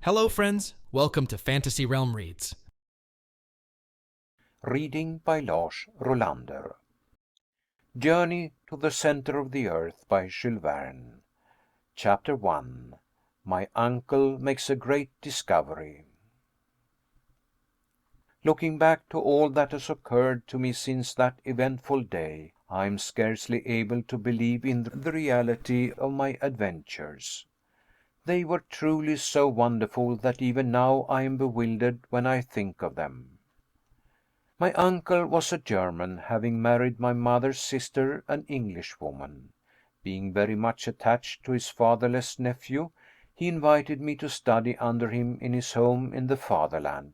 Hello, friends. Welcome to Fantasy Realm Reads. Reading by Lars Rolander. Journey to the Center of the Earth by Jules Verne. Chapter 1. My Uncle Makes a Great Discovery. Looking back to all that has occurred to me since that eventful day, I am scarcely able to believe in the reality of my adventures. They were truly so wonderful that even now I am bewildered when I think of them. My uncle was a German, having married my mother's sister, an Englishwoman. Being very much attached to his fatherless nephew, he invited me to study under him in his home in the fatherland.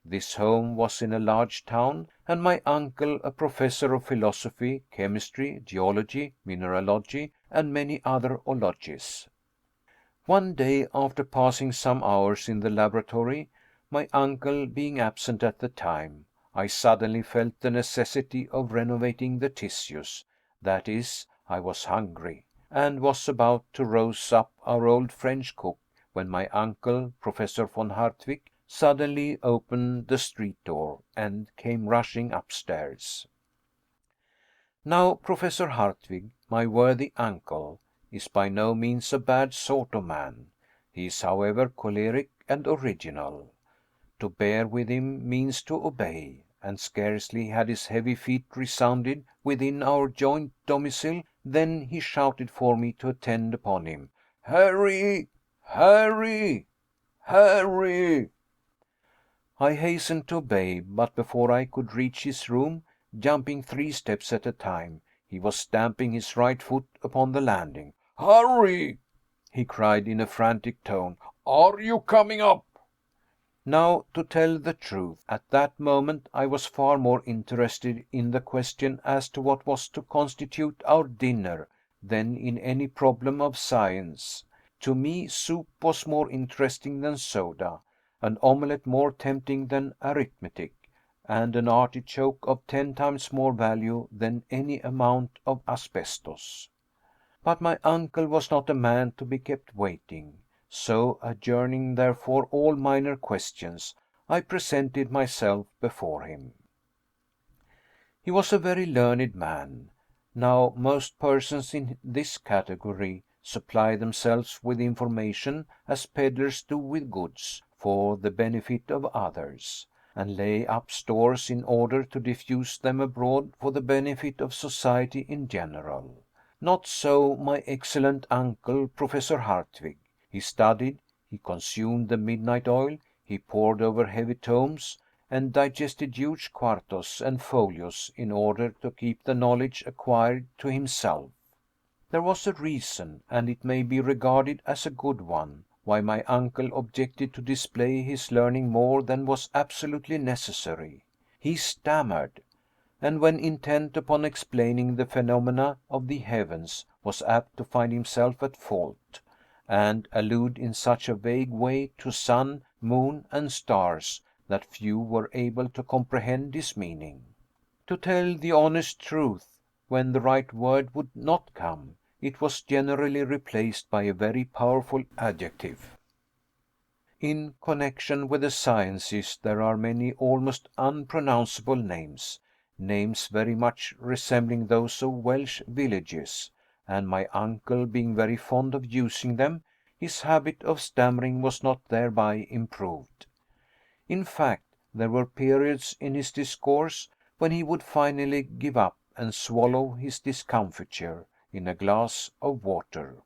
This home was in a large town, and my uncle a professor of philosophy, chemistry, geology, mineralogy, and many other ologies. One day, after passing some hours in the laboratory, my uncle being absent at the time, I suddenly felt the necessity of renovating the tissues, that is, I was hungry, and was about to rouse up our old French cook, when my uncle, Professor von Hartwig, suddenly opened the street door and came rushing upstairs. Now, Professor Hartwig, my worthy uncle, is by no means a bad sort of man. He is, however, choleric and original. To bear with him means to obey, and scarcely had his heavy feet resounded within our joint domicile than he shouted for me to attend upon him. "Harry! Harry! Harry!" I hastened to obey, but before I could reach his room, jumping 3 steps at a time, he was stamping his right foot upon the landing. "Hurry!" he cried in a frantic tone. "Are you coming up?" Now, to tell the truth, at that moment I was far more interested in the question as to what was to constitute our dinner than in any problem of science. To me, soup was more interesting than soda, an omelette more tempting than arithmetic, and an artichoke of 10 times more value than any amount of asbestos. But my uncle was not a man to be kept waiting, so adjourning therefore all minor questions, I presented myself before him. He was a very learned man. Now most persons in this category supply themselves with information as peddlers do with goods, for the benefit of others, and lay up stores in order to diffuse them abroad for the benefit of society in general. Not so my excellent uncle, Professor Hartwig. He studied, he consumed the midnight oil, he pored over heavy tomes, and digested huge quartos and folios in order to keep the knowledge acquired to himself. There was a reason, and it may be regarded as a good one, why my uncle objected to display his learning more than was absolutely necessary. He stammered, and when intent upon explaining the phenomena of the heavens, was apt to find himself at fault, and allude in such a vague way to sun, moon, and stars, that few were able to comprehend his meaning. To tell the honest truth, when the right word would not come, it was generally replaced by a very powerful adjective. In connection with the sciences there are many almost unpronounceable names, names very much resembling those of Welsh villages, and my uncle being very fond of using them, his habit of stammering was not thereby improved. In fact, there were periods in his discourse when he would finally give up and swallow his discomfiture in a glass of water.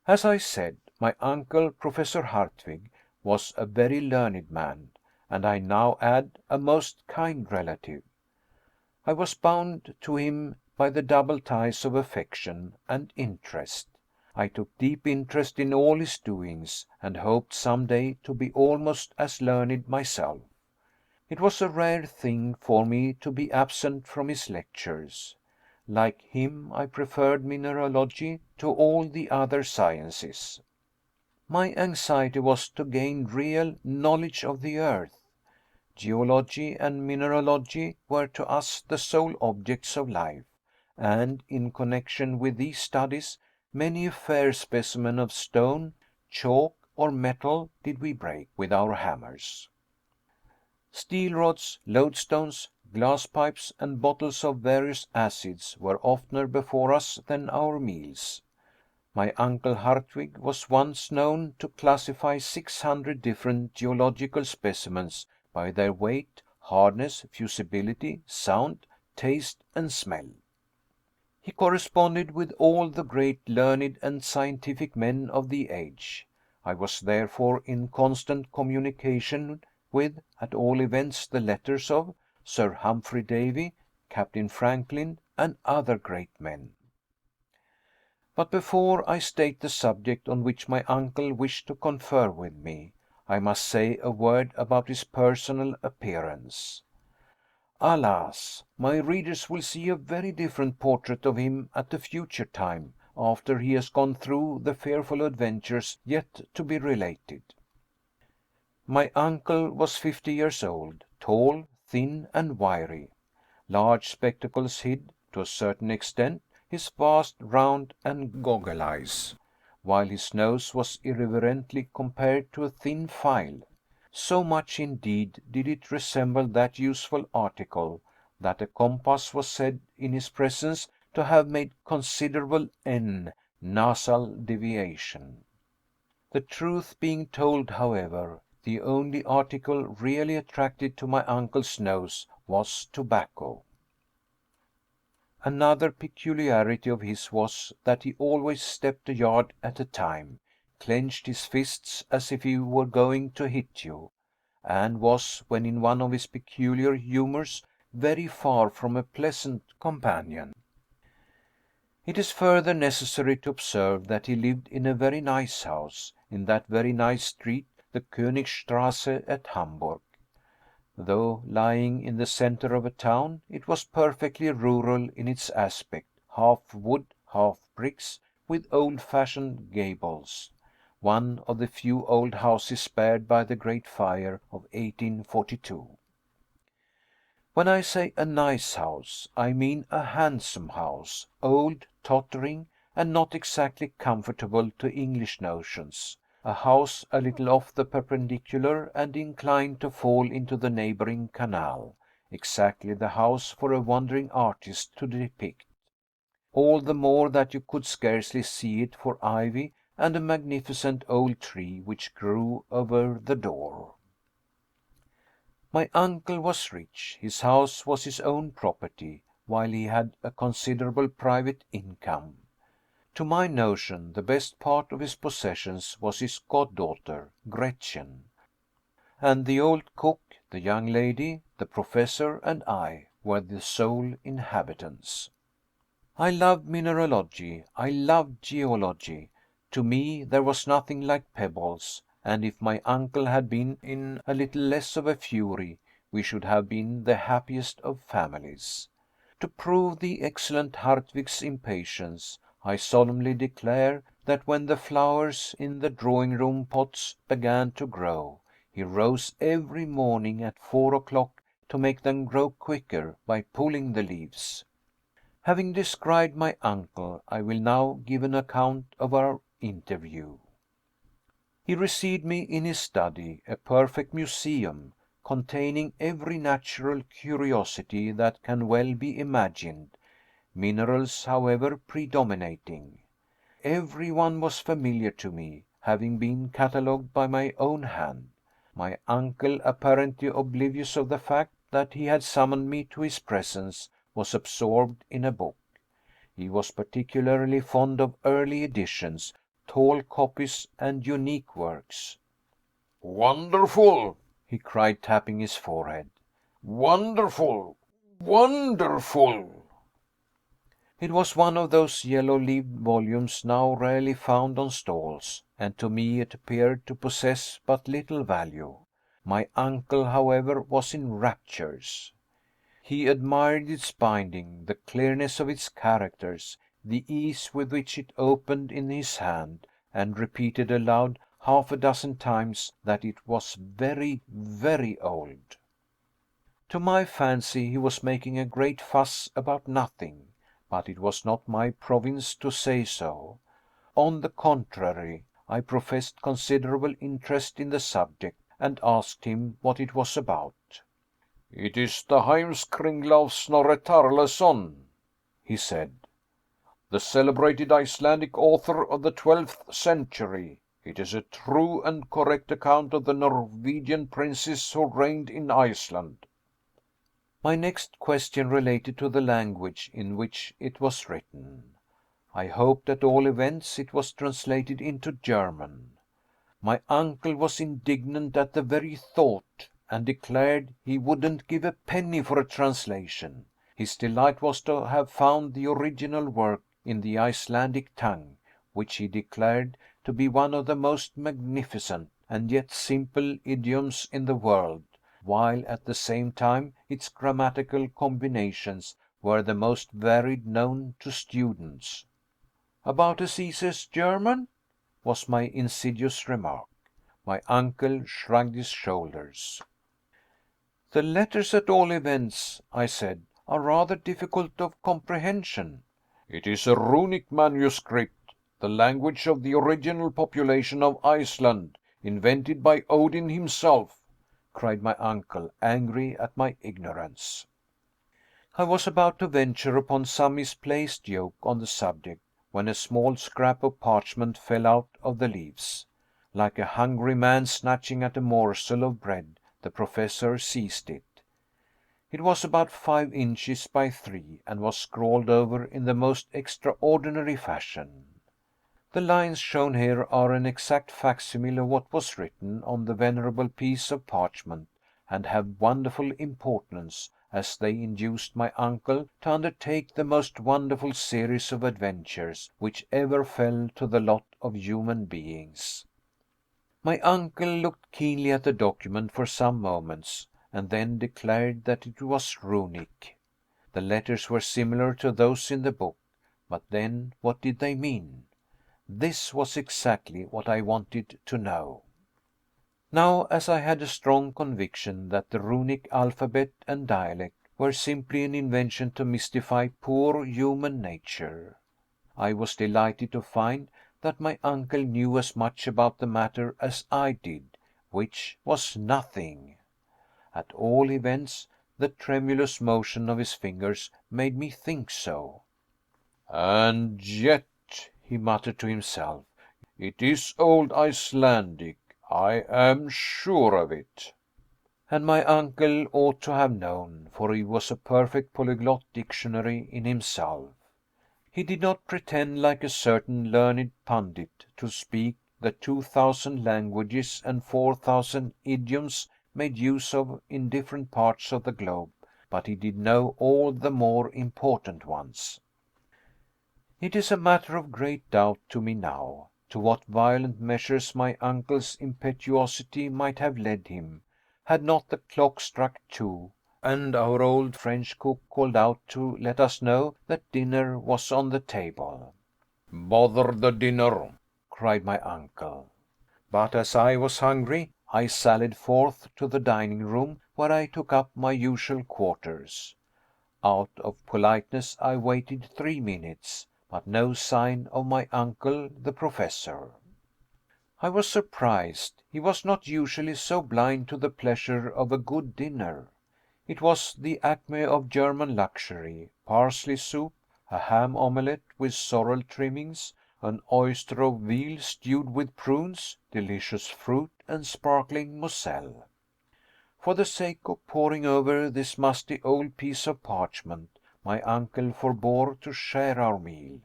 As I said, my uncle, Professor Hartwig, was a very learned man, and I now add, a most kind relative. I was bound to him by the double ties of affection and interest. I took deep interest in all his doings, and hoped some day to be almost as learned myself. It was a rare thing for me to be absent from his lectures. Like him, I preferred mineralogy to all the other sciences. My anxiety was to gain real knowledge of the earth. Geology and mineralogy were to us the sole objects of life, and in connection with these studies, many a fair specimen of stone, chalk, or metal did we break with our hammers. Steel rods, loadstones, glass pipes, and bottles of various acids were oftener before us than our meals. My uncle Hartwig was once known to classify 600 different geological specimens by their weight, hardness, fusibility, sound, taste, and smell. He corresponded with all the great learned and scientific men of the age. I was therefore in constant communication with, at all events, the letters of Sir Humphrey Davy, Captain Franklin, and other great men. But before I state the subject on which my uncle wished to confer with me, I must say a word about his personal appearance. Alas! my readers will see a very different portrait of him at a future time, after he has gone through the fearful adventures yet to be related. My uncle was 50 years old, tall, thin, and wiry. Large spectacles hid, to a certain extent, his vast, round, and goggle eyes, while his nose was irreverently compared to a thin file. So much, indeed, did it resemble that useful article, that a compass was said in his presence to have made considerable nasal deviation. The truth being told, however, the only article really attracted to my uncle's nose was tobacco. Another peculiarity of his was that he always stepped a yard at a time, clenched his fists as if he were going to hit you, and was, when in one of his peculiar humors, very far from a pleasant companion. It is further necessary to observe that he lived in a very nice house, in that very nice street, the Königstrasse at Hamburg. Though lying in the center of a town, it was perfectly rural in its aspect, half wood, half bricks, with old-fashioned gables, one of the few old houses spared by the great fire of 1842. When I say a nice house, I mean a handsome house, old, tottering, and not exactly comfortable to English notions, a house a little off the perpendicular and inclined to fall into the neighboring canal, exactly the house for a wandering artist to depict, all the more that you could scarcely see it for ivy and a magnificent old tree which grew over the door. My uncle was rich, his house was his own property, while he had a considerable private income. To my notion, the best part of his possessions was his goddaughter, Gretchen, and the old cook, the young lady, the professor, and I were the sole inhabitants. I loved mineralogy, I loved geology. To me there was nothing like pebbles, and if my uncle had been in a little less of a fury, we should have been the happiest of families. To prove the excellent Hartwig's impatience, I solemnly declare that when the flowers in the drawing room pots began to grow, he rose every morning at 4 o'clock to make them grow quicker by pulling the leaves. Having described my uncle, I will now give an account of our interview. He received me in his study, a perfect museum, containing every natural curiosity that can well be imagined, minerals, however, predominating. Every one was familiar to me, having been catalogued by my own hand. My uncle, apparently oblivious of the fact that he had summoned me to his presence, was absorbed in a book. He was particularly fond of early editions, tall copies, and unique works. "Wonderful!" he cried, tapping his forehead. "Wonderful! Wonderful!" It was one of those yellow-leaved volumes now rarely found on stalls, and to me it appeared to possess but little value. My uncle, however, was in raptures. He admired its binding, the clearness of its characters, the ease with which it opened in his hand, and repeated aloud half a dozen times that it was very, very old. To my fancy he was making a great fuss about nothing, but it was not my province to say so. On the contrary, I professed considerable interest in the subject, and asked him what it was about. "It is the Heimskringla of Snorre Tarleson," he said, "the celebrated Icelandic author of the 12th century. It is a true and correct account of the Norwegian princes who reigned in Iceland." My next question related to the language in which it was written. I hoped at all events it was translated into German. My uncle was indignant at the very thought, and declared he wouldn't give a penny for a translation. His delight was to have found the original work in the Icelandic tongue, which he declared to be one of the most magnificent and yet simple idioms in the world, while at the same time its grammatical combinations were the most varied known to students. "About as easy as German?" was my insidious remark. My uncle shrugged his shoulders. "The letters, at all events," I said, "are rather difficult of comprehension." "It is a runic manuscript, the language of the original population of Iceland, invented by Odin himself," cried my uncle, angry at my ignorance. I was about to venture upon some misplaced joke on the subject, when a small scrap of parchment fell out of the leaves. Like a hungry man snatching at a morsel of bread, the Professor seized it. It was about 5 inches by 3, and was scrawled over in the most extraordinary fashion. The lines shown here are an exact facsimile of what was written on the venerable piece of parchment, and have wonderful importance, as they induced my uncle to undertake the most wonderful series of adventures which ever fell to the lot of human beings. My uncle looked keenly at the document for some moments, and then declared that it was runic. The letters were similar to those in the book, but then what did they mean? This was exactly what I wanted to know. Now, as I had a strong conviction that the runic alphabet and dialect were simply an invention to mystify poor human nature, I was delighted to find that my uncle knew as much about the matter as I did, which was nothing. At all events, the tremulous motion of his fingers made me think so. "And yet," he muttered to himself, "it is old Icelandic. I am sure of it." And my uncle ought to have known, for he was a perfect polyglot dictionary in himself. He did not pretend, like a certain learned pundit, to speak the 2,000 languages and 4,000 idioms made use of in different parts of the globe, but he did know all the more important ones. It is a matter of great doubt to me now, to what violent measures my uncle's impetuosity might have led him, had not the clock struck 2, and our old French cook called out to let us know that dinner was on the table. "Bother the dinner!" cried my uncle. But as I was hungry, I sallied forth to the dining room, where I took up my usual quarters. Out of politeness I waited 3 minutes, but no sign of my uncle the Professor. I was surprised. He was not usually so blind to the pleasure of a good dinner. It was the acme of German luxury: parsley soup, a ham omelette with sorrel trimmings, an oyster of veal stewed with prunes, delicious fruit, and sparkling Moselle. For the sake of poring over this musty old piece of parchment, my uncle forbore to share our meal.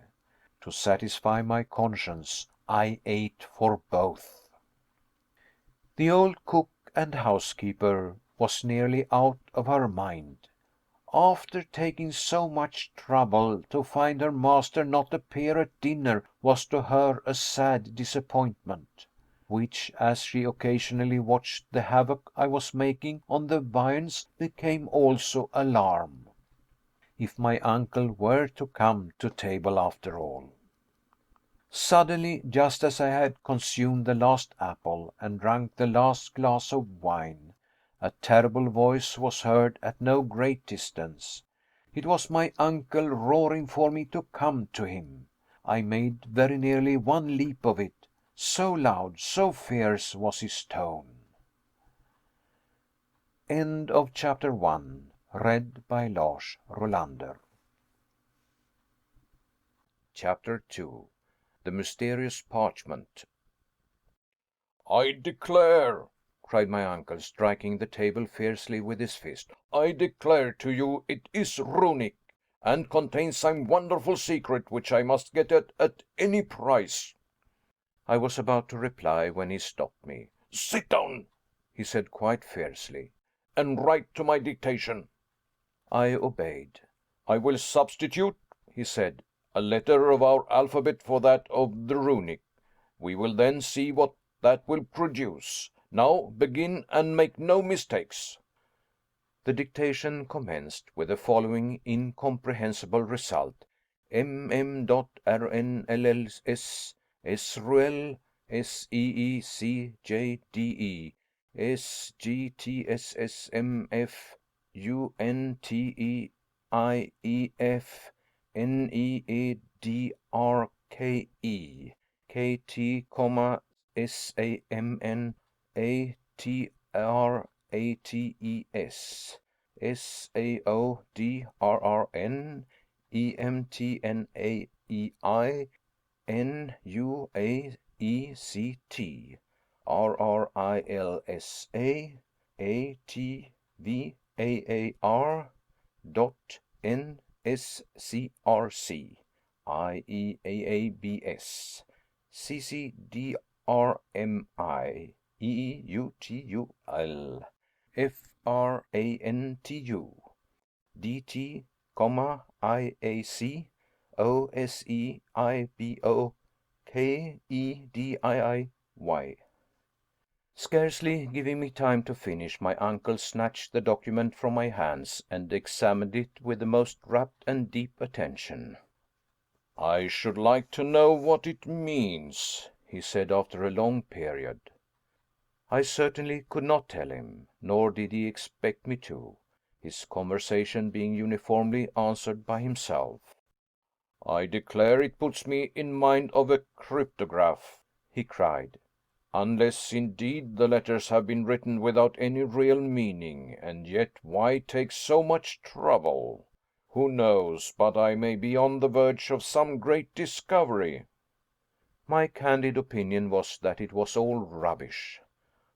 To satisfy my conscience, I ate for both. The old cook and housekeeper was nearly out of her mind. After taking so much trouble, to find her master not appear at dinner was to her a sad disappointment, which, as she occasionally watched the havoc I was making on the viands, became also alarm. If my uncle were to come to table after all. Suddenly, just as I had consumed the last apple and drunk the last glass of wine, a terrible voice was heard at no great distance. It was my uncle roaring for me to come to him. I made very nearly one leap of it, So loud, so fierce was his tone. End of chapter 1. Read by Lars Rolander. Chapter 2. The Mysterious Parchment. "I declare," cried my uncle, striking the table fiercely with his fist, "I declare to you it is runic, and contains some wonderful secret which I must get at any price." I was about to reply when he stopped me. "Sit down," he said quite fiercely, "and write to my dictation." I obeyed. "I will substitute," he said, "a letter of our alphabet for that of the runic. We will then see what that will produce. Now begin, and make no mistakes." The dictation commenced with the following incomprehensible result: mm.rnlls sruel seecijde sgtssmf unteif needrke kt, samn atrates saodrrn emtnaei nuaect rrilsa atvaar dot nscrc IEAABS CCDRMI EEUTUL FRANTU DT, IAC OSEIBO KEDIIY. Scarcely giving me time to finish, my uncle snatched the document from my hands and examined it with the most rapt and deep attention. "I should like to know what it means," he said after a long period. I certainly could not tell him, nor did he expect me to, his conversation being uniformly answered by himself. "I declare it puts me in mind of a cryptograph," he cried. "Unless, indeed, the letters have been written without any real meaning, and yet why take so much trouble? Who knows but I may be on the verge of some great discovery?" My candid opinion was that it was all rubbish.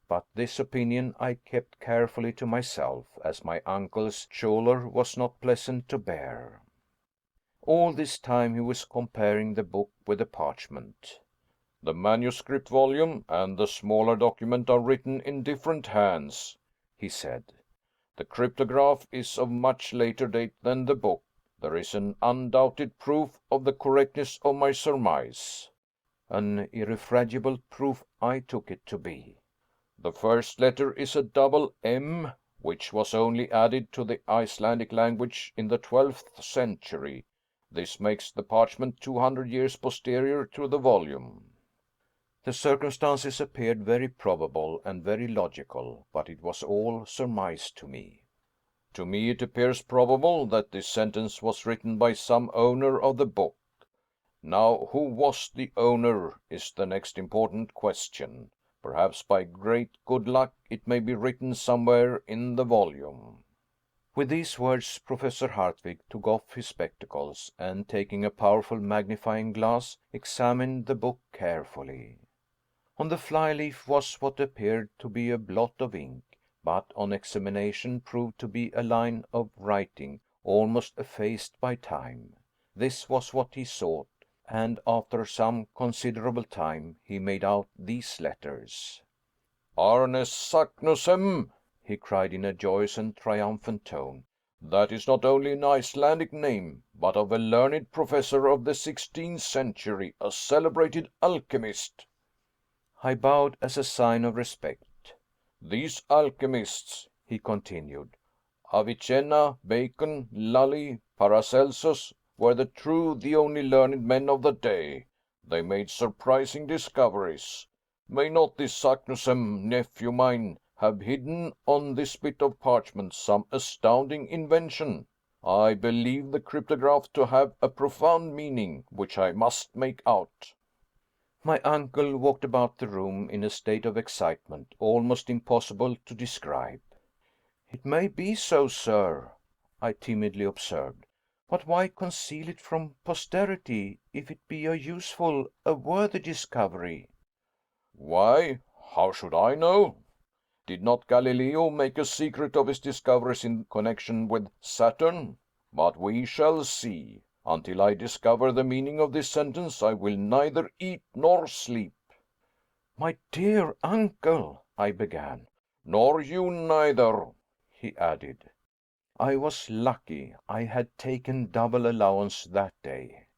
But this opinion I kept carefully to myself, as my uncle's choler was not pleasant to bear. All this time he was comparing the book with the parchment. "The manuscript volume and the smaller document are written in different hands," he said. "The cryptograph is of much later date than the book. There is an undoubted proof of the correctness of my surmise." An irrefragable proof I took it to be. "The first letter is a double M, which was only added to the Icelandic language in the 12th century. This makes the parchment 200 years posterior to the volume." The circumstances appeared very probable and very logical, but it was all surmise to me. "To me it appears probable that this sentence was written by some owner of the book. Now, who was the owner is the next important question. Perhaps by great good luck it may be written somewhere in the volume." With these words Professor Hardwigg took off his spectacles, and taking a powerful magnifying glass, examined the book carefully. On the flyleaf was what appeared to be a blot of ink, but on examination proved to be a line of writing almost effaced by time. This was what he sought, and after some considerable time he made out these letters: "Arne Saknussemm," he cried in a joyous and triumphant tone. "That is not only an Icelandic name, but of a learned professor of the 16th century, a celebrated alchemist." I bowed as a sign of respect. "These alchemists," he continued, "Avicenna, Bacon, Lully, Paracelsus, were the only learned men of the day. They made surprising discoveries. May not this Saknussemm, nephew mine, have hidden on this bit of parchment some astounding invention? I believe the cryptograph to have a profound meaning, which I must make out." My uncle walked about the room in a state of excitement almost impossible to describe. "It may be so, sir," I timidly observed, "but why conceal it from posterity, if it be a useful, a worthy discovery?" "Why, how should I know? Did not Galileo make a secret of his discoveries in connection with Saturn? But we shall see. Until I discover the meaning of this sentence, I will neither eat nor sleep." "My dear uncle," I began. "Nor you neither," he added. I was lucky. I had taken double allowance that day.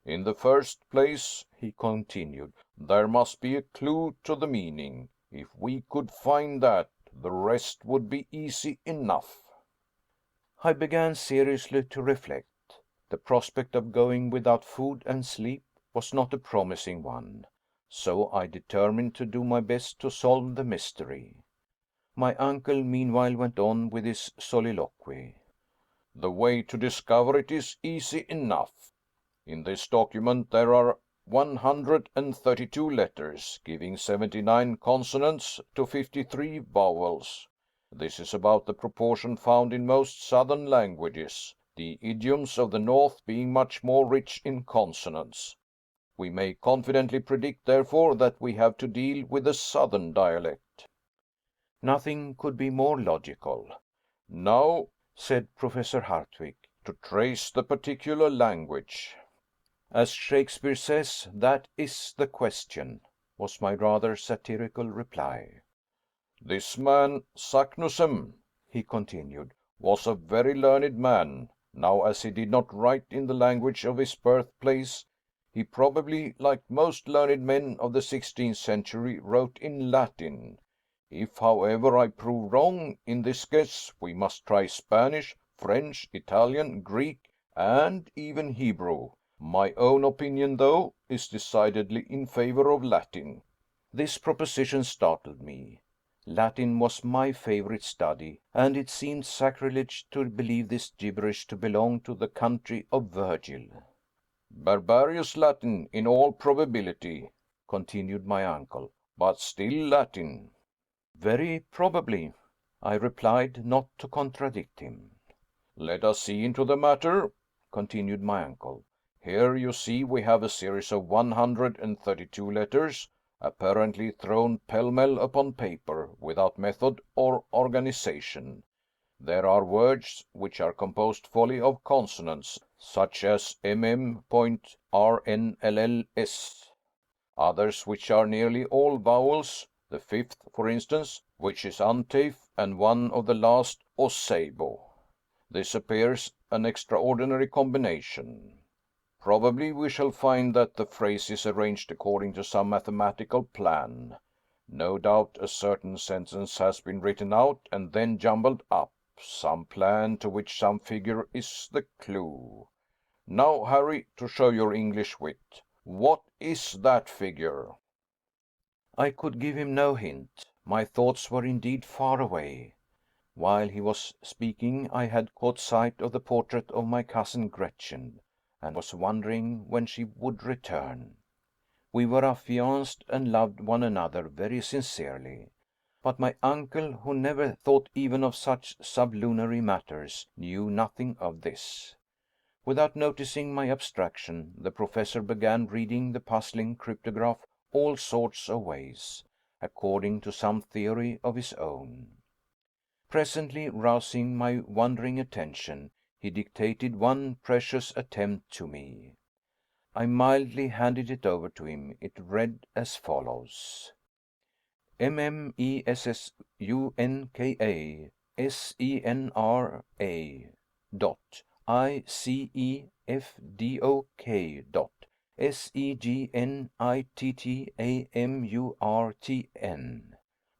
"In the first place," he continued, "there must be a clue to the meaning. If we could find that, the rest would be easy enough." I began seriously to reflect. The prospect of going without food and sleep was not a promising one, so I determined to do my best to solve the mystery. My uncle meanwhile went on with his soliloquy. "The way to discover it is easy enough. In this document there are 132 letters, giving 79 consonants to 53 vowels. This is about the proportion found in most southern languages, the idioms of the north being much more rich in consonants. We may confidently predict, therefore, that we have to deal with a southern dialect." Nothing could be more logical. "Now," said Professor Hardwigg, "to trace the particular language." "As Shakespeare says, that is the question," was my rather satirical reply. "This man Saknussemm," he continued, "was a very learned man. Now, as he did not write in the language of his birthplace, he probably, like most learned men of the 16th century, wrote in Latin. If, however, I prove wrong in this guess, we must try Spanish, French, Italian, Greek, and even Hebrew. My own opinion, though, is decidedly in favor of Latin." This proposition startled me. Latin was my favorite study, and it seemed sacrilege to believe this gibberish to belong to the country of Virgil. "Barbarous Latin, in all probability," continued my uncle, "but still Latin." "Very probably," I replied, not to contradict him. "Let us see into the matter," continued my uncle. "Here, you see, we have a series of 132 letters, apparently thrown pell-mell upon paper, without method or organization. There are words which are composed wholly of consonants, such as mm.rnlls; others which are nearly all vowels, the fifth, for instance, which is unteife, and one of the last oseibo. This appears an extraordinary combination. Probably we shall find that the phrase is arranged according to some mathematical plan. No doubt a certain sentence has been written out and then jumbled up, some plan to which some figure is the clue. Now, Harry, to show your English wit, what is that figure?" I could give him no hint. My thoughts were indeed far away. While he was speaking I had caught sight of the portrait of my cousin Gretchen, and was wondering when she would return. We were affianced and loved one another very sincerely. But my uncle, who never thought even of such sublunary matters, knew nothing of this. Without noticing my abstraction, the Professor began reading the puzzling cryptograph all sorts of ways, according to some theory of his own. Presently, rousing my wandering attention, he dictated one precious attempt to me. I mildly handed it over to him. It read as follows: MMESSUNKA dot ICEFDOK dot SEGNITTAMURTN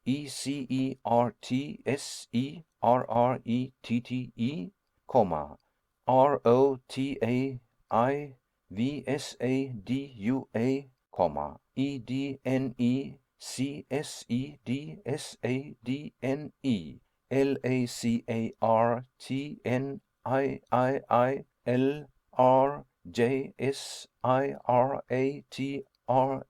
ECERTSERRETTE, comma ROTAIVSADUA, comma EDNECSEDSADNE LACARTNIIILRJSIRATION. Immerse.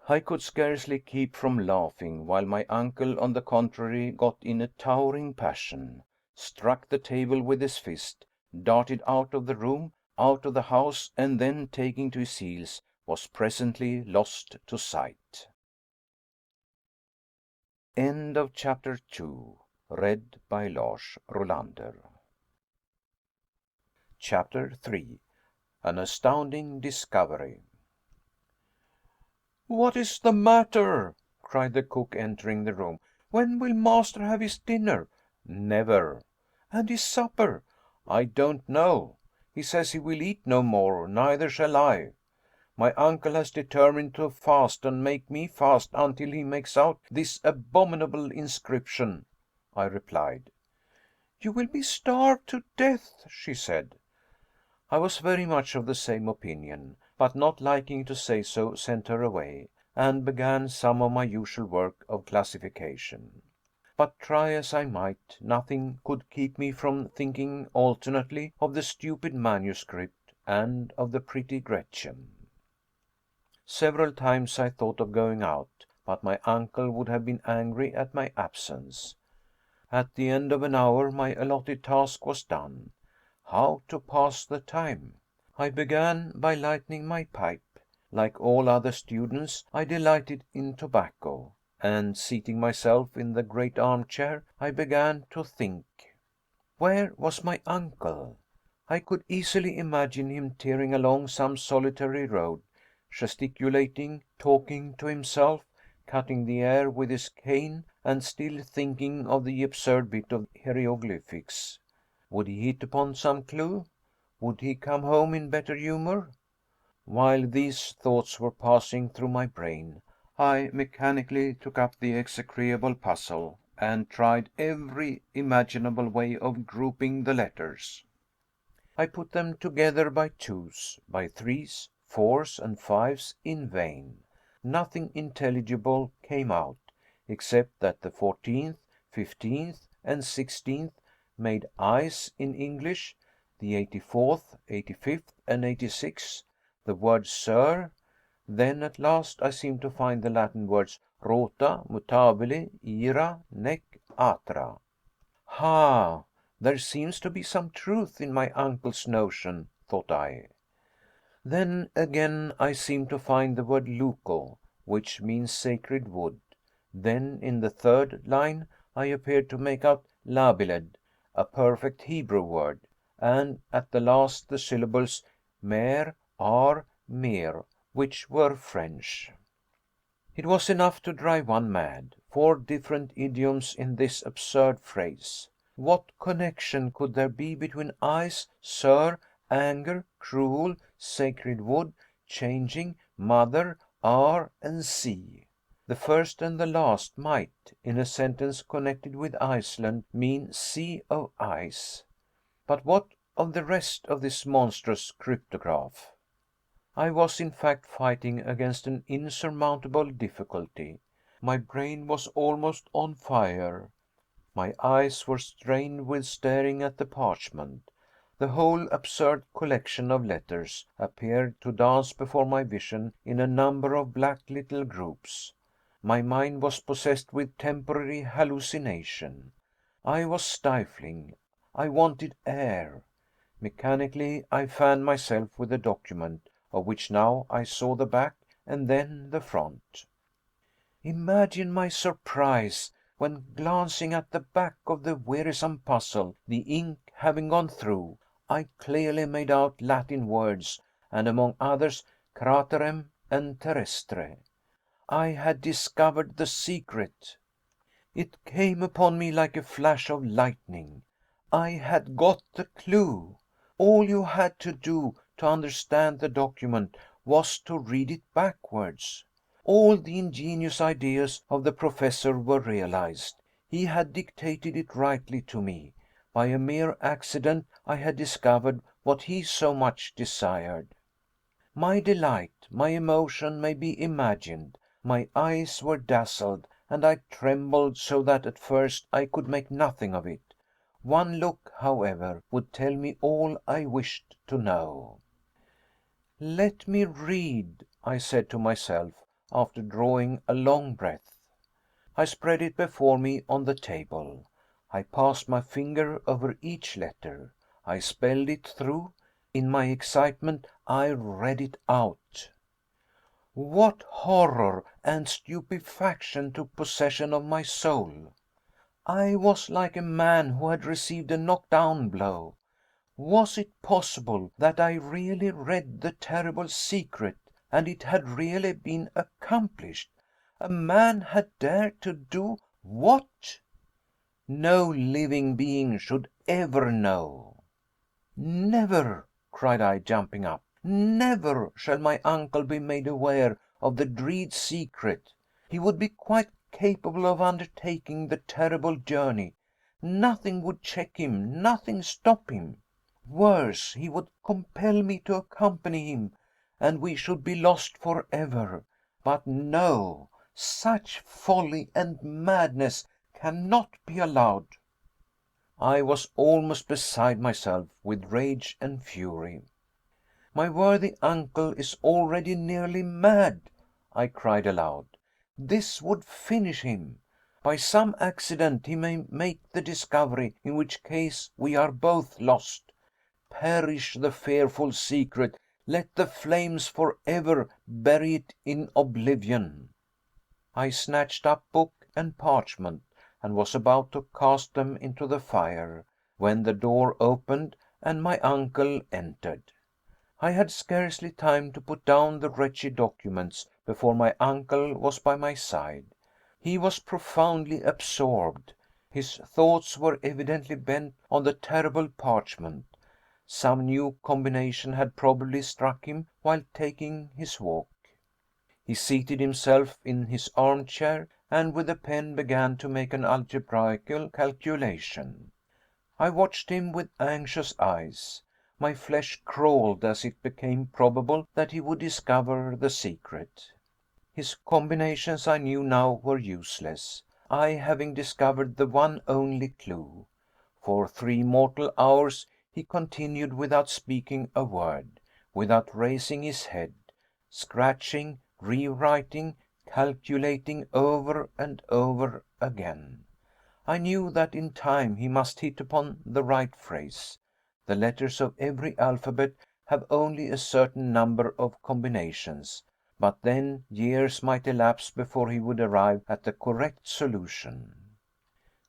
I could scarcely keep from laughing, while my uncle, on the contrary, got in a towering passion, struck the table with his fist, darted out of the room, out of the house, and then, taking to his heels, was presently lost to sight. End of chapter 2. Read by Lars Rolander. Chapter 3. An astounding discovery. "What is the matter?" cried the cook, entering the room. "When will master have his dinner?" "Never." "And his supper?" "I don't know. He says he will eat no more, neither shall I. My uncle has determined to fast and make me fast until he makes out this abominable inscription," I replied. "You will be starved to death," she said. I was very much of the same opinion, but not liking to say so, sent her away, and began some of my usual work of classification. But try as I might, nothing could keep me from thinking alternately of the stupid manuscript and of the pretty Gretchen. Several times I thought of going out, but my uncle would have been angry at my absence. At the end of an hour my allotted task was done. How to pass the time? I began by lighting my pipe. Like all other students, I delighted in tobacco, and seating myself in the great armchair, I began to think. Where was my uncle? I could easily imagine him tearing along some solitary road, gesticulating, talking to himself, cutting the air with his cane, and still thinking of the absurd bit of hieroglyphics. Would he hit upon some clue? Would he come home in better humor? While these thoughts were passing through my brain, I mechanically took up the execrable puzzle, and tried every imaginable way of grouping the letters. I put them together by twos, by threes, fours, and fives, in vain. Nothing intelligible came out, except that the 14th, 15th, and 16th made eyes in English, the 84th, 85th, and 86th, the word sir. Then at last I seemed to find the Latin words rota, mutabile, ira, nec, atra. Ha! There seems to be some truth in my uncle's notion, thought I. Then again I seemed to find the word luco, which means sacred wood. Then in the third line I appeared to make out labiled, a perfect Hebrew word, and at the last the syllables mer, ar, mer, which were French. It was enough to drive one mad. 4 different idioms in this absurd phrase. What connection could there be between eyes, sir, anger, cruel, sacred wood, changing, mother, are, and sea? The first and the last might, in a sentence connected with Iceland, mean sea of ice. But what of the rest of this monstrous cryptograph? I was, in fact, fighting against an insurmountable difficulty. My brain was almost on fire. My eyes were strained with staring at the parchment. The whole absurd collection of letters appeared to dance before my vision in a number of black little groups. My mind was possessed with temporary hallucination. I was stifling. I wanted air. Mechanically I fanned myself with the document, of which now I saw the back and then the front. Imagine my surprise when, glancing at the back of the wearisome puzzle, the ink having gone through, I clearly made out Latin words, and among others craterem and terrestre. I had discovered the secret. It came upon me like a flash of lightning. I had got the clue. All you had to do to understand the document was to read it backwards. All the ingenious ideas of the professor were realized. He had dictated it rightly to me, By a mere accident I had discovered what he so much desired. My delight, my emotion may be imagined. My eyes were dazzled, and I trembled so that at first I could make nothing of it. One look, however, would tell me all I wished to know. "Let me read," I said to myself, after drawing a long breath. I spread it before me on the table. I passed my finger over each letter. I spelled it through. In my excitement I read it out. What horror and stupefaction took possession of my soul! I was like a man who had received a knockdown blow. Was it possible that I really read the terrible secret, and it had really been accomplished? A man had dared to do what? No living being should ever know. "Never," cried I, jumping up, "never shall my uncle be made aware of the dread secret. He would be quite capable of undertaking the terrible journey. Nothing would check him, nothing stop him. Worse, he would compel me to accompany him, and we should be lost forever. But no, such folly and madness cannot be allowed." I was almost beside myself with rage and fury. "My worthy uncle is already nearly mad," I cried aloud. "This would finish him. By some accident he may make the discovery, in which case we are both lost. Perish the fearful secret, let the flames forever bury it in oblivion." I snatched up book and parchment, and was about to cast them into the fire, when the door opened and my uncle entered. I had scarcely time to put down the wretched documents before my uncle was by my side. He was profoundly absorbed. His thoughts were evidently bent on the terrible parchment. Some new combination had probably struck him while taking his walk. He seated himself in his armchair, and with a pen began to make an algebraical calculation. I watched him with anxious eyes. My flesh crawled as it became probable that he would discover the secret. His combinations I knew now were useless, I having discovered the one only clue. For 3 mortal hours he continued without speaking a word, without raising his head, scratching, rewriting, calculating over and over again. I knew that in time he must hit upon the right phrase. The letters of every alphabet have only a certain number of combinations, but then years might elapse before he would arrive at the correct solution.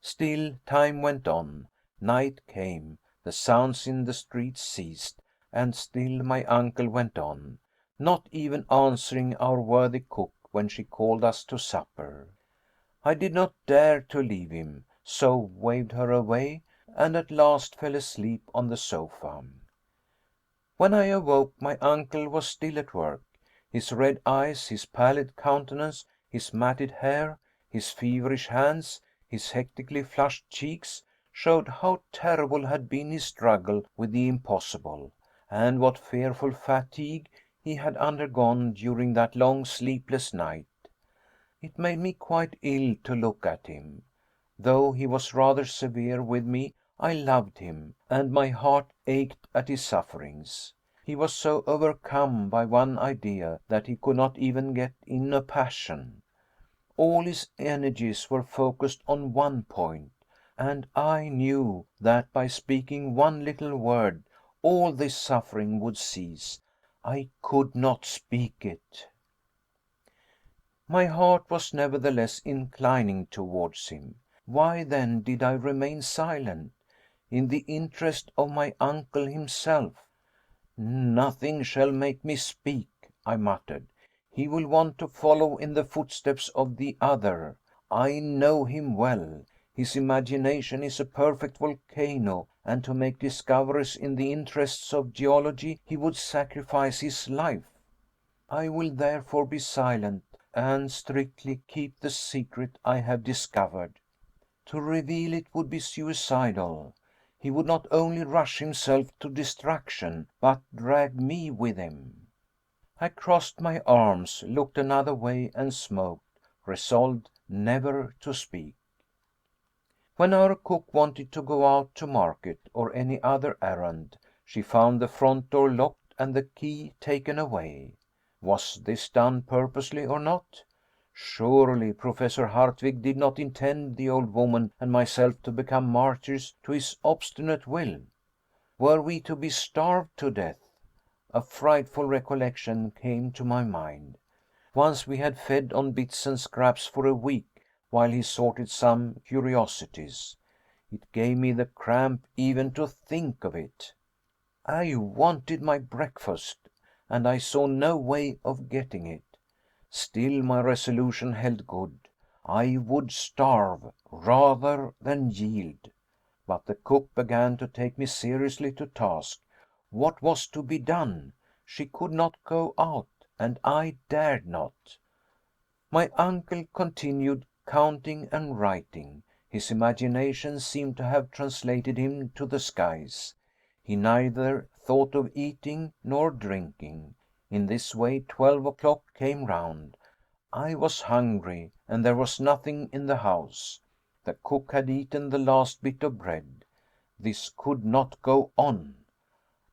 Still time went on, night came, the sounds in the streets ceased, and still my uncle went on, not even answering our worthy cook when she called us to supper. I did not dare to leave him, so waved her away, and at last fell asleep on the sofa. When I awoke, my uncle was still at work. His red eyes, his pallid countenance, his matted hair, his feverish hands, his hectically flushed cheeks, showed how terrible had been his struggle with the impossible, and what fearful fatigue he had undergone during that long sleepless night. It made me quite ill to look at him. Though he was rather severe with me, I loved him, and my heart ached at his sufferings. He was so overcome by one idea that he could not even get in a passion. All his energies were focused on one point, and I knew that by speaking one little word all this suffering would cease. I could not speak it. My heart was nevertheless inclining towards him. Why then did I remain silent? In the interest of my uncle himself. "Nothing shall make me speak," I muttered. "He will want to follow in the footsteps of the other. I know him well. His imagination is a perfect volcano, and to make discoveries in the interests of geology he would sacrifice his life. I will therefore be silent, and strictly keep the secret I have discovered. To reveal it would be suicidal. He would not only rush himself to destruction, but drag me with him. I crossed my arms, looked another way, and smoked, resolved never to speak. When our cook wanted to go out to market or any other errand, she found the front door locked and the key taken away. Was this done purposely or not? Surely Professor Hartwig did not intend the old woman and myself to become martyrs to his obstinate will. Were we to be starved to death? A frightful recollection came to my mind. Once we had fed on bits and scraps for a week while he sorted some curiosities. It gave me the cramp even to think of it. I wanted my breakfast, and I saw no way of getting it. Still my resolution held good. I would starve rather than yield. But the cook began to take me seriously to task. What was to be done? She could not go out, and I dared not. My uncle continued counting and writing. His imagination seemed to have translated him to the skies. He neither thought of eating nor drinking. In this way 12 o'clock came round. I was hungry, and there was nothing in the house. The cook had eaten the last bit of bread. This could not go on.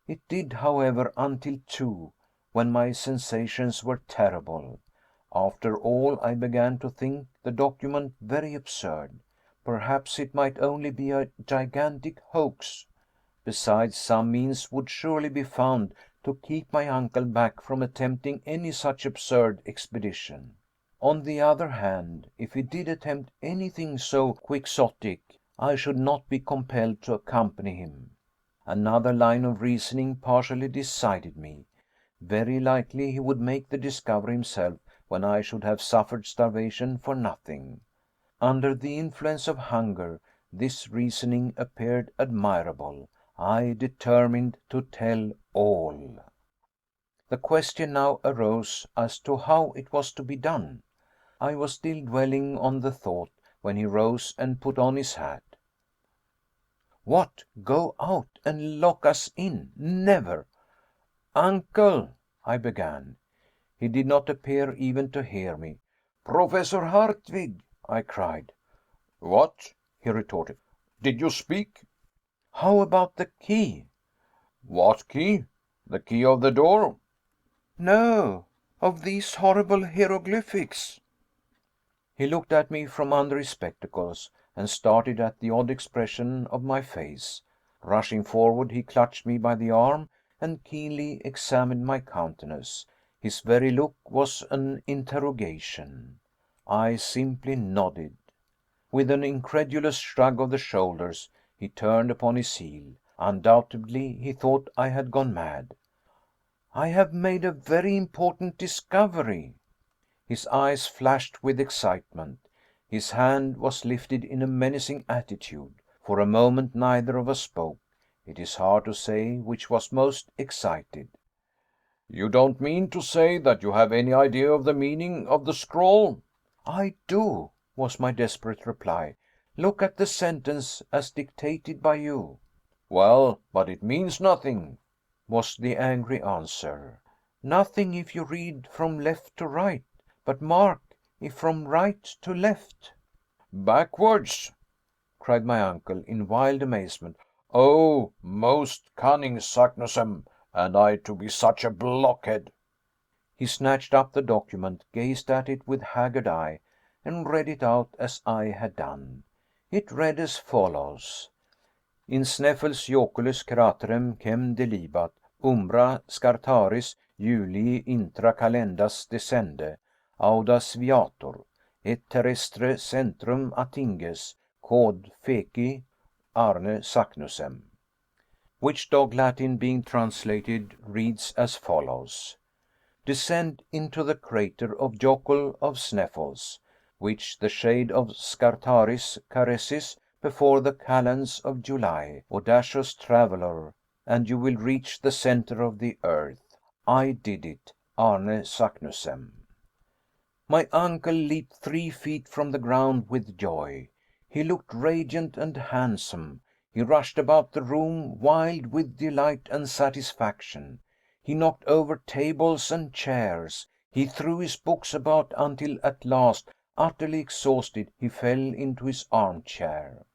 It did, however, until 2, when my sensations were terrible. After all, I began to think the document very absurd. Perhaps it might only be a gigantic hoax. Besides, some means would surely be found to keep my uncle back from attempting any such absurd expedition. On the other hand, if he did attempt anything so quixotic, I should not be compelled to accompany him. Another line of reasoning partially decided me. Very likely he would make the discovery himself when I should have suffered starvation for nothing. Under the influence of hunger, this reasoning appeared admirable. I determined to tell all. The question now arose as to how it was to be done. I was still dwelling on the thought when he rose and put on his hat. What, go out and lock us in? Never! Uncle, I began. He did not appear even to hear me. Professor Hartwig, I cried. What? He retorted. Did you speak? How about the key? What key? The key of the door? No, of these horrible hieroglyphics. He looked at me from under his spectacles, and started at the odd expression of my face. Rushing forward, he clutched me by the arm and keenly examined my countenance. His very look was an interrogation. I simply nodded. With an incredulous shrug of the shoulders, he turned upon his heel. Undoubtedly, he thought I had gone mad. I have made a very important discovery. His eyes flashed with excitement. His hand was lifted in a menacing attitude. For a moment neither of us spoke. It is hard to say which was most excited. You don't mean to say that you have any idea of the meaning of the scroll? I do, was my desperate reply. Look at the sentence as dictated by you. Well, but it means nothing, was the angry answer. Nothing if you read from left to right. But mark, if from right to left. Backwards, cried my uncle in wild amazement. Oh, most cunning Saknussemm, and I to be such a blockhead! He snatched up the document, gazed at it with haggard eye, and read it out as I had done. It read as follows: In Sneffels jocules craterem chem delibat, umbra scartaris Julii intra calendas descende, audas viator, et terrestre centrum attinges, quod feci Arne Saknussemm. Which dog Latin being translated reads as follows: Descend into the crater of Jokul of Sneffels, which the shade of Scartaris caresses before the calends of July, audacious traveler, and you will reach the center of the earth. I did it, Arne Saknussemm. My uncle leaped 3 feet from the ground with joy. He looked radiant and handsome. He rushed about the room, wild with delight and satisfaction. He knocked over tables and chairs. He threw his books about until at last, utterly exhausted, he fell into his armchair.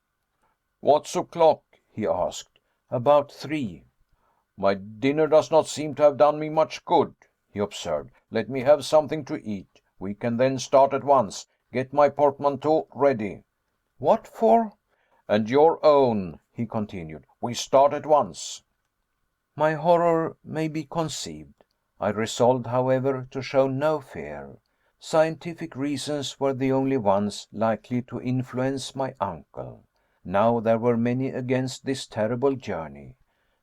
"What's o'clock?" he asked. "About 3." "My dinner does not seem to have done me much good," he observed. "Let me have something to eat. We can then start at once. Get my portmanteau ready." "What for?" "And your own," he continued. "We start at once." My horror may be conceived. I resolved, however, to show no fear. Scientific reasons were the only ones likely to influence my uncle. Now there were many against this terrible journey.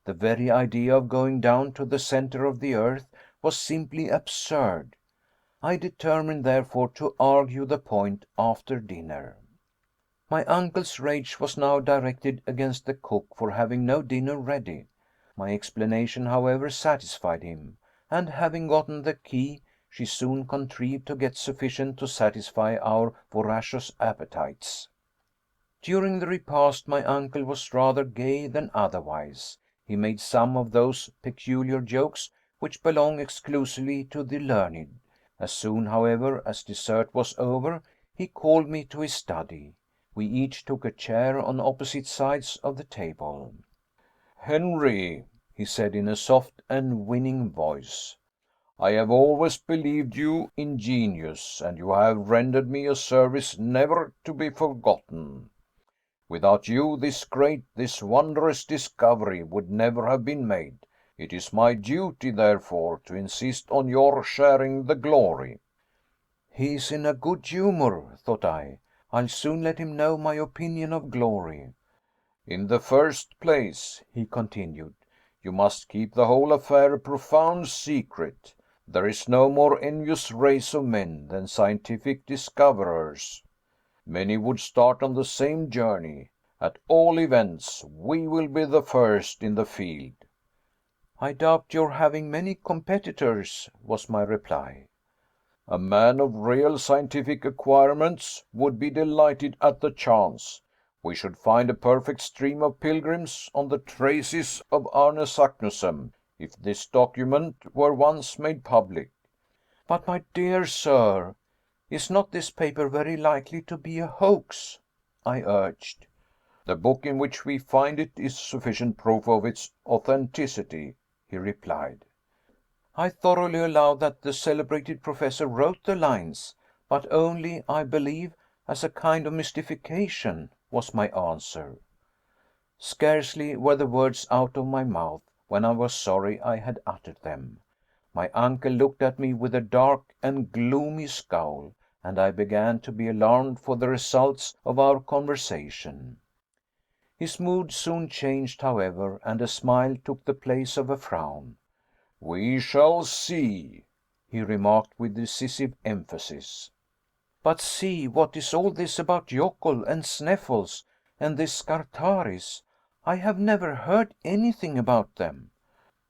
The very idea of going down to the center of the earth was simply absurd. I determined, therefore, to argue the point after dinner. My uncle's rage was now directed against the cook for having no dinner ready. My explanation, however, satisfied him, and having gotten the key, she soon contrived to get sufficient to satisfy our voracious appetites. During the repast my uncle was rather gay than otherwise. He made some of those peculiar jokes which belong exclusively to the learned. As soon, however, as dessert was over, he called me to his study. We each took a chair on opposite sides of the table. "Henry," he said in a soft and winning voice, "I have always believed you ingenious, and you have rendered me a service never to be forgotten. Without you, this great, this wondrous discovery would never have been made. It is my duty, therefore, to insist on your sharing the glory." He is in a good humor, thought I. I'll soon let him know my opinion of glory. "In the first place," he continued, "you must keep the whole affair a profound secret. There is no more envious race of men than scientific discoverers. Many would start on the same journey. At all events, we will be the first in the field." "I doubt your having many competitors," was my reply. "A man of real scientific acquirements would be delighted at the chance. We should find a perfect stream of pilgrims on the traces of Arne Saknussemm, if this document were once made public." "But, my dear sir, is not this paper very likely to be a hoax?" I urged. "The book in which we find it is sufficient proof of its authenticity," he replied. "I thoroughly allow that the celebrated professor wrote the lines, but only, I believe, as a kind of mystification," was my answer. Scarcely were the words out of my mouth when I was sorry I had uttered them. My uncle looked at me with a dark and gloomy scowl, and I began to be alarmed for the results of our conversation. His mood soon changed, however, and a smile took the place of a frown. "We shall see," he remarked with decisive emphasis. "But see, what is all this about Jokull and Sneffels and this Scartaris? I have never heard anything about them."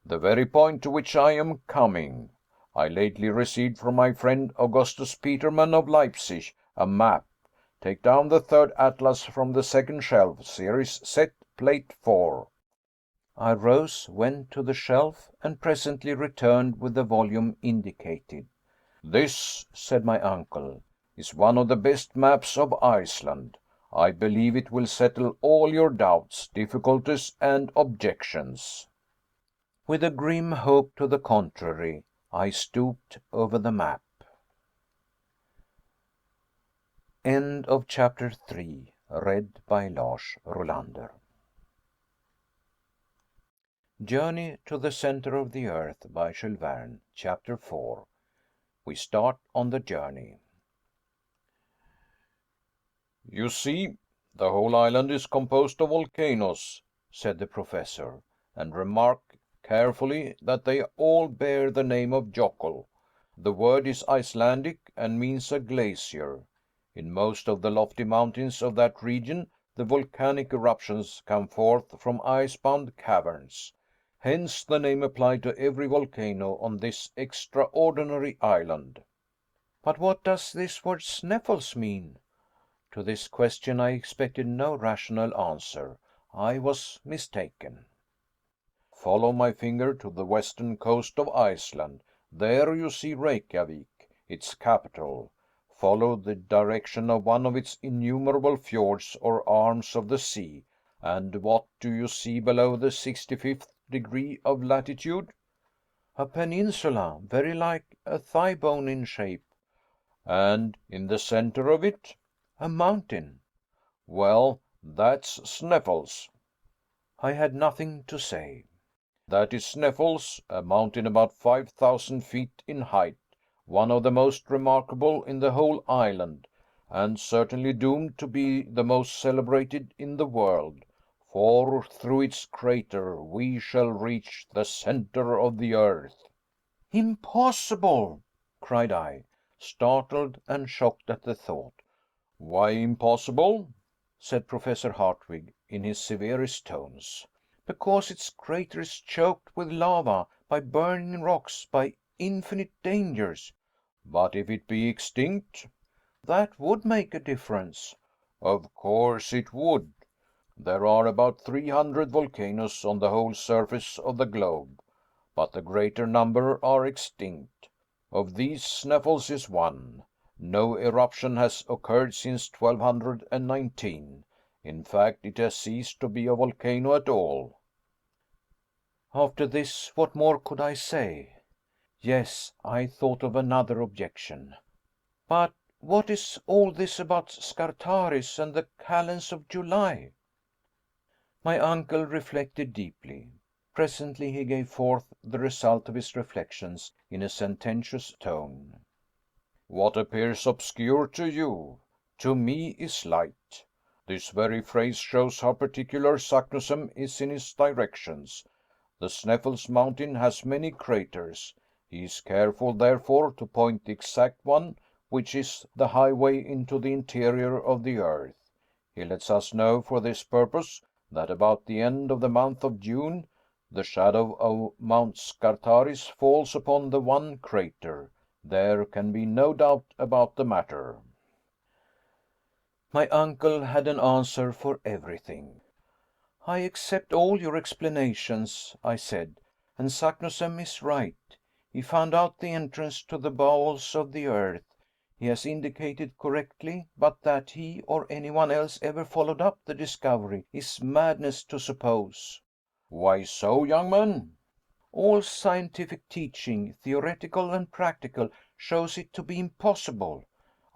"The very point to which I am coming. I lately received from my friend Augustus Petermann of Leipzig a map. Take down the third atlas from the second shelf, series set, plate 4. I rose, went to the shelf, and presently returned with the volume indicated. "This," said my uncle, "is one of the best maps of Iceland. I believe it will settle all your doubts, difficulties, and objections." With a grim hope to the contrary, I stooped over the map. End of chapter 3. Read by Lars Rolander. Journey to the Center of the Earth by Jules Verne, Chapter 4. We start on the journey. "You see, the whole island is composed of volcanoes," said the Professor, "and remark carefully that they all bear the name of Jokull. The word is Icelandic and means a glacier. In most of the lofty mountains of that region the volcanic eruptions come forth from ice-bound caverns. Hence the name applied to every volcano on this extraordinary island." But what does this word Sneffels mean? To this question I expected no rational answer. I was mistaken. Follow my finger to the western coast of Iceland. There you see Reykjavik, its capital. Follow the direction of one of its innumerable fjords or arms of the sea, and what do you see below the 65th degree of latitude? A peninsula, very like a thigh bone in shape. And in the center of it? A mountain. Well, that's Sneffels. I had nothing to say. That is Sneffels, a mountain about 5,000 feet in height, one of the most remarkable in the whole island, and certainly doomed to be the most celebrated in the world, for through its crater we shall reach the center of the earth. Impossible! cried I, startled and shocked at the thought. Why impossible? said Professor Hartwig in his severest tones. Because its crater is choked with lava, by burning rocks, by infinite dangers. But if it be extinct? That would make a difference. Of course it would. There are about 300 volcanoes on the whole surface of the globe, but the greater number are extinct. Of these Sneffels is one. No eruption has occurred since 1219. In fact, it has ceased to be a volcano at all. After this, what more could I say? Yes, I thought of another objection. But what is all this about Scartaris and the calends of July? My uncle reflected deeply. Presently he gave forth the result of his reflections in a sententious tone. What appears obscure to you, to me is light. This very phrase shows how particular Saknussemm is in his directions. The Sneffels mountain has many craters. He is careful, therefore, to point the exact one, which is the highway into the interior of the earth. He lets us know for this purpose that about the end of the month of June the shadow of Mount Scartaris falls upon the one crater. There can be no doubt about the matter. My uncle had an answer for everything. I accept all your explanations, I said, and Saknussemm is right. He found out the entrance to the bowels of the earth. He has indicated correctly, but that he or anyone else ever followed up the discovery is madness to suppose. Why so, young man? All scientific teaching, theoretical and practical, shows it to be impossible.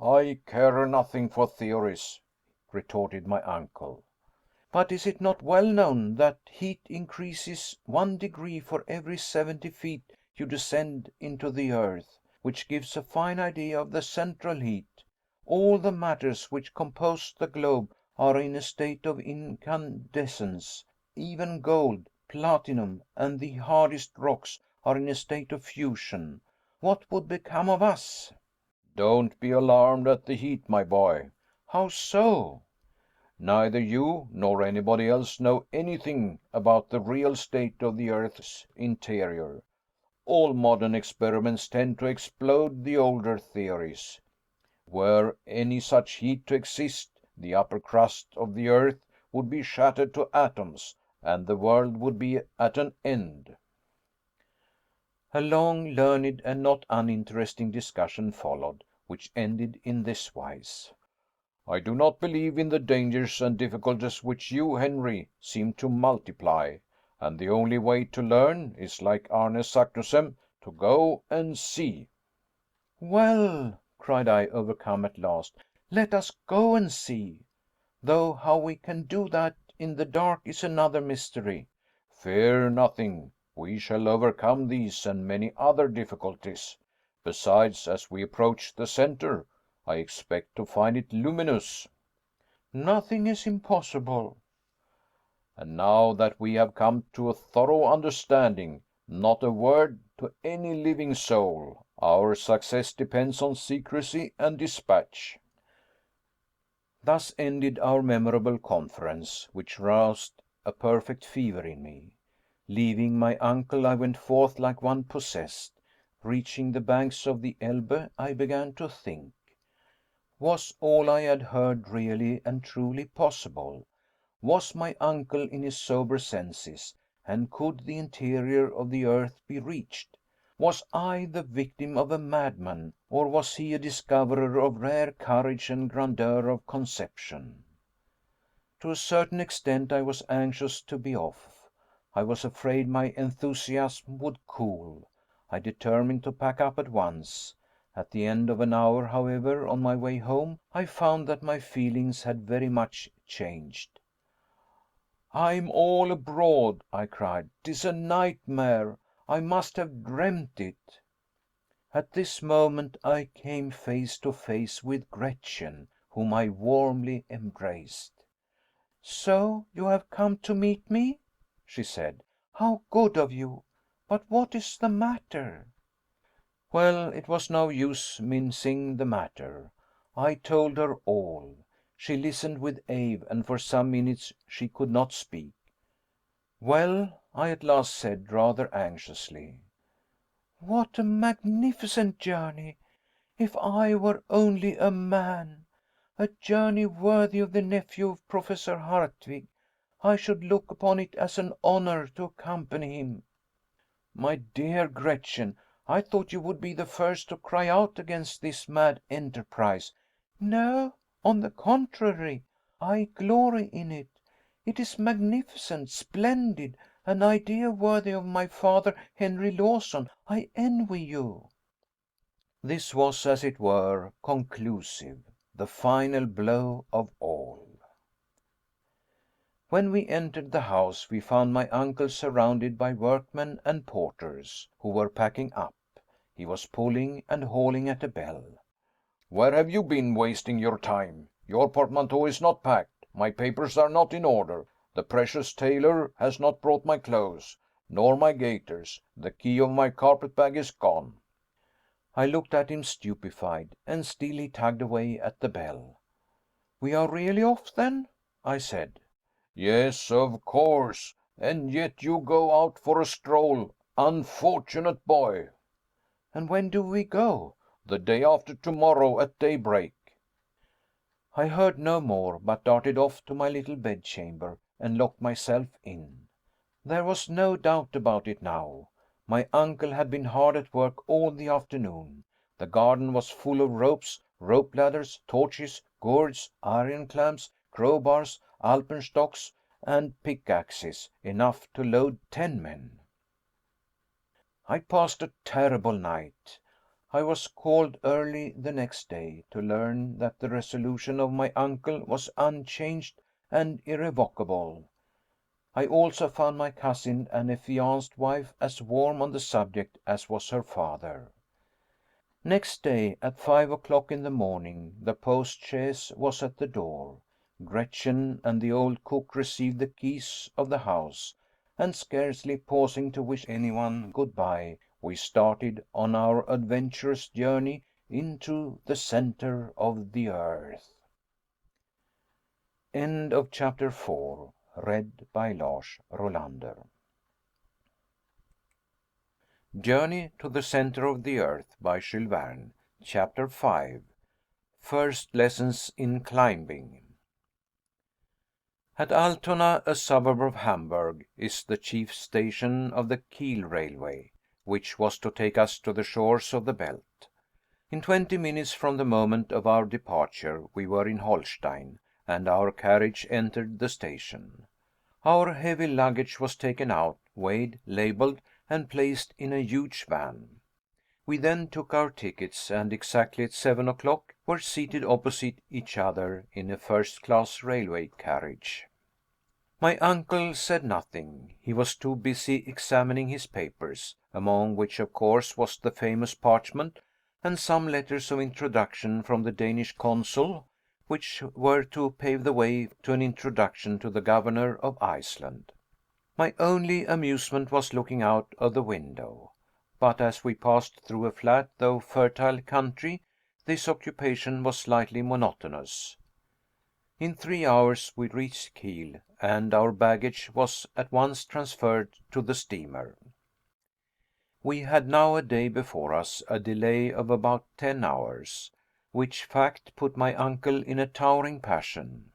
I care nothing for theories, retorted my uncle. But is it not well known that heat increases 1 degree for every 70 feet you descend into the earth, which gives a fine idea of the central heat? All the matters which compose the globe are in a state of incandescence. Even gold, platinum, and the hardest rocks are in a state of fusion. What would become of us? Don't be alarmed at the heat, my boy. How so? Neither you nor anybody else know anything about the real state of the earth's interior. All modern experiments tend to explode the older theories. Were any such heat to exist, the upper crust of the earth would be shattered to atoms, and the world would be at an end. A long, learned, and not uninteresting discussion followed, which ended in this wise. I do not believe in the dangers and difficulties which you, Henry, seem to multiply, and the only way to learn is, like Arne Saknussemm, to go and see. Well, cried I, overcome at last, let us go and see. Though how we can do that in the dark is another mystery. Fear nothing. We shall overcome these and many other difficulties. Besides, as we approach the center, I expect to find it luminous. Nothing is impossible. And now that we have come to a thorough understanding, not a word to any living soul. Our success depends on secrecy and dispatch. Thus ended our memorable conference, which roused a perfect fever in me. Leaving my uncle, I went forth like one possessed. Reaching the banks of the Elbe, I began to think. Was all I had heard really and truly possible? Was my uncle in his sober senses, and could the interior of the earth be reached? Was I the victim of a madman, or was he a discoverer of rare courage and grandeur of conception? To a certain extent I was anxious to be off. I was afraid my enthusiasm would cool. I determined to pack up at once. At the end of an hour, however, on my way home, I found that my feelings had very much changed. "I'm all abroad," I cried. "'Tis a nightmare. I must have dreamt it." At this moment I came face to face with Gretchen, whom I warmly embraced. "So you have come to meet me?" she said. "How good of you! But what is the matter?" Well, it was no use mincing the matter. I told her all. She listened with awe, and for some minutes she could not speak. "Well," I at last said, rather anxiously. "What a magnificent journey! If I were only a man! A journey worthy of the nephew of Professor Hardwigg. I should look upon it as an honor to accompany him." "My dear Gretchen, I thought you would be the first to cry out against this mad enterprise." "No, on the contrary, I glory in it. It is magnificent, splendid, an idea worthy of my father, Henry Lawson. I envy you." This was, as it were, conclusive, the final blow of all. When we entered the house we found my uncle surrounded by workmen and porters, who were packing up. He was pulling and hauling at a bell. Where have you been wasting your time? Your portmanteau is not packed. My papers are not in order. The precious tailor has not brought my clothes, nor my gaiters. The key of my carpet bag is gone." I looked at him stupefied, and still he tugged away at the bell. "We are really off, then?" I said. "Yes, of course. And yet you go out for a stroll. Unfortunate boy!" "And when do we go?" "The day after tomorrow at daybreak." I heard no more, but darted off to my little bedchamber and locked myself in. There was no doubt about it now. My uncle had been hard at work all the afternoon. The garden was full of ropes, rope ladders, torches, gourds, iron clamps, crowbars, alpenstocks, and pickaxes, enough to load 10 men. I passed a terrible night. I was called early the next day to learn that the resolution of my uncle was unchanged and irrevocable. I also found my cousin and affianced wife as warm on the subject as was her father. Next day, at 5 o'clock in the morning, the post chaise was at the door. Gretchen and the old cook received the keys of the house, and scarcely pausing to wish anyone good bye, we started on our adventurous journey into the center of the earth. End of chapter 4. Read by Lars Rolander. Journey to the Center of the Earth by Jules Verne. Chapter 5. First Lessons in Climbing. At Altona, a suburb of Hamburg, is the chief station of the Kiel railway, which was to take us to the shores of the Belt. In 20 minutes from the moment of our departure we were in Holstein, and our carriage entered the station. Our heavy luggage was taken out, weighed, labeled, and placed in a huge van. We then took our tickets, and exactly at 7 o'clock were seated opposite each other in a first-class railway carriage. My uncle said nothing. He was too busy examining his papers, among which of course was the famous parchment and some letters of introduction from the Danish consul, which were to pave the way to an introduction to the governor of Iceland. My only amusement was looking out of the window. But as we passed through a flat though fertile country, this occupation was slightly monotonous. In 3 hours we reached Kiel, and our baggage was at once transferred to the steamer. We had now a day before us, a delay of about 10 hours, which fact put my uncle in a towering passion.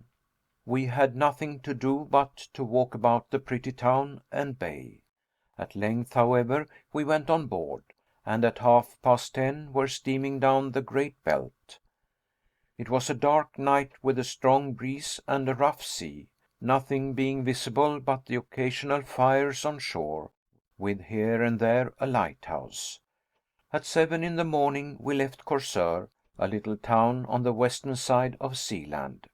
we had nothing to do but to walk about the pretty town and bay. At length, however, we went on board, and at 10:30 were steaming down the Great Belt. It was a dark night with a strong breeze and a rough sea, nothing being visible but the occasional fires on shore, with here and there a lighthouse. At 7 in the morning we left Korsør, a little town on the western side of Sealand.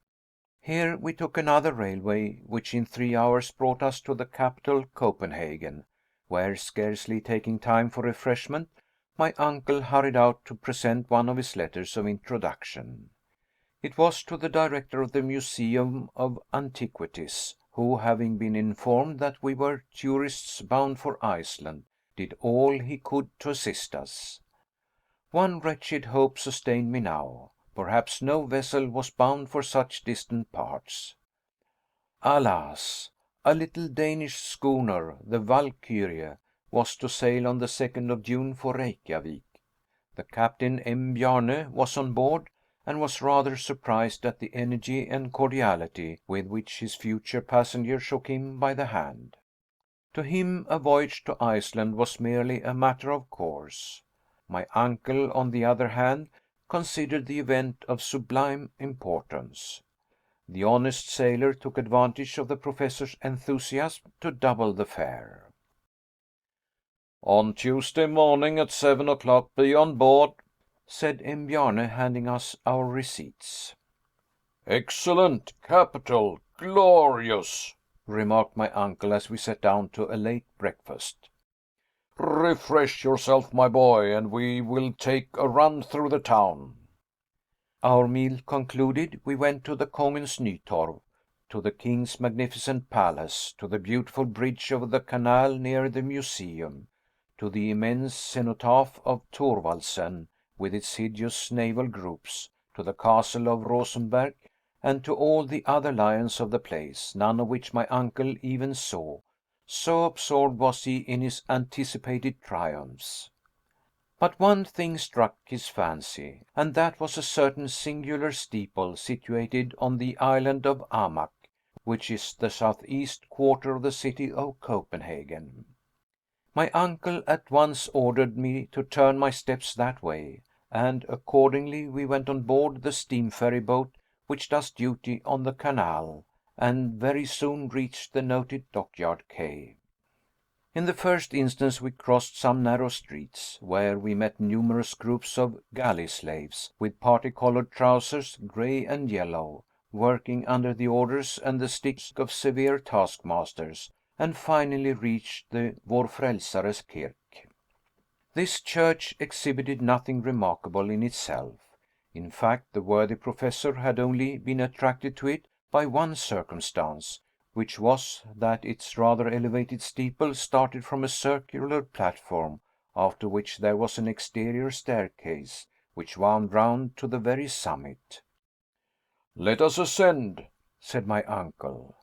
Here we took another railway, which in 3 hours brought us to the capital, Copenhagen, where, scarcely taking time for refreshment, my uncle hurried out to present one of his letters of introduction. It was to the director of the Museum of Antiquities, who, having been informed that we were tourists bound for Iceland, did all he could to assist us. One wretched hope sustained me now. Perhaps no vessel was bound for such distant parts. Alas! A little Danish schooner, the Valkyrie, was to sail on the 2nd of June for Reykjavik. The captain, M. Bjarne, was on board, and was rather surprised at the energy and cordiality with which his future passenger shook him by the hand. To him a voyage to Iceland was merely a matter of course. My uncle, on the other hand, considered the event of sublime importance. The honest sailor took advantage of the professor's enthusiasm to double the fare. On Tuesday morning at 7 o'clock be on board, said M. Bjarne, handing us our receipts. Excellent, capital, glorious, remarked my uncle as we sat down to a late breakfast. Refresh yourself, my boy, and we will take a run through the town. Our meal concluded, we went to the Kongens Nytorv, to the king's magnificent palace, to the beautiful bridge over the canal near the museum, to the immense cenotaph of Thorvaldsen with its hideous naval groups, to the castle of Rosenberg, and to all the other lions of the place, none of which my uncle even saw, so absorbed was he in his anticipated triumphs. But one thing struck his fancy, and that was a certain singular steeple situated on the island of Amak, which is the southeast quarter of the city of Copenhagen. My uncle at once ordered me to turn my steps that way, and accordingly we went on board the steam ferry boat which does duty on the canal, and very soon reached the noted dockyard quay. In the first instance we crossed some narrow streets, where we met numerous groups of galley slaves, with parti-colored trousers, grey and yellow, working under the orders and the sticks of severe taskmasters, and finally reached the Vår Frälsares Kirk. This church exhibited nothing remarkable in itself. In fact, the worthy professor had only been attracted to it by one circumstance, which was that its rather elevated steeple started from a circular platform, after which there was an exterior staircase, which wound round to the very summit. Let us ascend, said my uncle.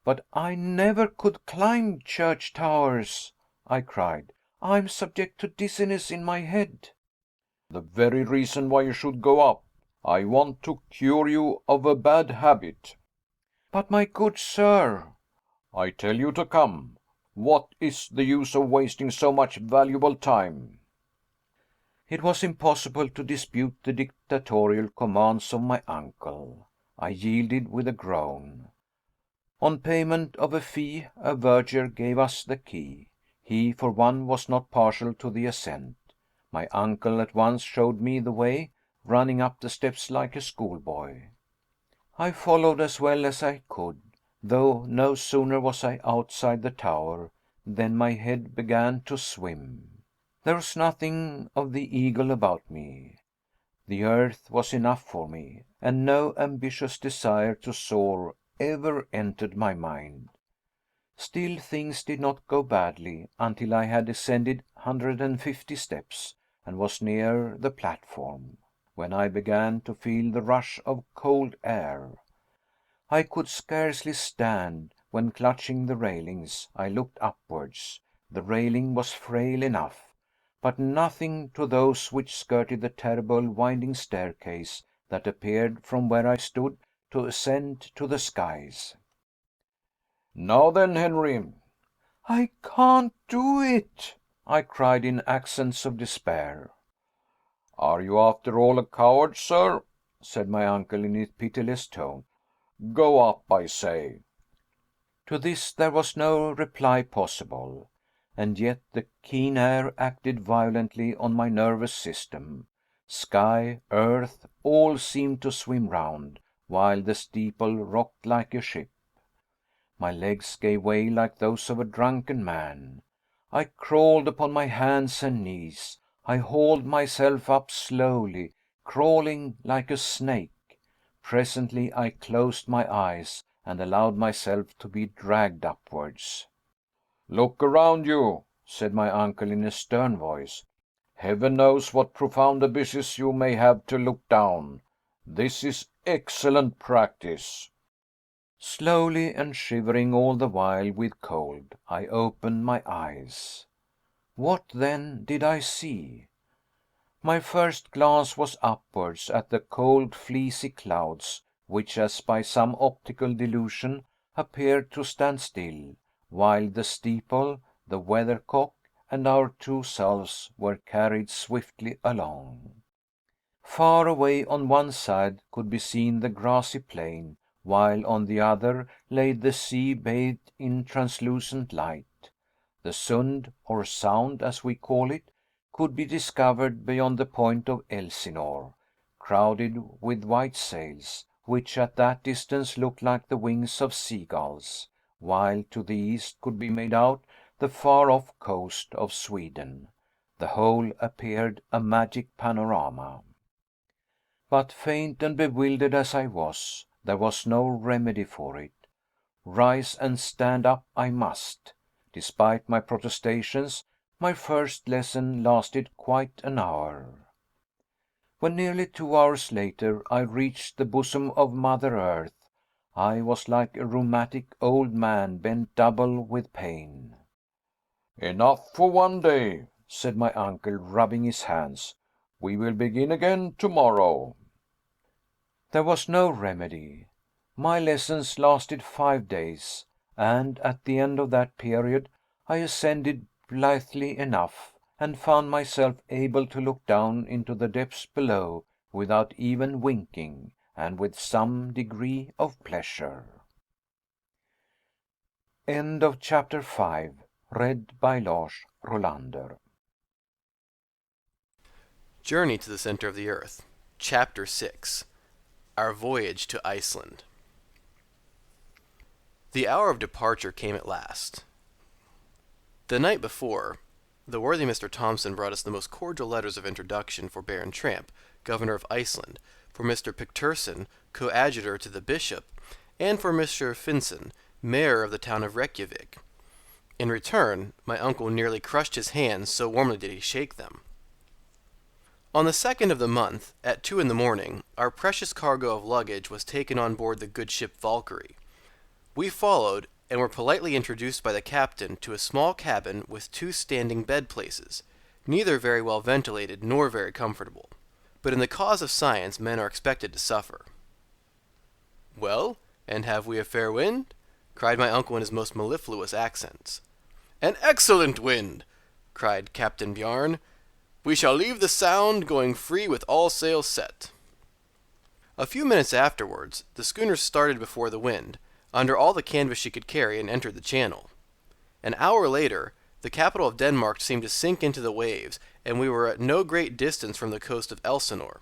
But I never could climb church towers, I cried. I am subject to dizziness in my head. The very reason why you should go up. I want to cure you of a bad habit. But my good sir, I tell you to come. What is the use of wasting so much valuable time? It was impossible to dispute the dictatorial commands of my uncle. I yielded with a groan. On payment of a fee, a verger gave us the key. He, for one, was not partial to the ascent. My uncle at once showed me the way, running up the steps like a schoolboy. I followed as well as I could, though no sooner was I outside the tower than my head began to swim. There was nothing of the eagle about me. The earth was enough for me, and no ambitious desire to soar ever entered my mind. Still things did not go badly until I had ascended 150 steps and was near the platform, when I began to feel the rush of cold air. I could scarcely stand, when clutching the railings, I looked upwards. The railing was frail enough, but nothing to those which skirted the terrible winding staircase that appeared from where I stood to ascend to the skies. Now then, Henry. I can't do it, I cried in accents of despair. Are you after all a coward, sir? Said my uncle in his pitiless tone. Go up, I say. To this there was no reply possible, and yet the keen air acted violently on my nervous system. Sky, earth, all seemed to swim round, while the steeple rocked like a ship. My legs gave way like those of a drunken man. I crawled upon my hands and knees. I hauled myself up slowly, crawling like a snake. Presently I closed my eyes and allowed myself to be dragged upwards. Look around you, said my uncle in a stern voice. Heaven knows what profound abysses you may have to look down. This is excellent practice. Slowly, and shivering all the while with cold, I opened my eyes. What then did I see? My first glance was upwards at the cold fleecy clouds, which as by some optical delusion appeared to stand still, while the steeple, the weathercock, and our two selves were carried swiftly along. Far away on one side could be seen the grassy plain, while on the other lay the sea bathed in translucent light. The Sund, or Sound as we call it, could be discovered beyond the point of Elsinore, crowded with white sails, which at that distance looked like the wings of seagulls, while to the east could be made out the far-off coast of Sweden. The whole appeared a magic panorama. But faint and bewildered as I was, there was no remedy for it. Rise and stand up I must. Despite my protestations, my first lesson lasted quite an hour. When nearly 2 hours later I reached the bosom of Mother Earth, I was like a rheumatic old man bent double with pain. Enough for one day, said my uncle, rubbing his hands. We will begin again tomorrow. There was no remedy. My lessons lasted 5 days, and at the end of that period I ascended blithely enough, and found myself able to look down into the depths below without even winking, and with some degree of pleasure. End of chapter 5. Read by Lars Rolander. Journey to the Center of the Earth. Chapter 6. Our Voyage to Iceland. The hour of departure came at last. The night before, the worthy Mr. Thompson brought us the most cordial letters of introduction for Baron Tramp, Governor of Iceland, for Mr. Picturson, coadjutor to the bishop, and for Mr. Finson, mayor of the town of Reykjavik. In return, my uncle nearly crushed his hands, so warmly did he shake them. On the 2nd of the month, at 2 in the morning, our precious cargo of luggage was taken on board the good ship Valkyrie. We followed, and were politely introduced by the captain to a small cabin with 2 standing bed places, neither very well ventilated nor very comfortable. But in the cause of science men are expected to suffer. "Well, and have we a fair wind?" cried my uncle in his most mellifluous accents. "An excellent wind!" cried Captain Bjarn. "We shall leave the Sound going free with all sails set." A few minutes afterwards, the schooner started before the wind, under all the canvas she could carry, and entered the channel. An hour later, the capital of Denmark seemed to sink into the waves, and we were at no great distance from the coast of Elsinore.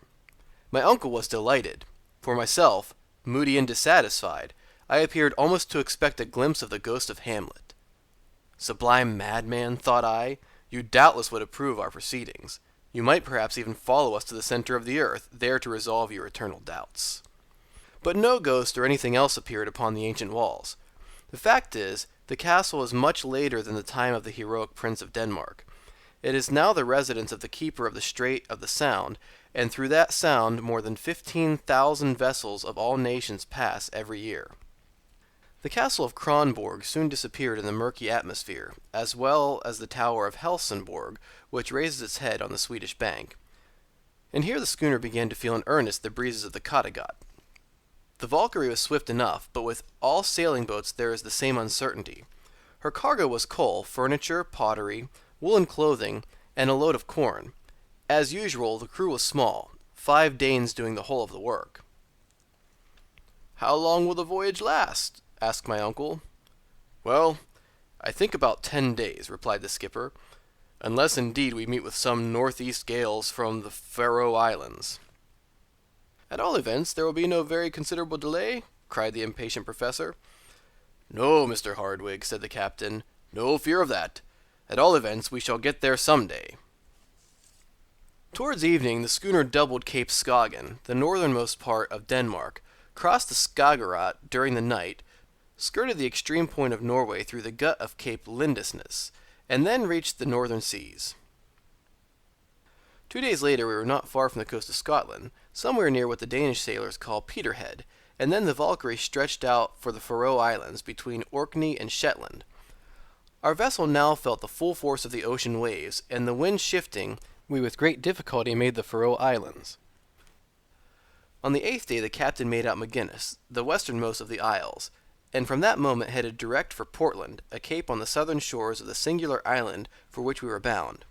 My uncle was delighted. For myself, moody and dissatisfied, I appeared almost to expect a glimpse of the ghost of Hamlet. Sublime madman, thought I, you doubtless would approve our proceedings. You might perhaps even follow us to the center of the earth, there to resolve your eternal doubts. But no ghost or anything else appeared upon the ancient walls. The fact is, the castle is much later than the time of the heroic Prince of Denmark. It is now the residence of the keeper of the Strait of the Sound, and through that sound more than 15,000 vessels of all nations pass every year. The castle of Kronborg soon disappeared in the murky atmosphere, as well as the tower of Helsingborg, which raises its head on the Swedish bank. And here the schooner began to feel in earnest the breezes of the Kattegat. The Valkyrie was swift enough, but with all sailing boats there is the same uncertainty. Her cargo was coal, furniture, pottery, woolen clothing, and a load of corn. As usual, the crew was small, 5 Danes doing the whole of the work. "How long will the voyage last?" asked my uncle. "Well, I think about 10 days," replied the skipper, "unless indeed we meet with some northeast gales from the Faroe Islands." "At all events, there will be no very considerable delay?" cried the impatient professor. "No, Mr. Hardwigg," said the captain, "no fear of that. At all events, we shall get there some day." Towards evening, the schooner doubled Cape Skagen, the northernmost part of Denmark, crossed the Skagerrak during the night, skirted the extreme point of Norway through the gut of Cape Lindesnes, and then reached the northern seas. 2 days later we were not far from the coast of Scotland, somewhere near what the Danish sailors call Peterhead, and then the Valkyrie stretched out for the Faroe Islands between Orkney and Shetland. Our vessel now felt the full force of the ocean waves, and the wind shifting, we with great difficulty made the Faroe Islands. On the 8th day the captain made out McGinnis, the westernmost of the isles, and from that moment headed direct for Portland, a cape on the southern shores of the singular island for which we were bound.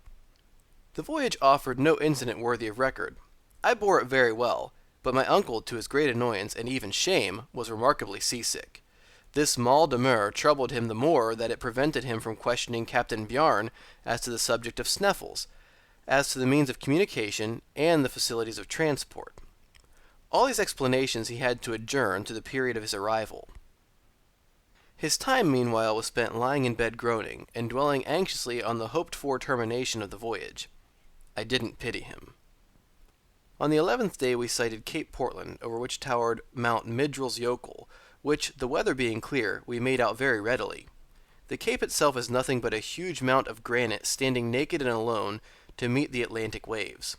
The voyage offered no incident worthy of record. I bore it very well, but my uncle, to his great annoyance and even shame, was remarkably seasick. This mal de mer troubled him the more that it prevented him from questioning Captain Bjarne as to the subject of Sneffels, as to the means of communication, and the facilities of transport. All these explanations he had to adjourn to the period of his arrival. His time, meanwhile, was spent lying in bed groaning, and dwelling anxiously on the hoped-for termination of the voyage. I didn't pity him. On the 11th day we sighted Cape Portland, over which towered Mount Midrelsjökull, which, the weather being clear, we made out very readily. The cape itself is nothing but a huge mount of granite standing naked and alone to meet the Atlantic waves.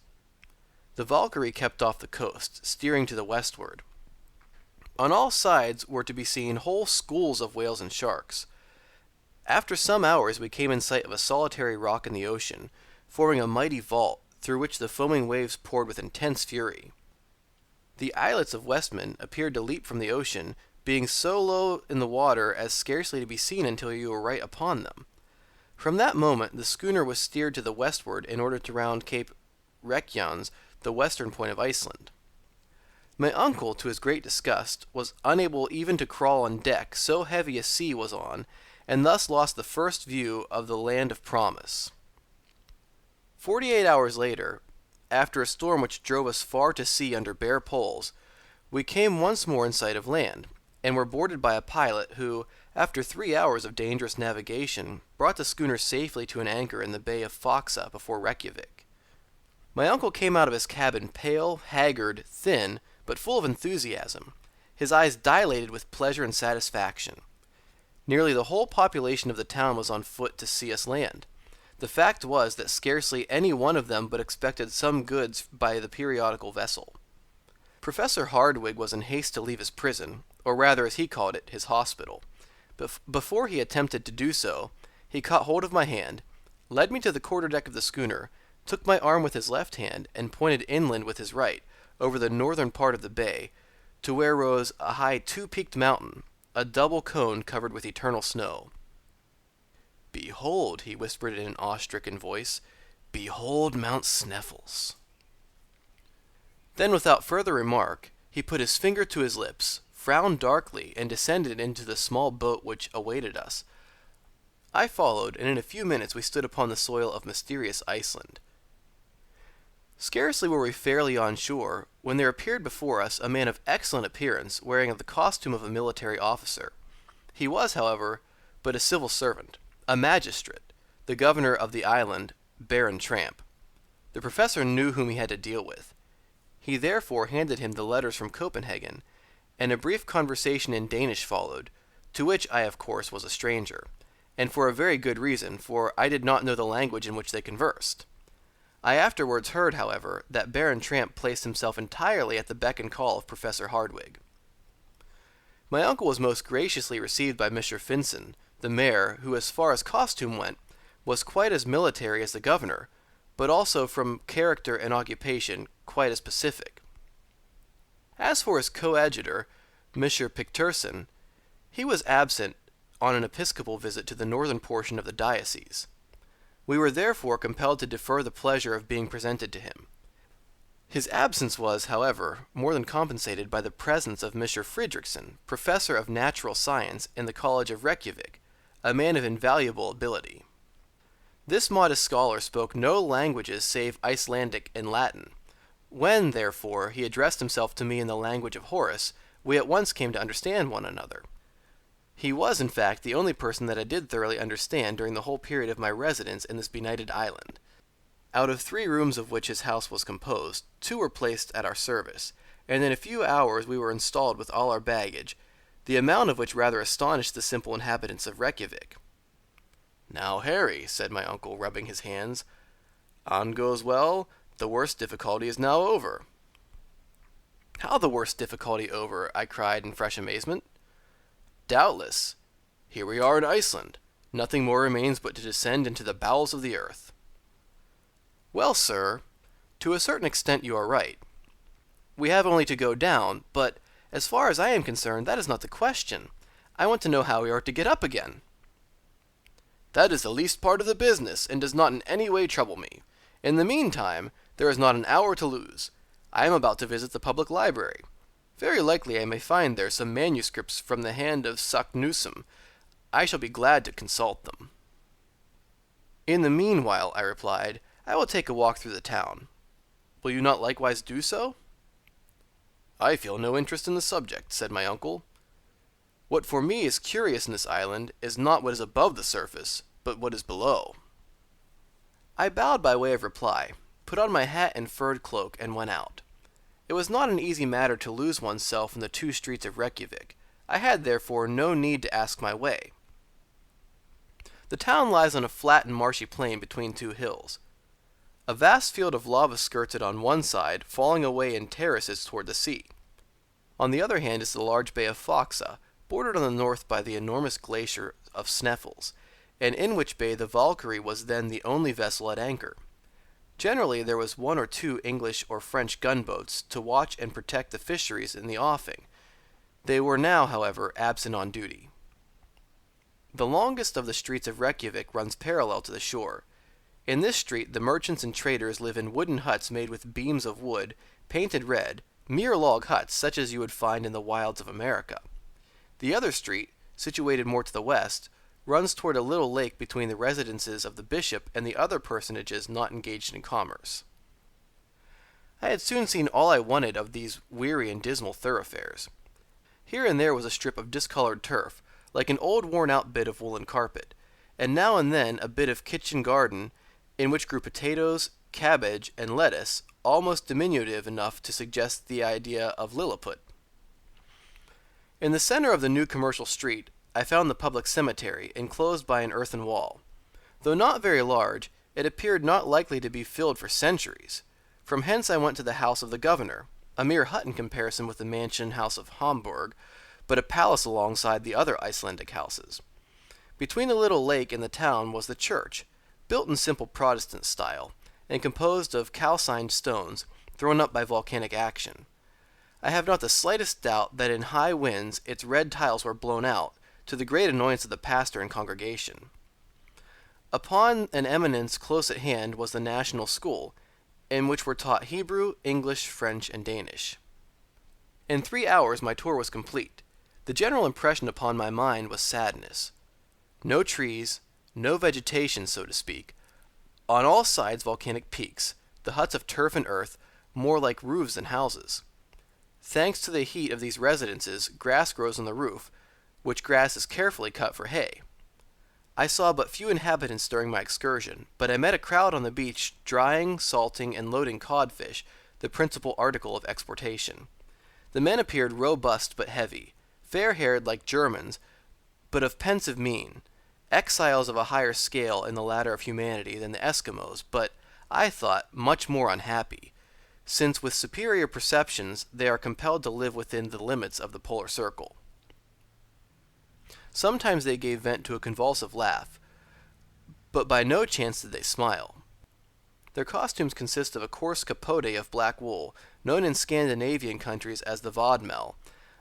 The Valkyrie kept off the coast, steering to the westward. On all sides were to be seen whole schools of whales and sharks. After some hours we came in sight of a solitary rock in the ocean, forming a mighty vault, through which the foaming waves poured with intense fury. The islets of Westman appeared to leap from the ocean, being so low in the water as scarcely to be seen until you were right upon them. From that moment the schooner was steered to the westward in order to round Cape Reykjans, the western point of Iceland. My uncle, to his great disgust, was unable even to crawl on deck, so heavy a sea was on, and thus lost the first view of the land of promise. 48 hours later, after a storm which drove us far to sea under bare poles, we came once more in sight of land, and were boarded by a pilot who, after 3 hours of dangerous navigation, brought the schooner safely to an anchor in the bay of Faxa before Reykjavik. My uncle came out of his cabin pale, haggard, thin, but full of enthusiasm, his eyes dilated with pleasure and satisfaction. Nearly the whole population of the town was on foot to see us land. The fact was that scarcely any one of them but expected some goods by the periodical vessel. Professor Hardwigg was in haste to leave his prison, or rather, as he called it, his hospital. But before he attempted to do so, he caught hold of my hand, led me to the quarter-deck of the schooner, took my arm with his left hand, and pointed inland with his right, over the northern part of the bay, to where rose a high 2-peaked mountain, a double cone covered with eternal snow. "Behold," he whispered in an awe-stricken voice, "behold Mount Sneffels." Then, without further remark, he put his finger to his lips, frowned darkly, and descended into the small boat which awaited us. I followed, and in a few minutes we stood upon the soil of mysterious Iceland. Scarcely were we fairly on shore, when there appeared before us a man of excellent appearance, wearing the costume of a military officer. He was, however, but a civil servant, a magistrate, the governor of the island, Baron Tramp. The professor knew whom he had to deal with. He therefore handed him the letters from Copenhagen, and a brief conversation in Danish followed, to which I, of course, was a stranger, and for a very good reason, for I did not know the language in which they conversed. I afterwards heard, however, that Baron Tramp placed himself entirely at the beck and call of Professor Hardwigg. My uncle was most graciously received by Mr. Finson, the mayor, who, as far as costume went, was quite as military as the governor, but also from character and occupation quite as pacific. As for his coadjutor, Monsieur Picturson, he was absent on an episcopal visit to the northern portion of the diocese. We were therefore compelled to defer the pleasure of being presented to him. His absence was, however, more than compensated by the presence of Monsieur Fridriksson, professor of natural science in the College of Reykjavik, a man of invaluable ability. This modest scholar spoke no languages save Icelandic and Latin. When, therefore, he addressed himself to me in the language of Horace, we at once came to understand one another. He was, in fact, the only person that I did thoroughly understand during the whole period of my residence in this benighted island. Out of 3 rooms of which his house was composed, 2 were placed at our service, and in a few hours we were installed with all our baggage, the amount of which rather astonished the simple inhabitants of Reykjavik. "Now, Harry," said my uncle, rubbing his hands, "on goes well. The worst difficulty is now over." "How the worst difficulty over?" I cried in fresh amazement. "Doubtless. Here we are in Iceland. Nothing more remains but to descend into the bowels of the earth." "Well, sir, to a certain extent you are right. We have only to go down, but, as far as I am concerned, that is not the question. I want to know how we are to get up again." "That is the least part of the business, and does not in any way trouble me. In the meantime, there is not an hour to lose. I am about to visit the public library. Very likely I may find there some manuscripts from the hand of Saknussemm. I shall be glad to consult them." "In the meanwhile," I replied, "I will take a walk through the town. Will you not likewise do so?" "I feel no interest in the subject," said my uncle. "What for me is curious in this island is not what is above the surface, but what is below." I bowed by way of reply, put on my hat and furred cloak, and went out. It was not an easy matter to lose oneself in the 2 streets of Reykjavik. I had, therefore, no need to ask my way. The town lies on a flat and marshy plain between 2 hills. A vast field of lava skirts it on one side, falling away in terraces toward the sea. On the other hand is the large bay of Faxa, bordered on the north by the enormous glacier of Sneffels, and in which bay the Valkyrie was then the only vessel at anchor. Generally there was 1 or 2 English or French gunboats to watch and protect the fisheries in the offing. They were now, however, absent on duty. The longest of the streets of Reykjavik runs parallel to the shore. In this street the merchants and traders live in wooden huts made with beams of wood, painted red, mere log huts such as you would find in the wilds of America. The other street, situated more to the west, runs toward a little lake between the residences of the bishop and the other personages not engaged in commerce. I had soon seen all I wanted of these weary and dismal thoroughfares. Here and there was a strip of discolored turf, like an old worn-out bit of woolen carpet, and now and then a bit of kitchen garden in which grew potatoes, cabbage, and lettuce, almost diminutive enough to suggest the idea of Lilliput. In the center of the new commercial street, I found the public cemetery, enclosed by an earthen wall. Though not very large, it appeared not likely to be filled for centuries. From hence I went to the house of the governor, a mere hut in comparison with the mansion house of Hamburg, but a palace alongside the other Icelandic houses. Between the little lake and the town was the church, built in simple Protestant style, and composed of calcined stones, thrown up by volcanic action. I have not the slightest doubt that in high winds its red tiles were blown out, to the great annoyance of the pastor and congregation. Upon an eminence close at hand was the National School, in which were taught Hebrew, English, French, and Danish. In 3 hours my tour was complete. The general impression upon my mind was sadness. No trees, no vegetation, so to speak. On all sides volcanic peaks, the huts of turf and earth, more like roofs than houses. Thanks to the heat of these residences, grass grows on the roof, which grass is carefully cut for hay. I saw but few inhabitants during my excursion, but I met a crowd on the beach drying, salting, and loading codfish, the principal article of exportation. The men appeared robust but heavy, fair-haired like Germans, but of pensive mien, exiles of a higher scale in the ladder of humanity than the Eskimos, but, I thought, much more unhappy, since with superior perceptions they are compelled to live within the limits of the polar circle. Sometimes they gave vent to a convulsive laugh, but by no chance did they smile. Their costumes consist of a coarse capote of black wool, known in Scandinavian countries as the vodmel,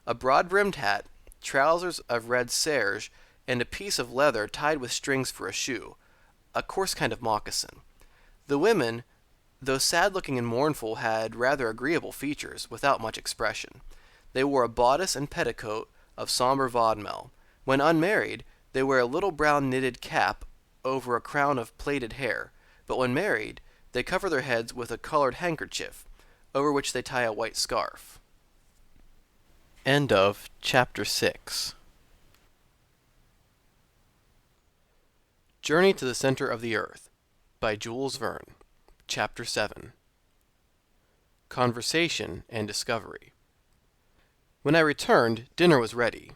a broad-brimmed hat, trousers of red serge, and a piece of leather tied with strings for a shoe, a coarse kind of moccasin. The women, though sad-looking and mournful, had rather agreeable features, without much expression. They wore a bodice and petticoat of sombre vaudeville. When unmarried, they wear a little brown knitted cap over a crown of plaited hair, but when married, they cover their heads with a colored handkerchief, over which they tie a white scarf. End of Chapter 6. Journey to the Center of the Earth by Jules Verne. Chapter 7. Conversation and Discovery. When I returned, dinner was ready.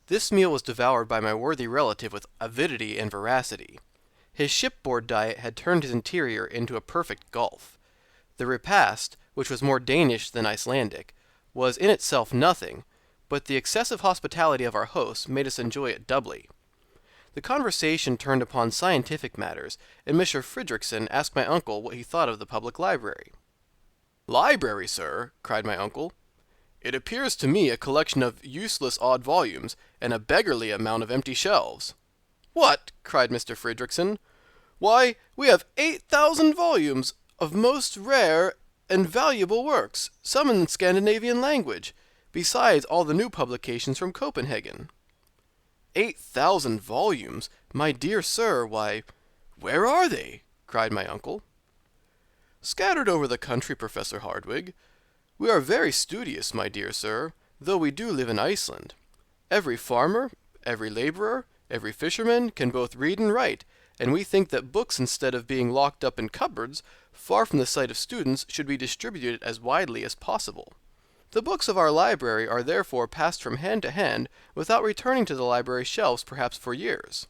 This meal was devoured by my worthy relative with avidity and voracity. His shipboard diet had turned his interior into a perfect gulf. The repast, which was more Danish than Icelandic, was in itself nothing, but the excessive hospitality of our hosts made us enjoy it doubly. The conversation turned upon scientific matters, and Mr. Fridriksson asked my uncle what he thought of the public library. "Library, sir?" cried my uncle. "It appears to me a collection of useless odd volumes, and a beggarly amount of empty shelves." "What?" cried Mr. Fridriksson. "Why, we have 8,000 volumes of most rare and valuable works, some in the Scandinavian language, besides all the new publications from Copenhagen." 8,000 volumes, my dear sir, why, where are they?" cried my uncle. "Scattered over the country, Professor Hardwigg. We are very studious, my dear sir, though we do live in Iceland. Every farmer, every laborer, every fisherman can both read and write, and we think that books, instead of being locked up in cupboards, far from the sight of students, should be distributed as widely as possible. The books of our library are therefore passed from hand to hand without returning to the library shelves perhaps for years."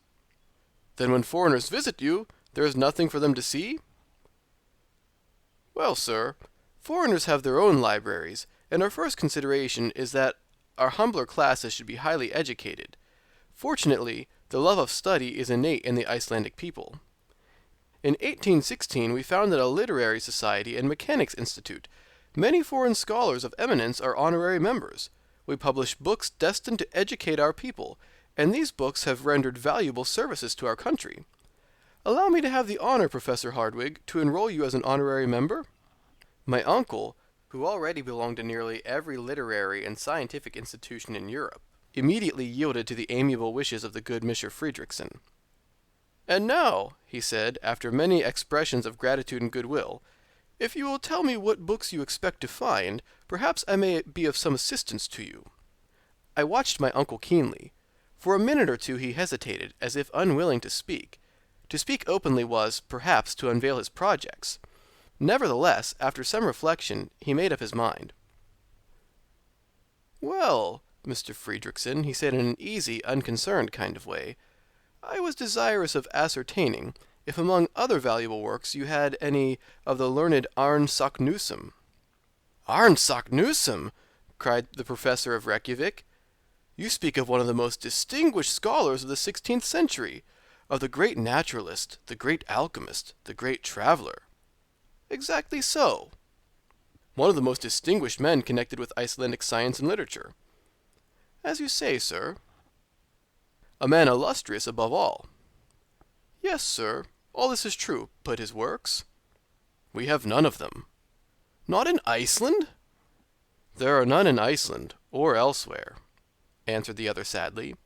"Then when foreigners visit you, there is nothing for them to see?" "Well, sir, foreigners have their own libraries, and our first consideration is that our humbler classes should be highly educated. Fortunately, the love of study is innate in the Icelandic people. In 1816 we founded a literary society and mechanics institute. Many foreign scholars of eminence are honorary members. We publish books destined to educate our people, and these books have rendered valuable services to our country. Allow me to have the honor, Professor Hardwigg, to enroll you as an honorary member." My uncle, who already belonged to nearly every literary and scientific institution in Europe, immediately yielded to the amiable wishes of the good Mr. Fridriksson. "And now," he said, after many expressions of gratitude and goodwill, "if you will tell me what books you expect to find, perhaps I may be of some assistance to you." I watched my uncle keenly. For a minute or two he hesitated, as if unwilling to speak. To speak openly was, perhaps, to unveil his projects. Nevertheless, after some reflection, he made up his mind. "Well, Mr. Fridriksson," he said in an easy, unconcerned kind of way, "I was desirous of ascertaining if among other valuable works you had any of the learned Arne Saknussemm." "Arne Saknussemm!" cried the professor of Reykjavik. "You speak of one of the most distinguished scholars of the 16th century, of the great naturalist, the great alchemist, the great traveler." "Exactly so." "One of the most distinguished men connected with Icelandic science and literature." "As you say, sir." "A man illustrious above all." "Yes, sir, all this is true, but his works?" "We have none of them." "Not in Iceland?" "There are none in Iceland, or elsewhere," answered the other sadly.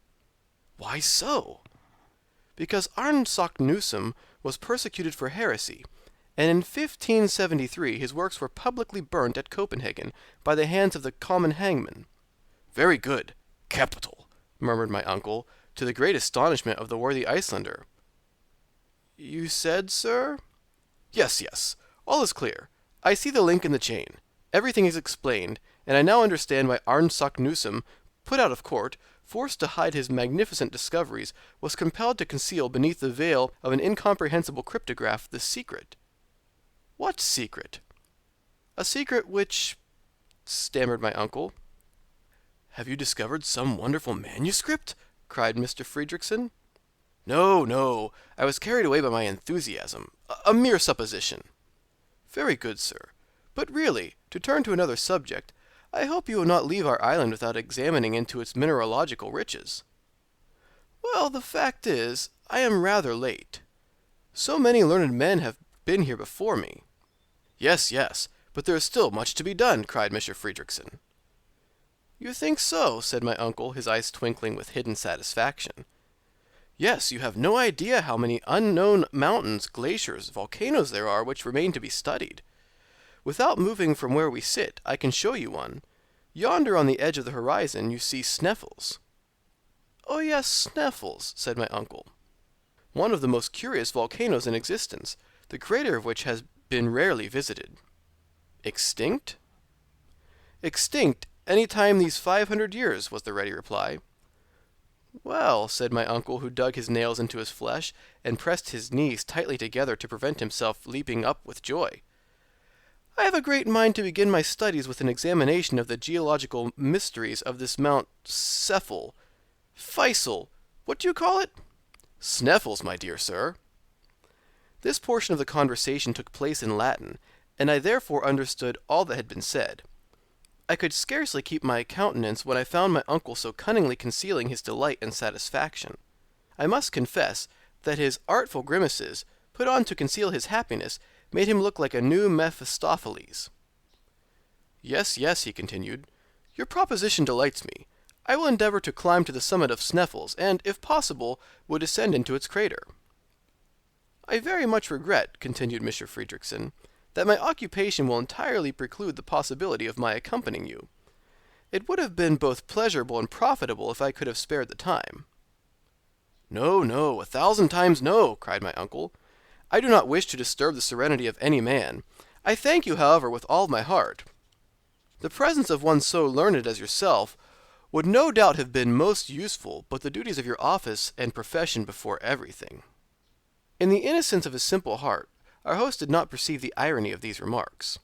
"Why so?" "Because Arne Saknussemm was persecuted for heresy, and in 1573 his works were publicly burnt at Copenhagen by the hands of the common hangman." "Very good, capital," murmured my uncle, to the great astonishment of the worthy Icelander. "You said, sir?" Yes, all is clear. I see the link in the chain. Everything is explained, and I now understand why Arne Saknussemm, put out of court, forced to hide his magnificent discoveries, was compelled to conceal beneath the veil of an incomprehensible cryptograph the secret." "What secret?" "A secret which—" stammered my uncle. "Have you discovered some wonderful manuscript?" cried Mr. Fridriksson. No, I was carried away by my enthusiasm. A mere supposition." "Very good, sir. But really, to turn to another subject, I hope you will not leave our island without examining into its mineralogical riches." "Well, the fact is, I am rather late. So many learned men have been here before me." "Yes, yes, but there is still much to be done," cried Mr. Friedrichsen. "You think so?" said my uncle, his eyes twinkling with hidden satisfaction. "Yes, you have no idea how many unknown mountains, glaciers, volcanoes there are which remain to be studied. Without moving from where we sit, I can show you one. Yonder on the edge of the horizon you see Sneffels." "Oh yes, Sneffels," said my uncle. "One of the most curious volcanoes in existence, the crater of which has been rarely visited." "Extinct?" "Extinct any time these 500 years," was the ready reply. "Well," said my uncle, who dug his nails into his flesh, and pressed his knees tightly together to prevent himself leaping up with joy, "I have a great mind to begin my studies with an examination of the geological mysteries of this Mount Feisel, what do you call it?" "Sneffels, my dear sir." This portion of the conversation took place in Latin, and I therefore understood all that had been said. I could scarcely keep my countenance when I found my uncle so cunningly concealing his delight and satisfaction. I must confess that his artful grimaces, put on to conceal his happiness, made him look like a new Mephistopheles. "Yes, yes," he continued, "your proposition delights me. I will endeavor to climb to the summit of Sneffels, and, if possible, will descend into its crater." "I very much regret," continued Mr. Friedrichsen, "that my occupation will entirely preclude the possibility of my accompanying you. It would have been both pleasurable and profitable if I could have spared the time." "No, no, 1,000 times no," cried my uncle. "I do not wish to disturb the serenity of any man. I thank you, however, with all my heart. The presence of one so learned as yourself would no doubt have been most useful, but the duties of your office and profession before everything." In the innocence of his simple heart, our host did not perceive the irony of these remarks.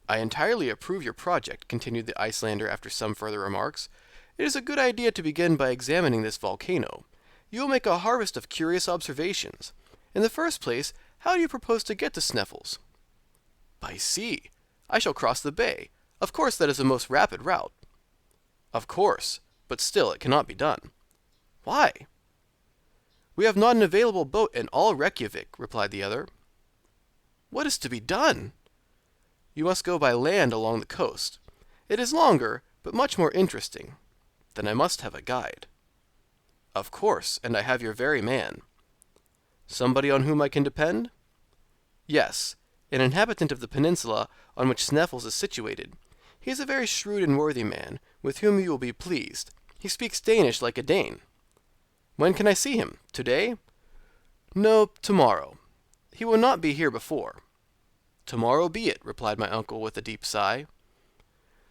"I entirely approve your project," continued the Icelander after some further remarks. "It is a good idea to begin by examining this volcano. You will make a harvest of curious observations. In the first place, how do you propose to get to Sneffels?" "By sea. I shall cross the bay. Of course that is the most rapid route." "Of course, but still it cannot be done." "Why?" "We have not an available boat in all Reykjavik," replied the other. "What is to be done?" "You must go by land along the coast. It is longer, but much more interesting. Then I must have a guide." "Of course, and I have your very man." "Somebody on whom I can depend?" "Yes, an inhabitant of the peninsula on which Sneffels is situated. He is a very shrewd and worthy man, with whom you will be pleased. He speaks Danish like a Dane." "When can I see him? Today?" "No, tomorrow. He will not be here before." "Tomorrow be it," replied my uncle with a deep sigh.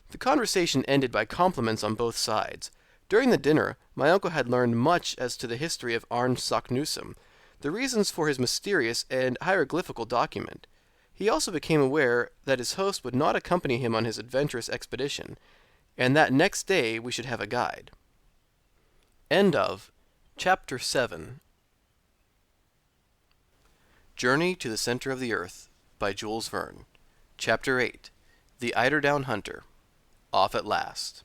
The conversation ended by compliments on both sides. During the dinner, my uncle had learned much as to the history of Arne Saknussemm, the reasons for his mysterious and hieroglyphical document. He also became aware that his host would not accompany him on his adventurous expedition, and that next day we should have a guide. End of Chapter 7. Journey to the Center of the Earth by Jules Verne. Chapter 8. The Eiderdown Hunter. Off at last.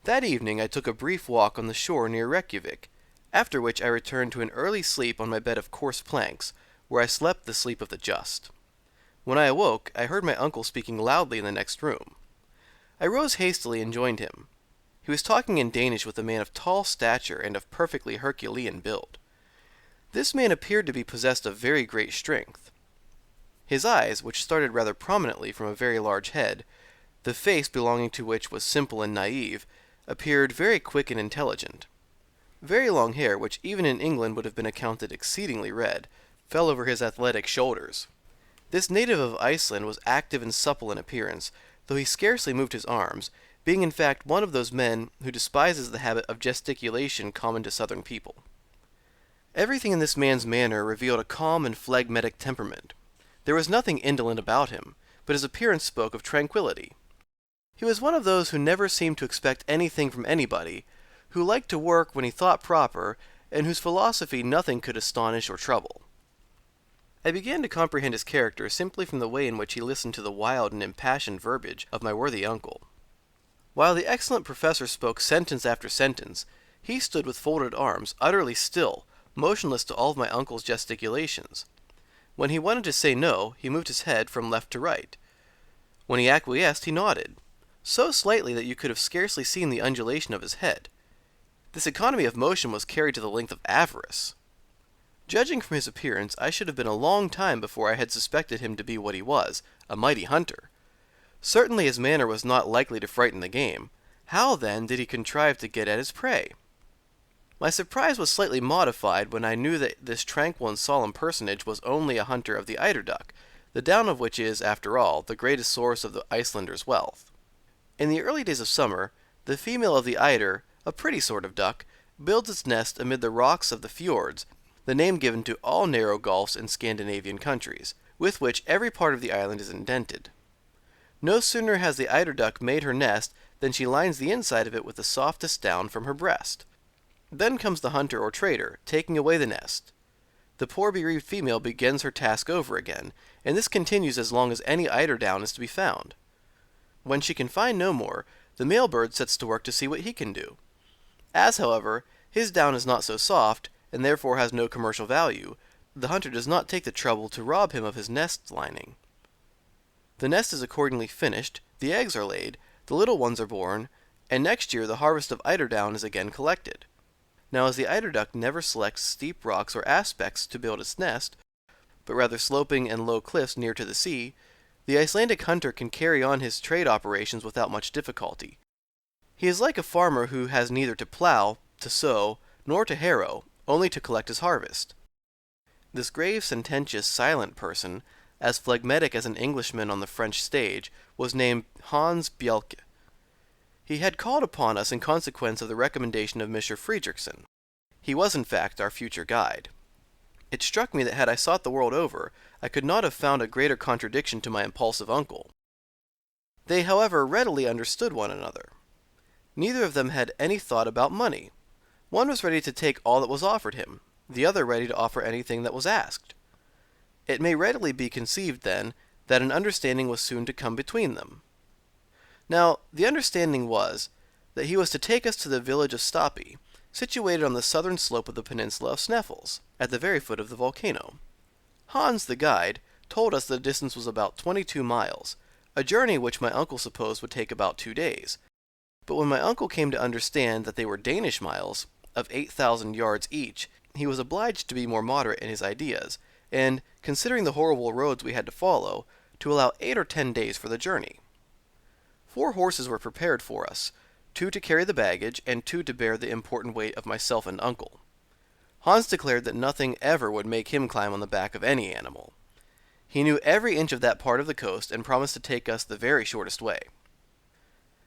That evening I took a brief walk on the shore near Reykjavik, after which I returned to an early sleep on my bed of coarse planks, where I slept the sleep of the just. When I awoke, I heard my uncle speaking loudly in the next room. I rose hastily and joined him. He was talking in Danish with a man of tall stature and of perfectly Herculean build. This man appeared to be possessed of very great strength. His eyes, which started rather prominently from a very large head, the face belonging to which was simple and naive, appeared very quick and intelligent. Very long hair, which even in England would have been accounted exceedingly red, fell over his athletic shoulders. This native of Iceland was active and supple in appearance, though he scarcely moved his arms, being in fact one of those men who despises the habit of gesticulation common to southern people. Everything in this man's manner revealed a calm and phlegmatic temperament. There was nothing indolent about him, but his appearance spoke of tranquillity. He was one of those who never seemed to expect anything from anybody, who liked to work when he thought proper, and whose philosophy nothing could astonish or trouble. I began to comprehend his character simply from the way in which he listened to the wild and impassioned verbiage of my worthy uncle. While the excellent professor spoke sentence after sentence, he stood with folded arms, utterly still, motionless to all of my uncle's gesticulations. When he wanted to say no, he moved his head from left to right. When he acquiesced, he nodded, so slightly that you could have scarcely seen the undulation of his head. This economy of motion was carried to the length of avarice. Judging from his appearance, I should have been a long time before I had suspected him to be what he was, a mighty hunter. Certainly his manner was not likely to frighten the game. How, then, did he contrive to get at his prey? My surprise was slightly modified when I knew that this tranquil and solemn personage was only a hunter of the eiderduck, the down of which is, after all, the greatest source of the Icelander's wealth. In the early days of summer, the female of the eider, a pretty sort of duck, builds its nest amid the rocks of the fjords, the name given to all narrow gulfs in Scandinavian countries, with which every part of the island is indented. No sooner has the eiderduck made her nest than she lines the inside of it with the softest down from her breast. Then comes the hunter or trader, taking away the nest. The poor bereaved female begins her task over again, and this continues as long as any eiderdown is to be found. When she can find no more, the male bird sets to work to see what he can do. As, however, his down is not so soft, and therefore has no commercial value, the hunter does not take the trouble to rob him of his nest lining. The nest is accordingly finished, the eggs are laid, the little ones are born, and next year the harvest of eiderdown is again collected. Now as the eiderduck never selects steep rocks or aspects to build its nest, but rather sloping and low cliffs near to the sea, the Icelandic hunter can carry on his trade operations without much difficulty. He is like a farmer who has neither to plow, to sow, nor to harrow, only to collect his harvest. This grave, sententious, silent person, as phlegmatic as an Englishman on the French stage, was named Hans Bjelke. He had called upon us in consequence of the recommendation of Mr. Friedrichsen. He was, in fact, our future guide. It struck me that had I sought the world over, I could not have found a greater contradiction to my impulsive uncle. They, however, readily understood one another. Neither of them had any thought about money. One was ready to take all that was offered him, the other ready to offer anything that was asked. It may readily be conceived, then, that an understanding was soon to come between them. Now, the understanding was, that he was to take us to the village of Stapi, situated on the southern slope of the peninsula of Sneffels, at the very foot of the volcano. Hans, the guide, told us the distance was about 22 miles, a journey which my uncle supposed would take about 2 days. But when my uncle came to understand that they were Danish miles, of 8,000 yards each, he was obliged to be more moderate in his ideas, and, considering the horrible roads we had to follow, to allow 8 or 10 days for the journey. 4 horses were prepared for us, 2 to carry the baggage, and 2 to bear the important weight of myself and uncle. Hans declared that nothing ever would make him climb on the back of any animal. He knew every inch of that part of the coast, and promised to take us the very shortest way.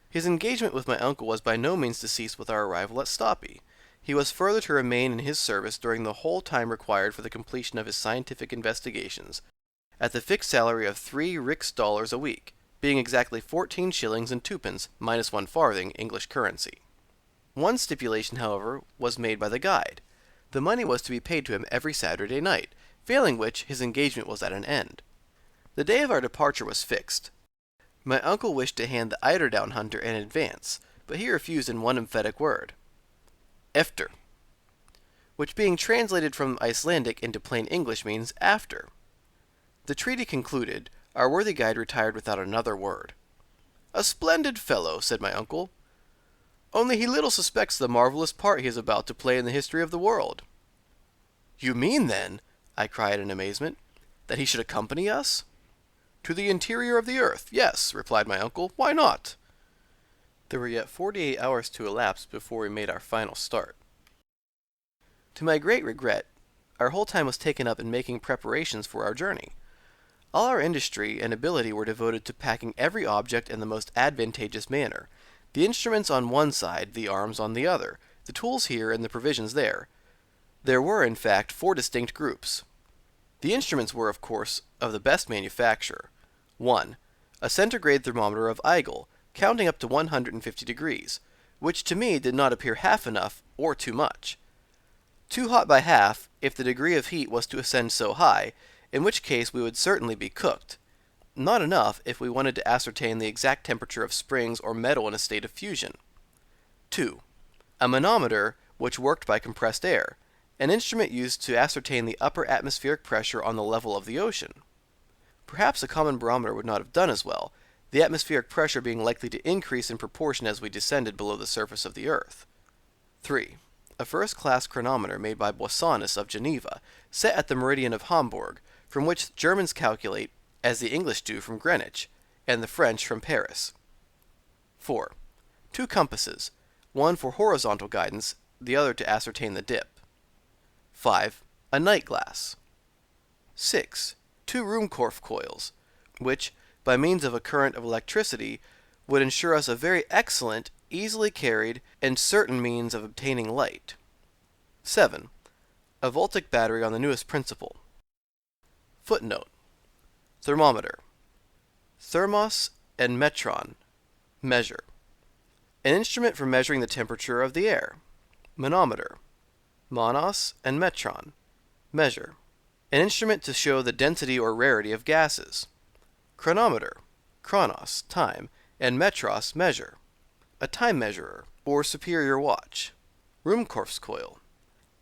His engagement with my uncle was by no means to cease with our arrival at Stapi. He was further to remain in his service during the whole time required for the completion of his scientific investigations, at the fixed salary of 3 riksdaler a week, being exactly 14 shillings and 2 minus 1 farthing English currency. One stipulation, however, was made by the guide. The money was to be paid to him every Saturday night, failing which his engagement was at an end. The day of our departure was fixed. My uncle wished to hand the eiderdown hunter in advance, but he refused in one emphatic word, "Efter," which being translated from Icelandic into plain English means after. The treaty concluded, our worthy guide retired without another word. "A splendid fellow," said my uncle. "Only he little suspects the marvelous part he is about to play in the history of the world." "You mean, then," I cried in amazement, "that he should accompany us?" "To the interior of the earth, yes," replied my uncle. "Why not?" There were yet 48 hours to elapse before we made our final start. To my great regret, our whole time was taken up in making preparations for our journey. All our industry and ability were devoted to packing every object in the most advantageous manner, the instruments on one side, the arms on the other, the tools here and the provisions there. There were, in fact, 4 distinct groups. The instruments were, of course, of the best manufacture. 1. A centigrade thermometer of Eigel, counting up to 150 degrees, which to me did not appear half enough or too much. Too hot by half, if the degree of heat was to ascend so high, in which case we would certainly be cooked. Not enough if we wanted to ascertain the exact temperature of springs or metal in a state of fusion. 2. A manometer, which worked by compressed air, an instrument used to ascertain the upper atmospheric pressure on the level of the ocean. Perhaps a common barometer would not have done as well, the atmospheric pressure being likely to increase in proportion as we descended below the surface of the earth. 3. A first-class chronometer made by Boissonnas of Geneva, set at the meridian of Hamburg, from which the Germans calculate as the English do from Greenwich, and the French from Paris. 4. 2 compasses, one for horizontal guidance, the other to ascertain the dip. 5. A night glass. 6. 2 Ruhmkorff coils, which, by means of a current of electricity, would ensure us a very excellent, easily carried, and certain means of obtaining light. 7. A voltaic battery on the newest principle. Footnote: Thermometer. Thermos and metron, measure. An instrument for measuring the temperature of the air. Manometer. Monos and metron, measure. An instrument to show the density or rarity of gases. Chronometer. Chronos, time, and metros, measure. A time measurer, or superior watch. Ruhmkorff's coil.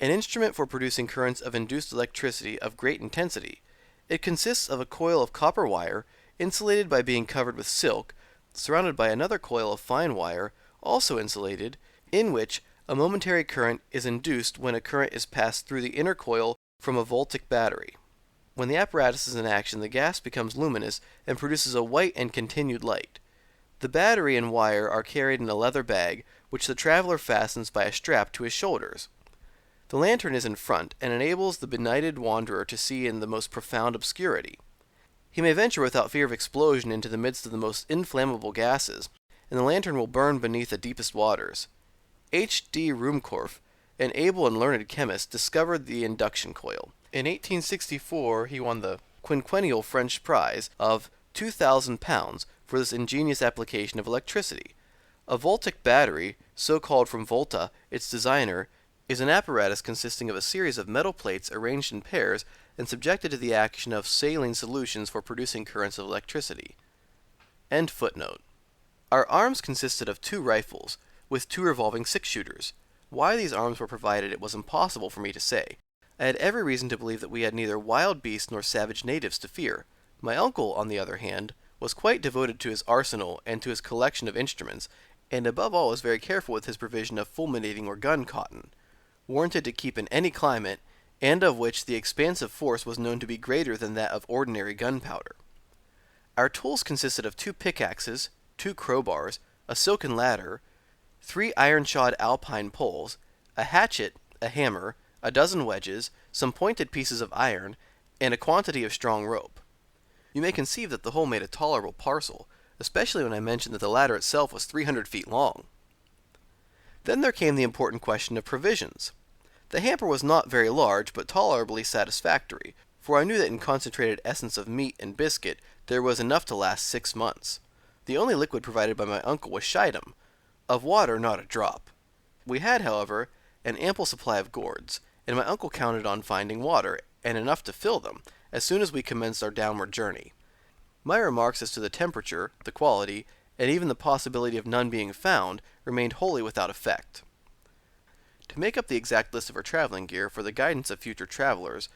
An instrument for producing currents of induced electricity of great intensity. It consists of a coil of copper wire, insulated by being covered with silk, surrounded by another coil of fine wire, also insulated, in which a momentary current is induced when a current is passed through the inner coil from a voltaic battery. When the apparatus is in action, the gas becomes luminous and produces a white and continued light. The battery and wire are carried in a leather bag, which the traveler fastens by a strap to his shoulders. The lantern is in front, and enables the benighted wanderer to see in the most profound obscurity. He may venture without fear of explosion into the midst of the most inflammable gases, and the lantern will burn beneath the deepest waters. H. D. Ruhmkorff, an able and learned chemist, discovered the induction coil. In 1864 he won the quinquennial French prize of £2,000 for this ingenious application of electricity. A voltaic battery, so called from Volta, its designer, is an apparatus consisting of a series of metal plates arranged in pairs and subjected to the action of saline solutions for producing currents of electricity. End footnote. Our arms consisted of 2 rifles, with 2 revolving 6-shooters. Why these arms were provided it was impossible for me to say. I had every reason to believe that we had neither wild beasts nor savage natives to fear. My uncle, on the other hand, was quite devoted to his arsenal and to his collection of instruments, and above all was very careful with his provision of fulminating or gun cotton, warranted to keep in any climate, and of which the expansive force was known to be greater than that of ordinary gunpowder. Our tools consisted of 2 pickaxes, 2 crowbars, a silken ladder, 3 iron-shod alpine poles, a hatchet, a hammer, a dozen wedges, some pointed pieces of iron, and a quantity of strong rope. You may conceive that the whole made a tolerable parcel, especially when I mentioned that the ladder itself was 300 feet long. Then there came the important question of provisions. The hamper was not very large, but tolerably satisfactory, for I knew that in concentrated essence of meat and biscuit there was enough to last 6 months. The only liquid provided by my uncle was Schiedam. Of water, not a drop. We had, however, an ample supply of gourds, and my uncle counted on finding water, and enough to fill them, as soon as we commenced our downward journey. My remarks as to the temperature, the quality, and even the possibility of none being found, remained wholly without effect. To make up the exact list of our traveling gear for the guidance of future travelers,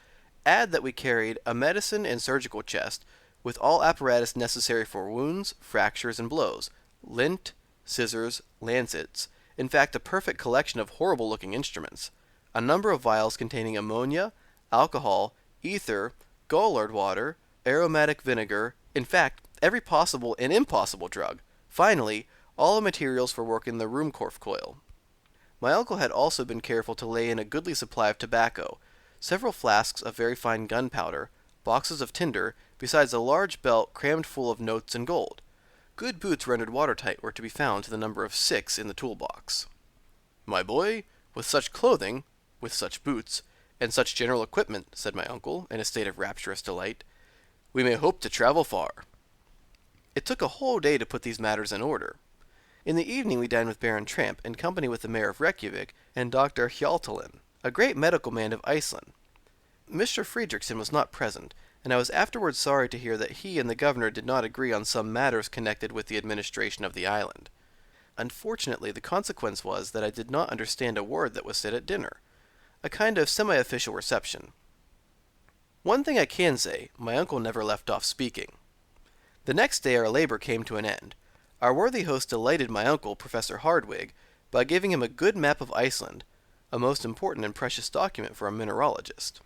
add that we carried a medicine and surgical chest, with all apparatus necessary for wounds, fractures, and blows, lint, scissors, lancets, in fact a perfect collection of horrible-looking instruments, a number of vials containing ammonia, alcohol, ether, gallard water, aromatic vinegar, in fact, every possible and impossible drug. Finally, all the materials for working the Ruhmkorff coil. My uncle had also been careful to lay in a goodly supply of tobacco, several flasks of very fine gunpowder, boxes of tinder, besides a large belt crammed full of notes and gold. Good boots rendered watertight were to be found to the number of 6 in the toolbox. "My boy, with such clothing, with such boots, and such general equipment," said my uncle, in a state of rapturous delight, "we may hope to travel far." It took a whole day to put these matters in order. In the evening we dined with Baron Tramp, in company with the mayor of Reykjavik and Dr. Hjaltalin, a great medical man of Iceland. Mr. Fredriksson was not present, and I was afterwards sorry to hear that he and the governor did not agree on some matters connected with the administration of the island. Unfortunately, the consequence was that I did not understand a word that was said at dinner, a kind of semi-official reception. One thing I can say, my uncle never left off speaking. The next day our labor came to an end. Our worthy host delighted my uncle, Professor Hardwigg, by giving him a good map of Iceland, a most important and precious document for a mineralogist.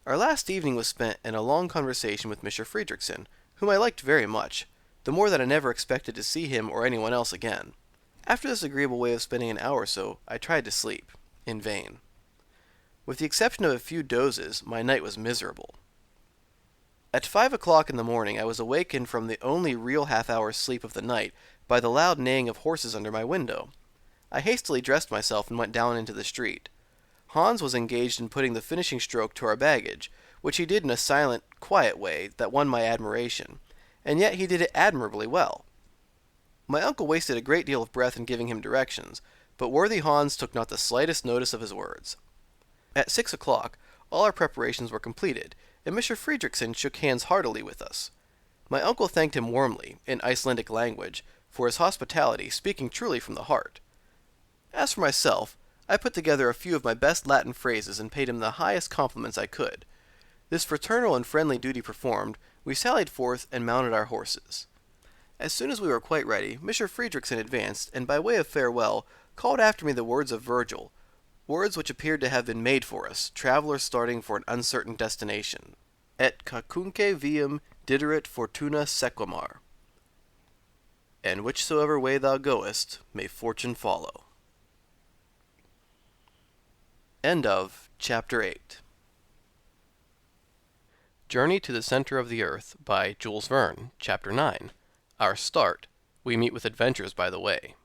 Our last evening was spent in a long conversation with Mr. Friedrichsen, whom I liked very much, the more that I never expected to see him or anyone else again. After this agreeable way of spending an hour or so, I tried to sleep, in vain. With the exception of a few dozes, my night was miserable. At 5 o'clock in the morning I was awakened from the only real half-hour's sleep of the night by the loud neighing of horses under my window. I hastily dressed myself and went down into the street. Hans was engaged in putting the finishing stroke to our baggage, which he did in a silent, quiet way that won my admiration, and yet he did it admirably well. My uncle wasted a great deal of breath in giving him directions, but worthy Hans took not the slightest notice of his words. At 6 o'clock, all our preparations were completed, and Mr. Friedrichsen shook hands heartily with us. My uncle thanked him warmly, in Icelandic language, for his hospitality, speaking truly from the heart. As for myself, I put together a few of my best Latin phrases and paid him the highest compliments I could. This fraternal and friendly duty performed, we sallied forth and mounted our horses. As soon as we were quite ready, Mr. Friedrichsen advanced, and by way of farewell, called after me the words of Virgil, words which appeared to have been made for us, travelers starting for an uncertain destination. Et cacunque viam diderit fortuna sequamar. And whichsoever way thou goest, may fortune follow. End of Chapter 8. Journey to the Center of the Earth by Jules Verne, Chapter 9. Our start. We meet with adventures by the way.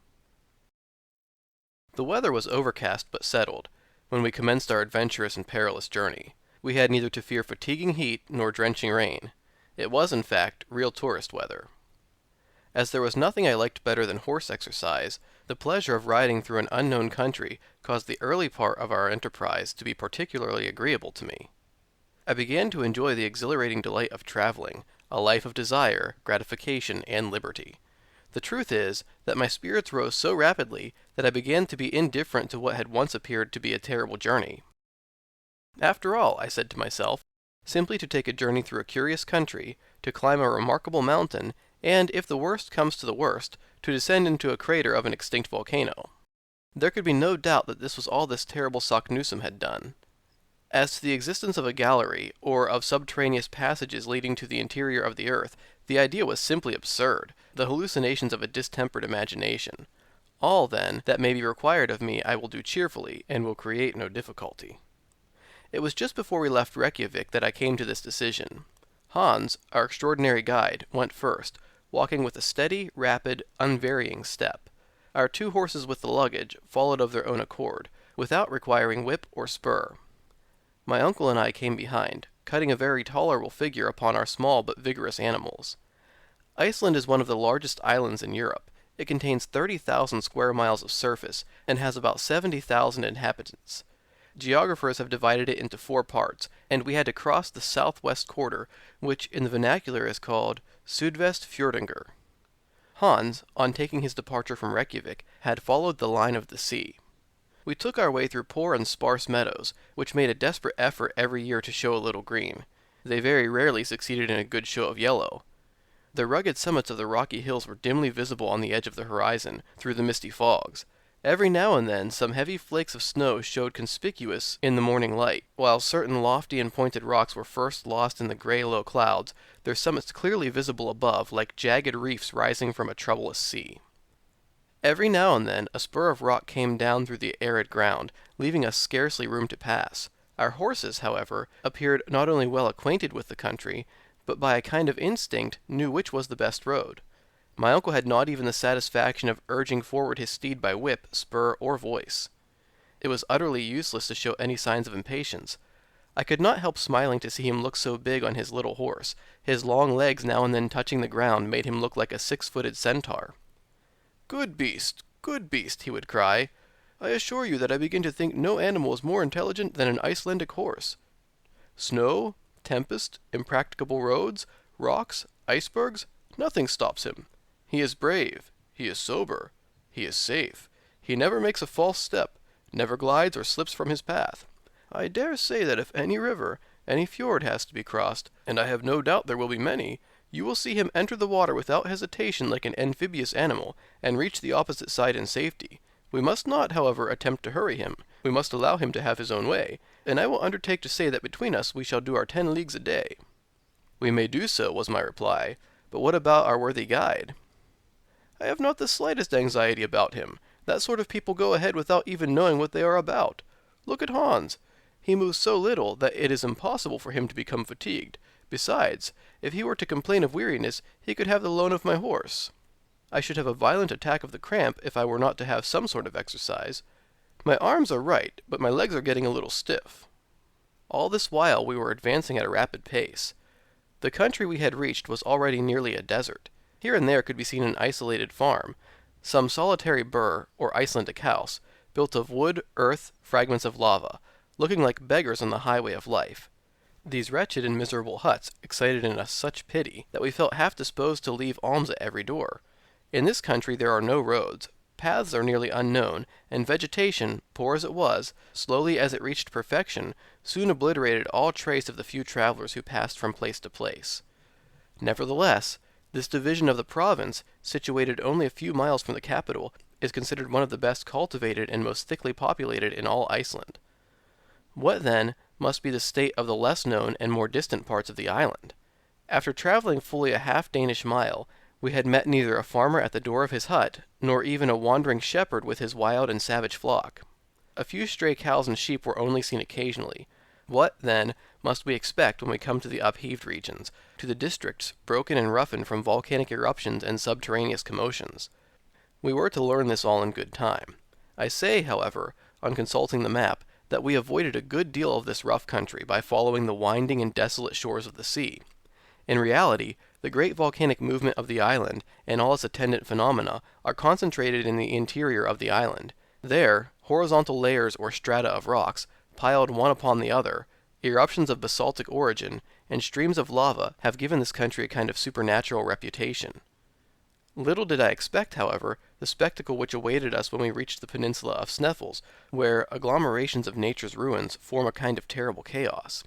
The weather was overcast but settled when we commenced our adventurous and perilous journey. We had neither to fear fatiguing heat nor drenching rain. It was, in fact, real tourist weather. As there was nothing I liked better than horse exercise, the pleasure of riding through an unknown country caused the early part of our enterprise to be particularly agreeable to me. I began to enjoy the exhilarating delight of traveling, a life of desire, gratification, and liberty. The truth is that my spirits rose so rapidly that I began to be indifferent to what had once appeared to be a terrible journey. After all, I said to myself, simply to take a journey through a curious country, to climb a remarkable mountain, and, if the worst comes to the worst, to descend into a crater of an extinct volcano. There could be no doubt that this was all this terrible Saknussemm had done. As to the existence of a gallery, or of subterraneous passages leading to the interior of the earth, the idea was simply absurd, the hallucinations of a distempered imagination. All, then, that may be required of me I will do cheerfully, and will create no difficulty. It was just before we left Reykjavik that I came to this decision. Hans, our extraordinary guide, went first, walking with a steady, rapid, unvarying step. Our 2 horses with the luggage followed of their own accord, without requiring whip or spur. My uncle and I came behind, cutting a very tolerable figure upon our small but vigorous animals. Iceland is one of the largest islands in Europe. It contains 30,000 square miles of surface, and has about 70,000 inhabitants. Geographers have divided it into 4 parts, and we had to cross the southwest quarter, which in the vernacular is called Sydvestfjordinger. Hans, on taking his departure from Reykjavik, had followed the line of the sea. We took our way through poor and sparse meadows, which made a desperate effort every year to show a little green. They very rarely succeeded in a good show of yellow. The rugged summits of the rocky hills were dimly visible on the edge of the horizon, through the misty fogs. Every now and then some heavy flakes of snow showed conspicuous in the morning light, while certain lofty and pointed rocks were first lost in the grey low clouds, their summits clearly visible above, like jagged reefs rising from a troublous sea. Every now and then a spur of rock came down through the arid ground, leaving us scarcely room to pass. Our horses, however, appeared not only well acquainted with the country, but by a kind of instinct knew which was the best road. My uncle had not even the satisfaction of urging forward his steed by whip, spur, or voice. It was utterly useless to show any signs of impatience. I could not help smiling to see him look so big on his little horse. His long legs now and then touching the ground made him look like a 6-footed centaur. Good beast, he would cry. I assure you that I begin to think no animal is more intelligent than an Icelandic horse. Snow? tempest, impracticable roads, rocks, icebergs, nothing stops him. He is brave, he is sober, he is safe, he never makes a false step, never glides or slips from his path. I dare say that if any river, any fjord has to be crossed, and I have no doubt there will be many, you will see him enter the water without hesitation like an amphibious animal, and reach the opposite side in safety. We must not, however, attempt to hurry him. We must allow him to have his own way, and I will undertake to say that between us we shall do our 10 leagues a day. We may do so, was my reply, but what about our worthy guide? I have not the slightest anxiety about him. That sort of people go ahead without even knowing what they are about. Look at Hans. He moves so little that it is impossible for him to become fatigued. Besides, if he were to complain of weariness, he could have the loan of my horse. I should have a violent attack of the cramp if I were not to have some sort of exercise. My arms are right, but my legs are getting a little stiff. All this while we were advancing at a rapid pace. The country we had reached was already nearly a desert. Here and there could be seen an isolated farm, some solitary burr or Icelandic house, built of wood, earth, fragments of lava, looking like beggars on the highway of life. These wretched and miserable huts excited in us such pity that we felt half disposed to leave alms at every door. In this country there are no roads, paths are nearly unknown, and vegetation, poor as it was, slowly as it reached perfection, soon obliterated all trace of the few travelers who passed from place to place. Nevertheless, this division of the province, situated only a few miles from the capital, is considered one of the best cultivated and most thickly populated in all Iceland. What, then, must be the state of the less known and more distant parts of the island? After traveling fully a half Danish mile, we had met neither a farmer at the door of his hut, nor even a wandering shepherd with his wild and savage flock. A few stray cows and sheep were only seen occasionally. What, then, must we expect when we come to the upheaved regions, to the districts broken and roughened from volcanic eruptions and subterraneous commotions? We were to learn this all in good time. I say, however, on consulting the map, that we avoided a good deal of this rough country by following the winding and desolate shores of the sea. In reality, the great volcanic movement of the island, and all its attendant phenomena, are concentrated in the interior of the island. There, horizontal layers or strata of rocks, piled one upon the other, eruptions of basaltic origin, and streams of lava have given this country a kind of supernatural reputation. Little did I expect, however, the spectacle which awaited us when we reached the peninsula of Sneffels, where agglomerations of nature's ruins form a kind of terrible chaos.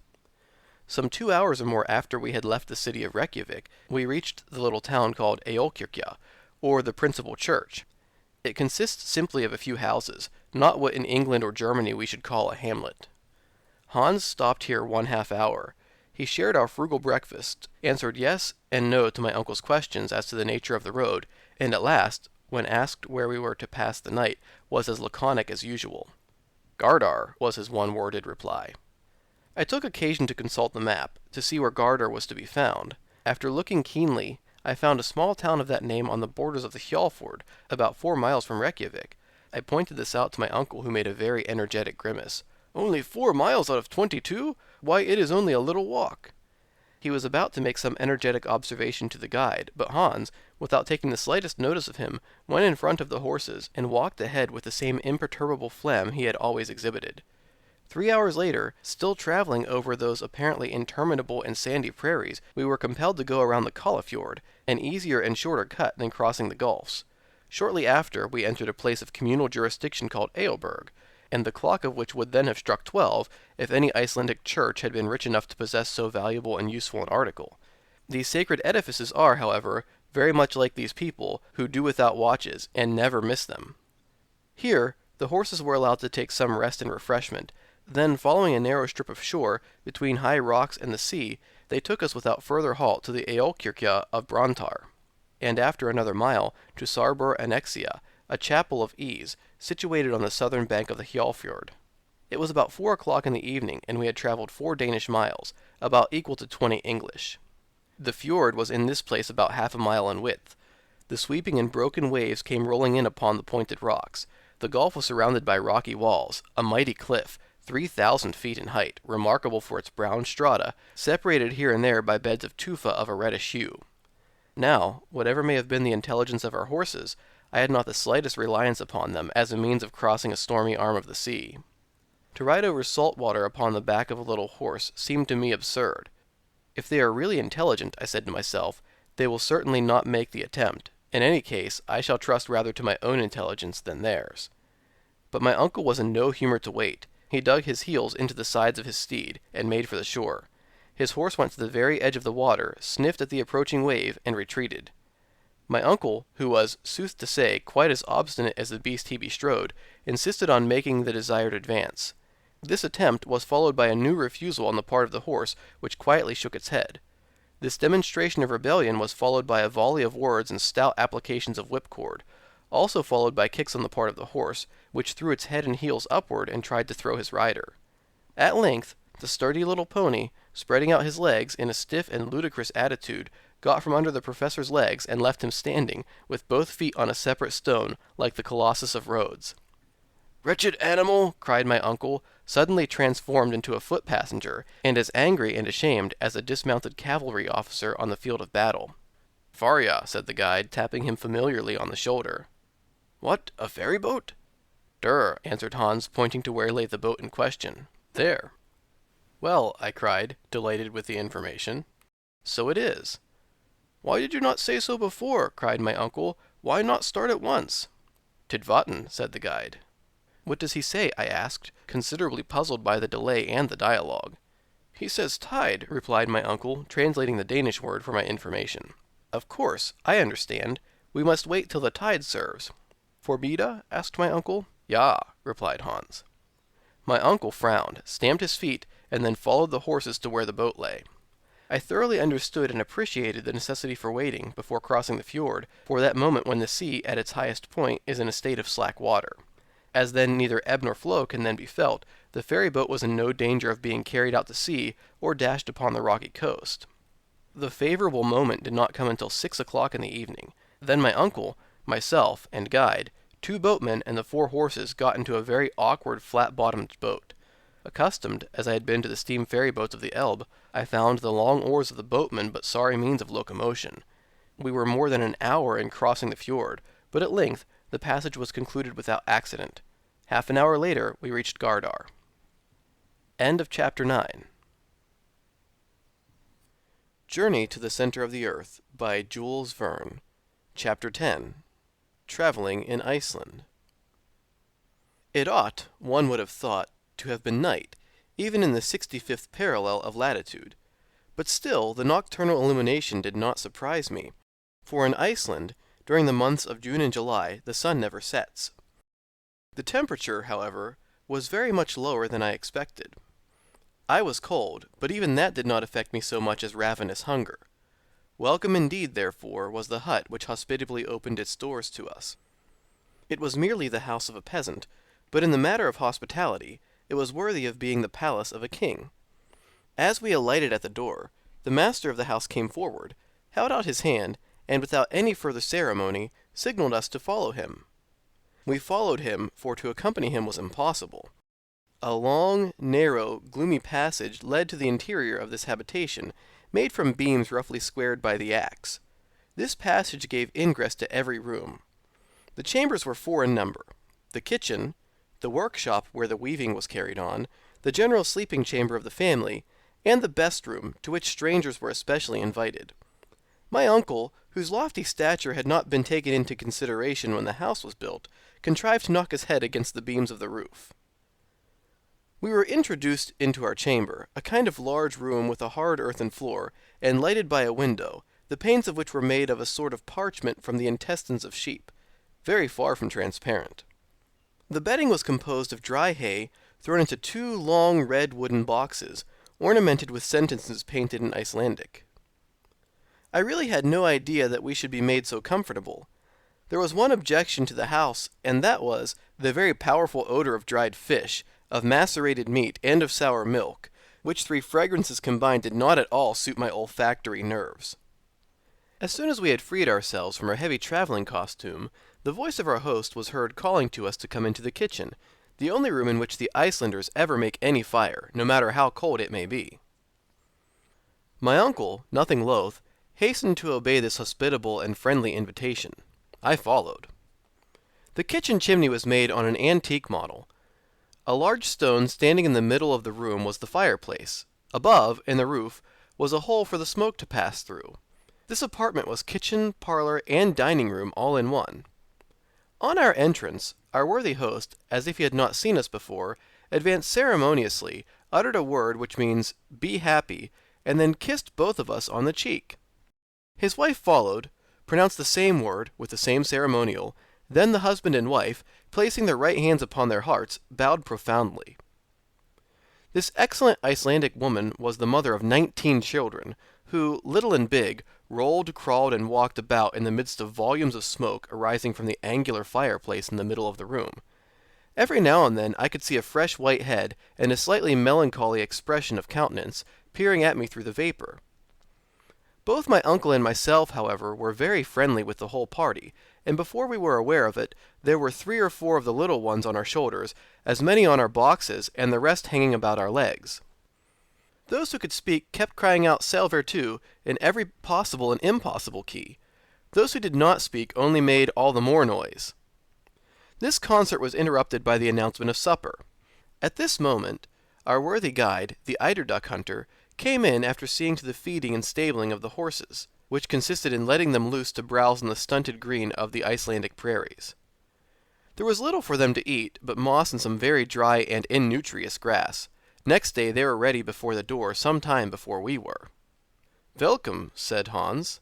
Some 2 hours or more after we had left the city of Reykjavik, we reached the little town called Eolkirkja, or the principal church. It consists simply of a few houses, not what in England or Germany we should call a hamlet. Hans stopped here 1/2 hour. He shared our frugal breakfast, answered yes and no to my uncle's questions as to the nature of the road, and at last, when asked where we were to pass the night, was as laconic as usual. Gardar was his one-worded reply. I took occasion to consult the map, to see where Gardar was to be found. After looking keenly, I found a small town of that name on the borders of the Hjalfjord, about 4 miles from Reykjavik. I pointed this out to my uncle, who made a very energetic grimace. "Only 4 miles out of 22? Why, it is only a little walk." He was about to make some energetic observation to the guide, but Hans, without taking the slightest notice of him, went in front of the horses, and walked ahead with the same imperturbable phlegm he had always exhibited. 3 hours later, still traveling over those apparently interminable and sandy prairies, we were compelled to go around the Kallafjord, an easier and shorter cut than crossing the gulfs. Shortly after, we entered a place of communal jurisdiction called Eoberg, and the clock of which would then have struck 12, if any Icelandic church had been rich enough to possess so valuable and useful an article. These sacred edifices are, however, very much like these people, who do without watches, and never miss them. Here, the horses were allowed to take some rest and refreshment. Then, following a narrow strip of shore, between high rocks and the sea, they took us without further halt to the Eolkirkja of Brantar, and after another mile, to Sarbor Annexia, a chapel of ease, situated on the southern bank of the Hjalfjord. It was about 4 o'clock in the evening, and we had traveled 4 Danish miles, about equal to 20 English. The fjord was in this place about half a mile in width. The sweeping and broken waves came rolling in upon the pointed rocks. The gulf was surrounded by rocky walls, a mighty cliff, 3,000 feet in height, remarkable for its brown strata, separated here and there by beds of tufa of a reddish hue. Now, whatever may have been the intelligence of our horses, I had not the slightest reliance upon them as a means of crossing a stormy arm of the sea. To ride over salt water upon the back of a little horse seemed to me absurd. If they are really intelligent, I said to myself, they will certainly not make the attempt. In any case, I shall trust rather to my own intelligence than theirs. But my uncle was in no humor to wait. He dug his heels into the sides of his steed, and made for the shore. His horse went to the very edge of the water, sniffed at the approaching wave, and retreated. My uncle, who was, sooth to say, quite as obstinate as the beast he bestrode, insisted on making the desired advance. This attempt was followed by a new refusal on the part of the horse, which quietly shook its head. This demonstration of rebellion was followed by a volley of words and stout applications of whipcord, also followed by kicks on the part of the horse, which threw its head and heels upward and tried to throw his rider. At length, the sturdy little pony, spreading out his legs in a stiff and ludicrous attitude, got from under the professor's legs and left him standing, with both feet on a separate stone, like the Colossus of Rhodes. "Wretched animal!" cried my uncle, suddenly transformed into a foot passenger, and as angry and ashamed as a dismounted cavalry officer on the field of battle. "Varya," said the guide, tapping him familiarly on the shoulder. "What, a ferry boat?" "Der," answered Hans, pointing to where lay the boat in question. "There." "Well," I cried, delighted with the information, "so it is." "Why did you not say so before?" cried my uncle. "Why not start at once?" "Tidvatten," said the guide. "What does he say?" I asked, considerably puzzled by the delay and the dialogue. "He says tide," replied my uncle, translating the Danish word for my information. "Of course, I understand. We must wait till the tide serves." "For Beda?" asked my uncle. "Ja," replied Hans. My uncle frowned, stamped his feet, and then followed the horses to where the boat lay. I thoroughly understood and appreciated the necessity for waiting, before crossing the fjord, for that moment when the sea, at its highest point, is in a state of slack water. As then neither ebb nor flow can then be felt, the ferry boat was in no danger of being carried out to sea, or dashed upon the rocky coast. The favorable moment did not come until 6 o'clock in the evening. Then my uncle, myself, and guide, 2 boatmen, and the 4 horses got into a very awkward flat-bottomed boat. Accustomed as I had been to the steam ferry boats of the Elbe, I found the long oars of the boatmen but sorry means of locomotion. We were more than an hour in crossing the fjord, but at length the passage was concluded without accident. Half an hour later we reached Gardar. End of Chapter 9. Journey to the Center of the Earth by Jules Verne. Chapter 10. Traveling in Iceland. It ought, one would have thought, to have been night, even in the 65th parallel of latitude. But still the nocturnal illumination did not surprise me, for in Iceland, during the months of June and July, the sun never sets. The temperature, however, was very much lower than I expected. I was cold, but even that did not affect me so much as ravenous hunger. Welcome indeed, therefore, was the hut which hospitably opened its doors to us. It was merely the house of a peasant, but in the matter of hospitality, it was worthy of being the palace of a king. As we alighted at the door, the master of the house came forward, held out his hand, and without any further ceremony, signaled us to follow him. We followed him, for to accompany him was impossible. A long, narrow, gloomy passage led to the interior of this habitation, made from beams roughly squared by the axe. This passage gave ingress to every room. The chambers were 4 in number: the kitchen, the workshop where the weaving was carried on, the general sleeping chamber of the family, and the best room, to which strangers were especially invited. My uncle, whose lofty stature had not been taken into consideration when the house was built, contrived to knock his head against the beams of the roof. We were introduced into our chamber, a kind of large room with a hard earthen floor, and lighted by a window, the panes of which were made of a sort of parchment from the intestines of sheep, very far from transparent. The bedding was composed of dry hay, thrown into 2 long red wooden boxes, ornamented with sentences painted in Icelandic. I really had no idea that we should be made so comfortable. There was one objection to the house, and that was the very powerful odor of dried fish, of macerated meat, and of sour milk, which 3 fragrances combined did not at all suit my olfactory nerves. As soon as we had freed ourselves from our heavy traveling costume, the voice of our host was heard calling to us to come into the kitchen, the only room in which the Icelanders ever make any fire, no matter how cold it may be. My uncle, nothing loath, hastened to obey this hospitable and friendly invitation. I followed. The kitchen chimney was made on an antique model. A large stone standing in the middle of the room was the fireplace. Above, in the roof, was a hole for the smoke to pass through. This apartment was kitchen, parlor, and dining room all in one. On our entrance, our worthy host, as if he had not seen us before, advanced ceremoniously, uttered a word which means, "Be happy," and then kissed both of us on the cheek. His wife followed, pronounced the same word, with the same ceremonial, then the husband and wife, placing their right hands upon their hearts, bowed profoundly. This excellent Icelandic woman was the mother of 19 children, who, little and big, rolled, crawled, and walked about in the midst of volumes of smoke arising from the angular fireplace in the middle of the room. Every now and then I could see a fresh white head and a slightly melancholy expression of countenance peering at me through the vapor. Both my uncle and myself, however, were very friendly with the whole party, and before we were aware of it, there were 3 or 4 of the little ones on our shoulders, as many on our boxes, and the rest hanging about our legs. Those who could speak kept crying out "Salve tu" in every possible and impossible key. Those who did not speak only made all the more noise. This concert was interrupted by the announcement of supper. At this moment, our worthy guide, the eiderduck hunter, came in after seeing to the feeding and stabling of the horses, which consisted in letting them loose to browse in the stunted green of the Icelandic prairies. There was little for them to eat, but moss and some very dry and innutritious grass. Next day they were ready before the door some time before we were. "Welcome," said Hans.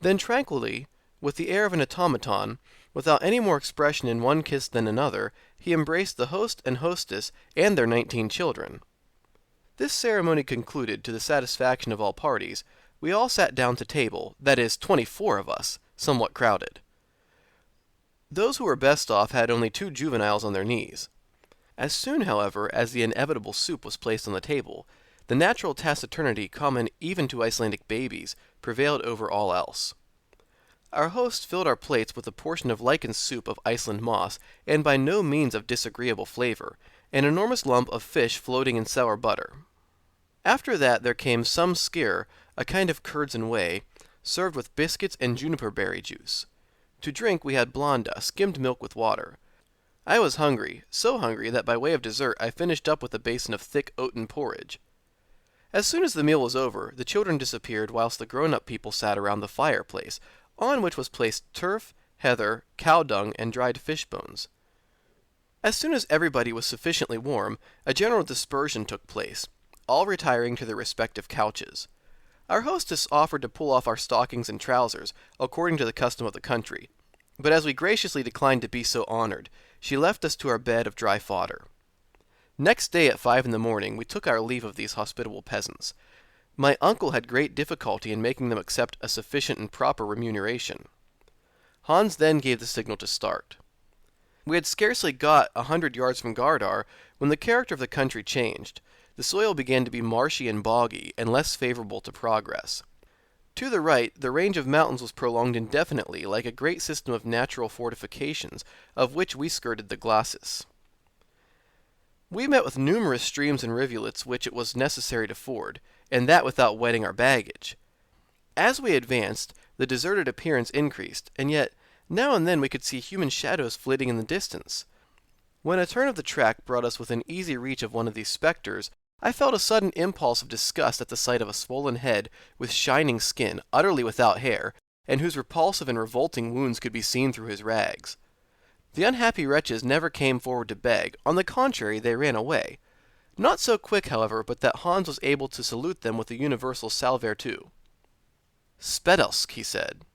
Then tranquilly, with the air of an automaton, without any more expression in one kiss than another, he embraced the host and hostess and their 19 children. This ceremony concluded, to the satisfaction of all parties, we all sat down to table, that is, 24 of us, somewhat crowded. Those who were best off had only 2 juveniles on their knees. As soon, however, as the inevitable soup was placed on the table, the natural taciturnity common even to Icelandic babies prevailed over all else. Our host filled our plates with a portion of lichen soup of Iceland moss, and by no means of disagreeable flavor, an enormous lump of fish floating in sour butter. After that there came some skyr, a kind of curds and whey, served with biscuits and juniper berry juice. To drink we had blanda, skimmed milk with water. I was hungry, so hungry that by way of dessert I finished up with a basin of thick oaten porridge. As soon as the meal was over, the children disappeared whilst the grown-up people sat around the fireplace, on which was placed turf, heather, cow dung, and dried fish bones. As soon as everybody was sufficiently warm, a general dispersion took place, all retiring to their respective couches. Our hostess offered to pull off our stockings and trousers, according to the custom of the country, but as we graciously declined to be so honored, she left us to our bed of dry fodder. Next day at 5 in the morning we took our leave of these hospitable peasants. My uncle had great difficulty in making them accept a sufficient and proper remuneration. Hans then gave the signal to start. We had scarcely got 100 yards from Gardar when the character of the country changed. The soil began to be marshy and boggy, and less favorable to progress. To the right, the range of mountains was prolonged indefinitely, like a great system of natural fortifications, of which we skirted the glacis. We met with numerous streams and rivulets which it was necessary to ford, and that without wetting our baggage. As we advanced, the deserted appearance increased, and yet now and then we could see human shadows flitting in the distance. When a turn of the track brought us within easy reach of one of these spectres, I felt a sudden impulse of disgust at the sight of a swollen head with shining skin, utterly without hair, and whose repulsive and revolting wounds could be seen through his rags. The unhappy wretches never came forward to beg; on the contrary, they ran away. Not so quick, however, but that Hans was able to salute them with the universal "Salve tu." "Spedalsk," he said.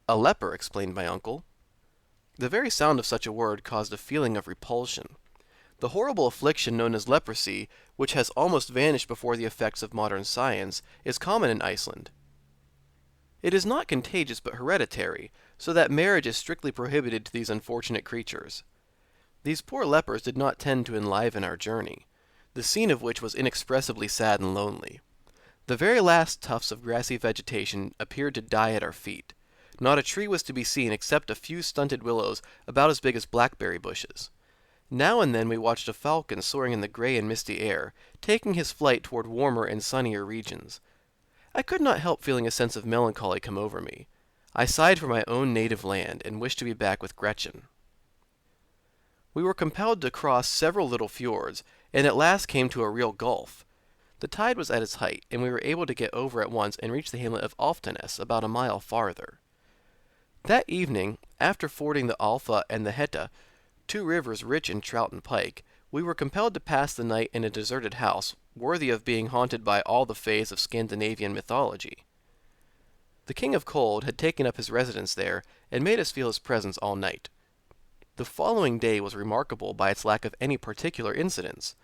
"A leper," explained my uncle. The very sound of such a word caused a feeling of repulsion. The horrible affliction known as leprosy, which has almost vanished before the effects of modern science, is common in Iceland. It is not contagious but hereditary, so that marriage is strictly prohibited to these unfortunate creatures. These poor lepers did not tend to enliven our journey, the scene of which was inexpressibly sad and lonely. The very last tufts of grassy vegetation appeared to die at our feet. Not a tree was to be seen except a few stunted willows about as big as blackberry bushes. Now and then we watched a falcon soaring in the gray and misty air, taking his flight toward warmer and sunnier regions. I could not help feeling a sense of melancholy come over me. I sighed for my own native land, and wished to be back with Gretchen. We were compelled to cross several little fjords, and at last came to a real gulf. The tide was at its height, and we were able to get over at once and reach the hamlet of Alftanes about a mile farther. That evening, after fording the Alfa and the Hetta, 2 rivers rich in trout and pike, we were compelled to pass the night in a deserted house, worthy of being haunted by all the fays of Scandinavian mythology. The King of Cold had taken up his residence there, and made us feel his presence all night. The following day was remarkable by its lack of any particular incidents.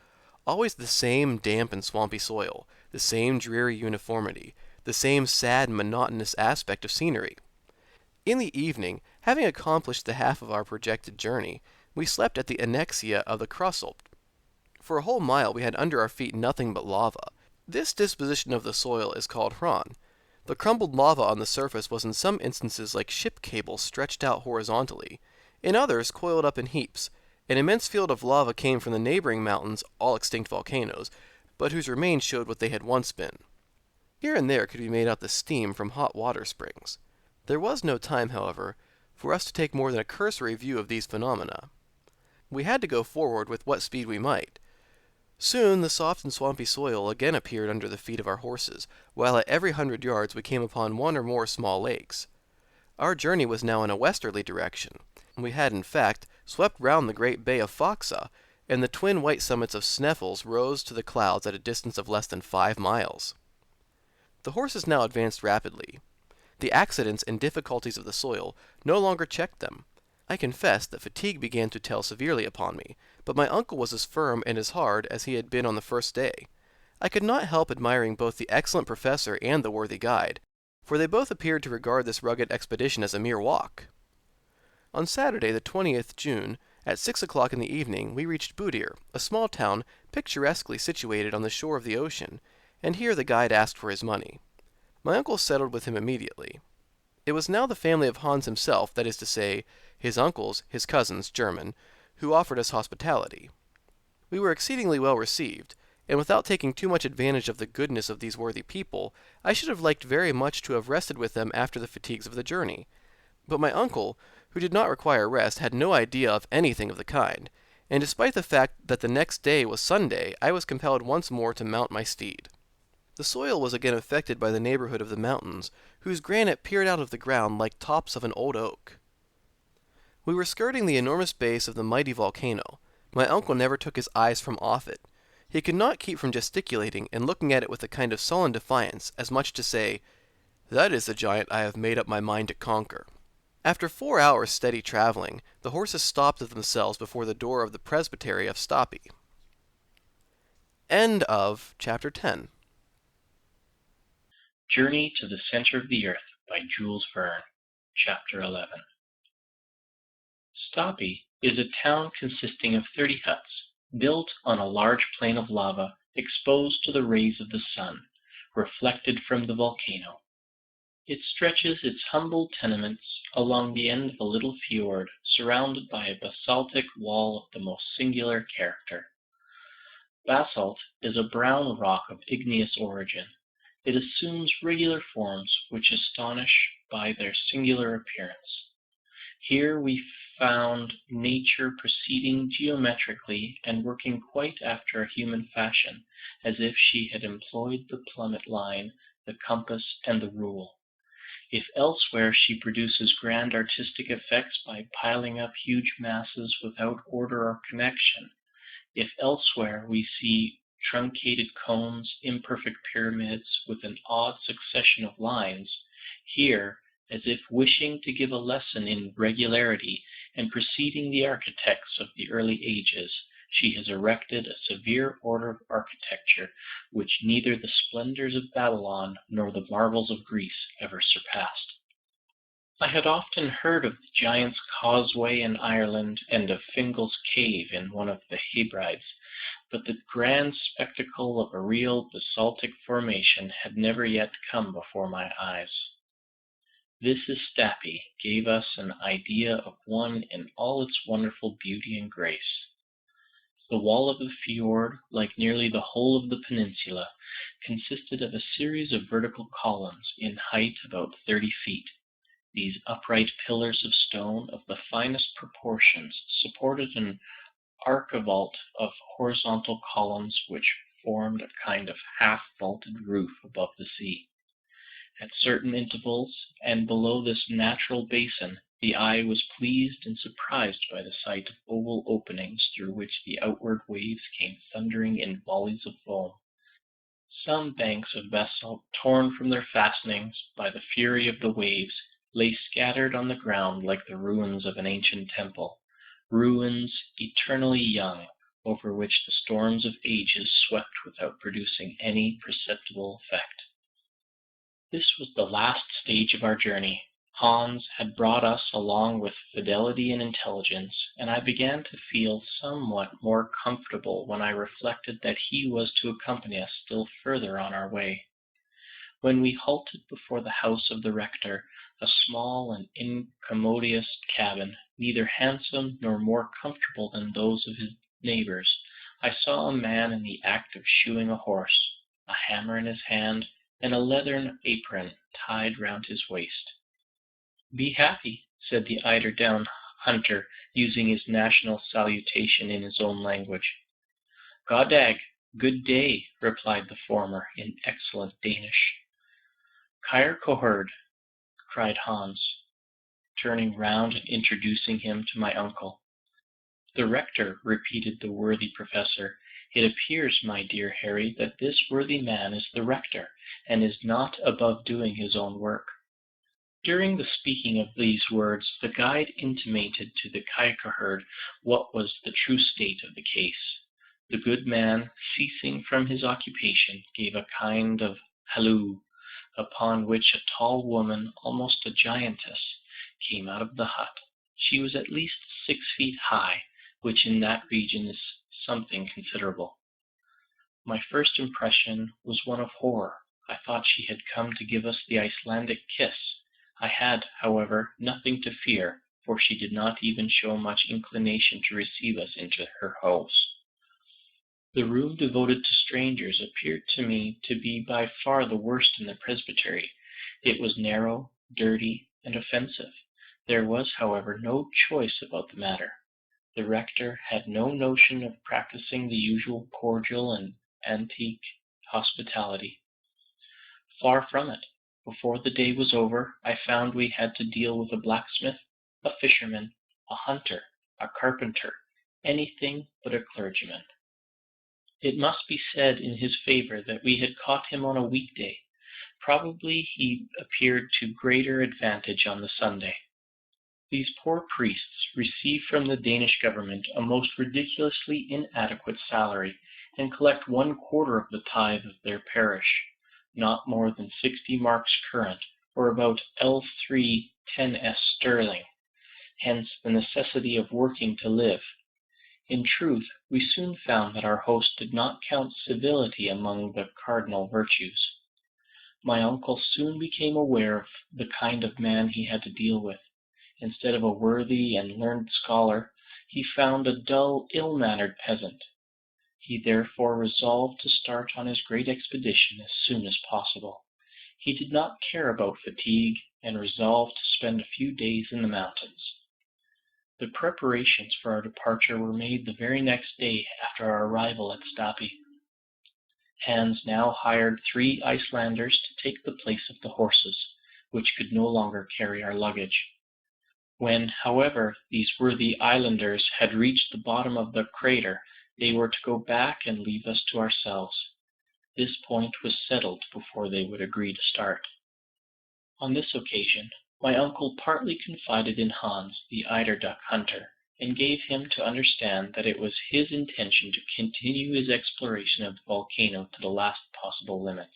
Always the same damp and swampy soil, the same dreary uniformity, the same sad, monotonous aspect of scenery. In the evening, having accomplished the half of our projected journey, we slept at the annexia of the Krosselt. For a whole mile we had under our feet nothing but lava. This disposition of the soil is called hron. The crumbled lava on the surface was in some instances like ship cables stretched out horizontally, in others coiled up in heaps. An immense field of lava came from the neighboring mountains, all extinct volcanoes, but whose remains showed what they had once been. Here and there could be made out the steam from hot water springs. There was no time, however, for us to take more than a cursory view of these phenomena. We had to go forward with what speed we might. Soon the soft and swampy soil again appeared under the feet of our horses, while at every 100 yards we came upon 1 or more small lakes. Our journey was now in a westerly direction. We had, in fact, swept round the great bay of Faxa, and the twin white summits of Sneffels rose to the clouds at a distance of less than 5 miles. The horses now advanced rapidly. The accidents and difficulties of the soil no longer checked them. I confess that fatigue began to tell severely upon me, but my uncle was as firm and as hard as he had been on the first day. I could not help admiring both the excellent professor and the worthy guide, for they both appeared to regard this rugged expedition as a mere walk. On Saturday, the 20th June, at 6 o'clock in the evening, we reached Budir, a small town picturesquely situated on the shore of the ocean, and here the guide asked for his money. My uncle settled with him immediately. It was now the family of Hans himself, that is to say, his uncles, his cousins, German, who offered us hospitality. We were exceedingly well received, and without taking too much advantage of the goodness of these worthy people, I should have liked very much to have rested with them after the fatigues of the journey. But my uncle, who did not require rest, had no idea of anything of the kind, and despite the fact that the next day was Sunday, I was compelled once more to mount my steed. The soil was again affected by the neighborhood of the mountains, whose granite peered out of the ground like tops of an old oak. We were skirting the enormous base of the mighty volcano. My uncle never took his eyes from off it. He could not keep from gesticulating and looking at it with a kind of sullen defiance, as much to say, "That is the giant I have made up my mind to conquer." After 4 hours' steady traveling, the horses stopped of themselves before the door of the presbytery of Stapi. End of Chapter 10. Journey to the Center of the Earth by Jules Verne. Chapter 11. Stapi is a town consisting of 30 huts, built on a large plain of lava exposed to the rays of the sun, reflected from the volcano. It stretches its humble tenements along the end of a little fjord, surrounded by a basaltic wall of the most singular character. Basalt is a brown rock of igneous origin. It assumes regular forms which astonish by their singular appearance. Here we found nature proceeding geometrically and working quite after a human fashion, as if she had employed the plummet line, the compass, and the rule. If elsewhere she produces grand artistic effects by piling up huge masses without order or connection, if elsewhere we see truncated cones, imperfect pyramids with an odd succession of lines, here, as if wishing to give a lesson in regularity and preceding the architects of the early ages, she has erected a severe order of architecture which neither the splendors of Babylon nor the marvels of Greece ever surpassed. I had often heard of the Giant's Causeway in Ireland and of Fingal's Cave in one of the Hebrides, but the grand spectacle of a real basaltic formation had never yet come before my eyes. This Stapi gave us an idea of one in all its wonderful beauty and grace. The wall of the fjord, like nearly the whole of the peninsula, consisted of a series of vertical columns, in height about 30 feet. These upright pillars of stone of the finest proportions supported an archivolt of horizontal columns which formed a kind of half-vaulted roof above the sea. At certain intervals, and below this natural basin, the eye was pleased and surprised by the sight of oval openings through which the outward waves came thundering in volleys of foam. Some banks of basalt, torn from their fastenings by the fury of the waves, lay scattered on the ground like the ruins of an ancient temple, ruins eternally young, over which the storms of ages swept without producing any perceptible effect. This was the last stage of our journey. Hans had brought us along with fidelity and intelligence, and I began to feel somewhat more comfortable when I reflected that he was to accompany us still further on our way. When we halted before the house of the rector, a small and incommodious cabin, neither handsome nor more comfortable than those of his neighbors, I saw a man in the act of shoeing a horse, a hammer in his hand, and a leathern apron tied round his waist. "Be happy," said the eider-down hunter, using his national salutation in his own language. "Goddag, good day," replied the former in excellent Danish. "Kyer Koherd," cried Hans, turning round and introducing him to my uncle. "The rector," repeated the worthy professor. "It appears, my dear Harry, that this worthy man is the rector, and is not above doing his own work." During the speaking of these words, the guide intimated to the Kyrkoherde what was the true state of the case. The good man, ceasing from his occupation, gave a kind of halloo, upon which a tall woman, almost a giantess, came out of the hut. She was at least 6 feet high, which in that region is something considerable. My first impression was one of horror. I thought she had come to give us the Icelandic kiss. I had, however, nothing to fear, for she did not even show much inclination to receive us into her house. The room devoted to strangers appeared to me to be by far the worst in the presbytery. It was narrow, dirty, and offensive. There was, however, no choice about the matter. The rector had no notion of practicing the usual cordial and antique hospitality. Far from it. Before the day was over, I found we had to deal with a blacksmith, a fisherman, a hunter, a carpenter, anything but a clergyman. It must be said in his favor that we had caught him on a weekday. Probably he appeared to greater advantage on the Sunday. These poor priests receive from the Danish government a most ridiculously inadequate salary, and collect 1/4 of the tithe of their parish, not more than 60 marks current, or about L3 10s sterling. Hence the necessity of working to live. In truth, we soon found that our host did not count civility among the cardinal virtues. My uncle soon became aware of the kind of man he had to deal with. Instead of a worthy and learned scholar, he found a dull, ill-mannered peasant. He therefore resolved to start on his great expedition as soon as possible. He did not care about fatigue, and resolved to spend a few days in the mountains. The preparations for our departure were made the very next day after our arrival at Stapi. Hans now hired 3 Icelanders to take the place of the horses, which could no longer carry our luggage. When, however, these worthy islanders had reached the bottom of the crater, they were to go back and leave us to ourselves. This point was settled before they would agree to start. On this occasion, my uncle partly confided in Hans, the eider-duck hunter, and gave him to understand that it was his intention to continue his exploration of the volcano to the last possible limits.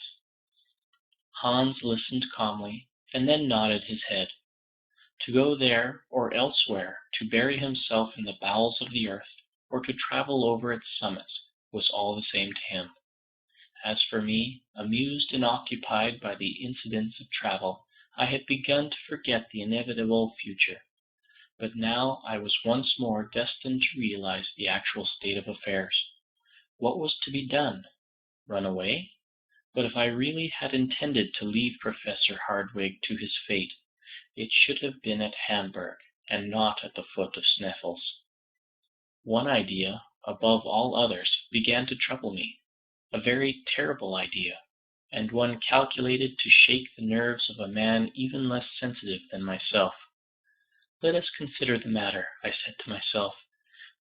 Hans listened calmly, and then nodded his head. To go there or elsewhere, to bury himself in the bowels of the earth, or to travel over its summits, was all the same to him. As for me, amused and occupied by the incidents of travel, I had begun to forget the inevitable future. But now I was once more destined to realize the actual state of affairs. What was to be done? Run away? But if I really had intended to leave Professor Hardwigg to his fate, it should have been at Hamburg, and not at the foot of Sneffels. One idea, above all others, began to trouble me. A very terrible idea, and one calculated to shake the nerves of a man even less sensitive than myself. Let us consider the matter, I said to myself.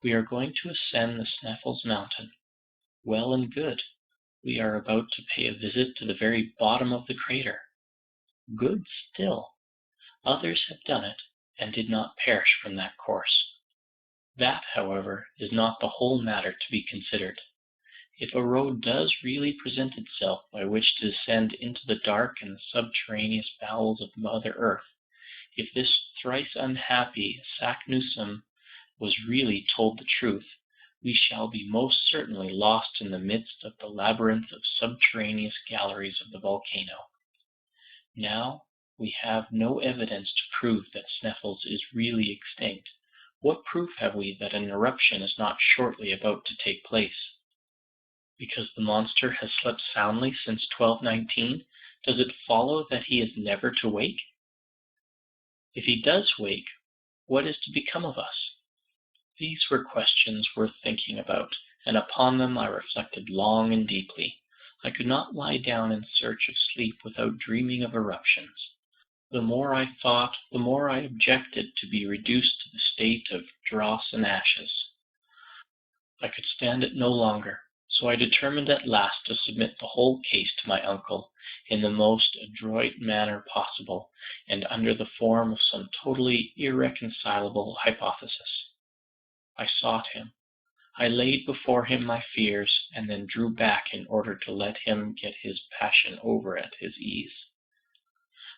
We are going to ascend the Sneffels mountain. Well and good. We are about to pay a visit to the very bottom of the crater. Good still. Others have done it, and did not perish from that course. That, however, is not the whole matter to be considered. If a road does really present itself by which to descend into the dark and subterraneous bowels of Mother Earth, if this thrice unhappy Saknussemm was really told the truth, we shall be most certainly lost in the midst of the labyrinth of subterraneous galleries of the volcano. Now, we have no evidence to prove that Sneffels is really extinct. What proof have we that an eruption is not shortly about to take place? Because the monster has slept soundly since 1219, does it follow that he is never to wake? If he does wake, what is to become of us? These were questions worth thinking about, and upon them I reflected long and deeply. I could not lie down in search of sleep without dreaming of eruptions. The more I thought, the more I objected to be reduced to the state of dross and ashes. I could stand it no longer, so I determined at last to submit the whole case to my uncle in the most adroit manner possible, and under the form of some totally irreconcilable hypothesis. I sought him. I laid before him my fears, and then drew back in order to let him get his passion over at his ease.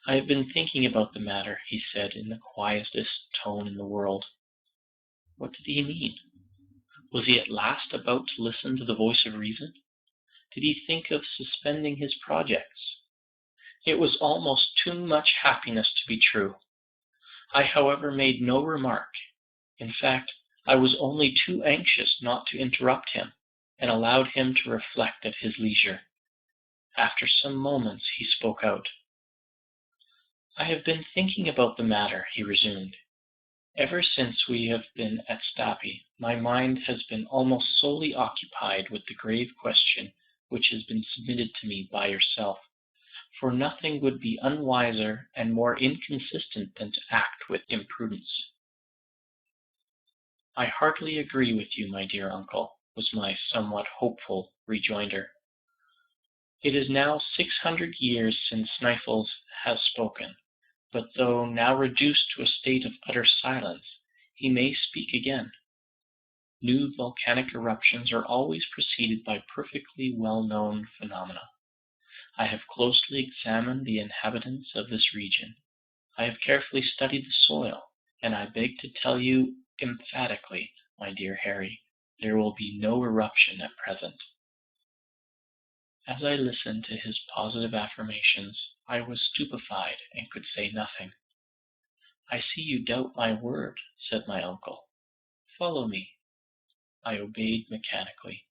I have been thinking about the matter, he said in the quietest tone in the world. What did he mean? Was he at last about to listen to the voice of reason? Did he think of suspending his projects? It was almost too much happiness to be true. I, however, made no remark. In fact, I was only too anxious not to interrupt him, and allowed him to reflect at his leisure. After some moments he spoke out. I have been thinking about the matter, he resumed. Ever since we have been at Stapi, my mind has been almost solely occupied with the grave question which has been submitted to me by yourself, for nothing would be unwiser and more inconsistent than to act with imprudence. I heartily agree with you, my dear uncle, was my somewhat hopeful rejoinder. It is now 600 years since Sneffels has spoken, but though now reduced to a state of utter silence, he may speak again. New volcanic eruptions are always preceded by perfectly well-known phenomena. I have closely examined the inhabitants of this region. I have carefully studied the soil, and I beg to tell you emphatically, my dear Harry, there will be no eruption at present. As I listened to his positive affirmations, I was stupefied and could say nothing. I see you doubt my word, said my uncle. Follow me. I obeyed mechanically.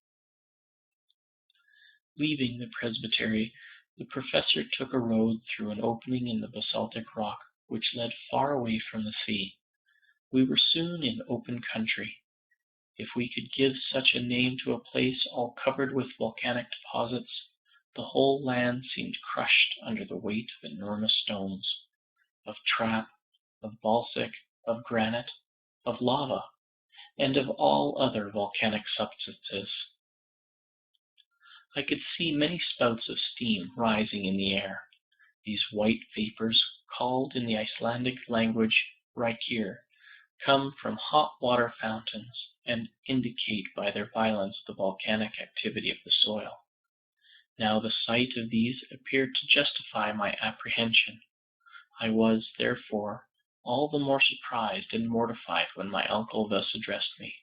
Leaving the presbytery, the professor took a road through an opening in the basaltic rock, which led far away from the sea. We were soon in open country. If we could give such a name to a place all covered with volcanic deposits, the whole land seemed crushed under the weight of enormous stones, of trap, of basaltic, of granite, of lava, and of all other volcanic substances. I could see many spouts of steam rising in the air. These white vapors, called in the Icelandic language rækir, come from hot water fountains, and indicate by their violence the volcanic activity of the soil. Now the sight of these appeared to justify my apprehension. I was, therefore, all the more surprised and mortified when my uncle thus addressed me.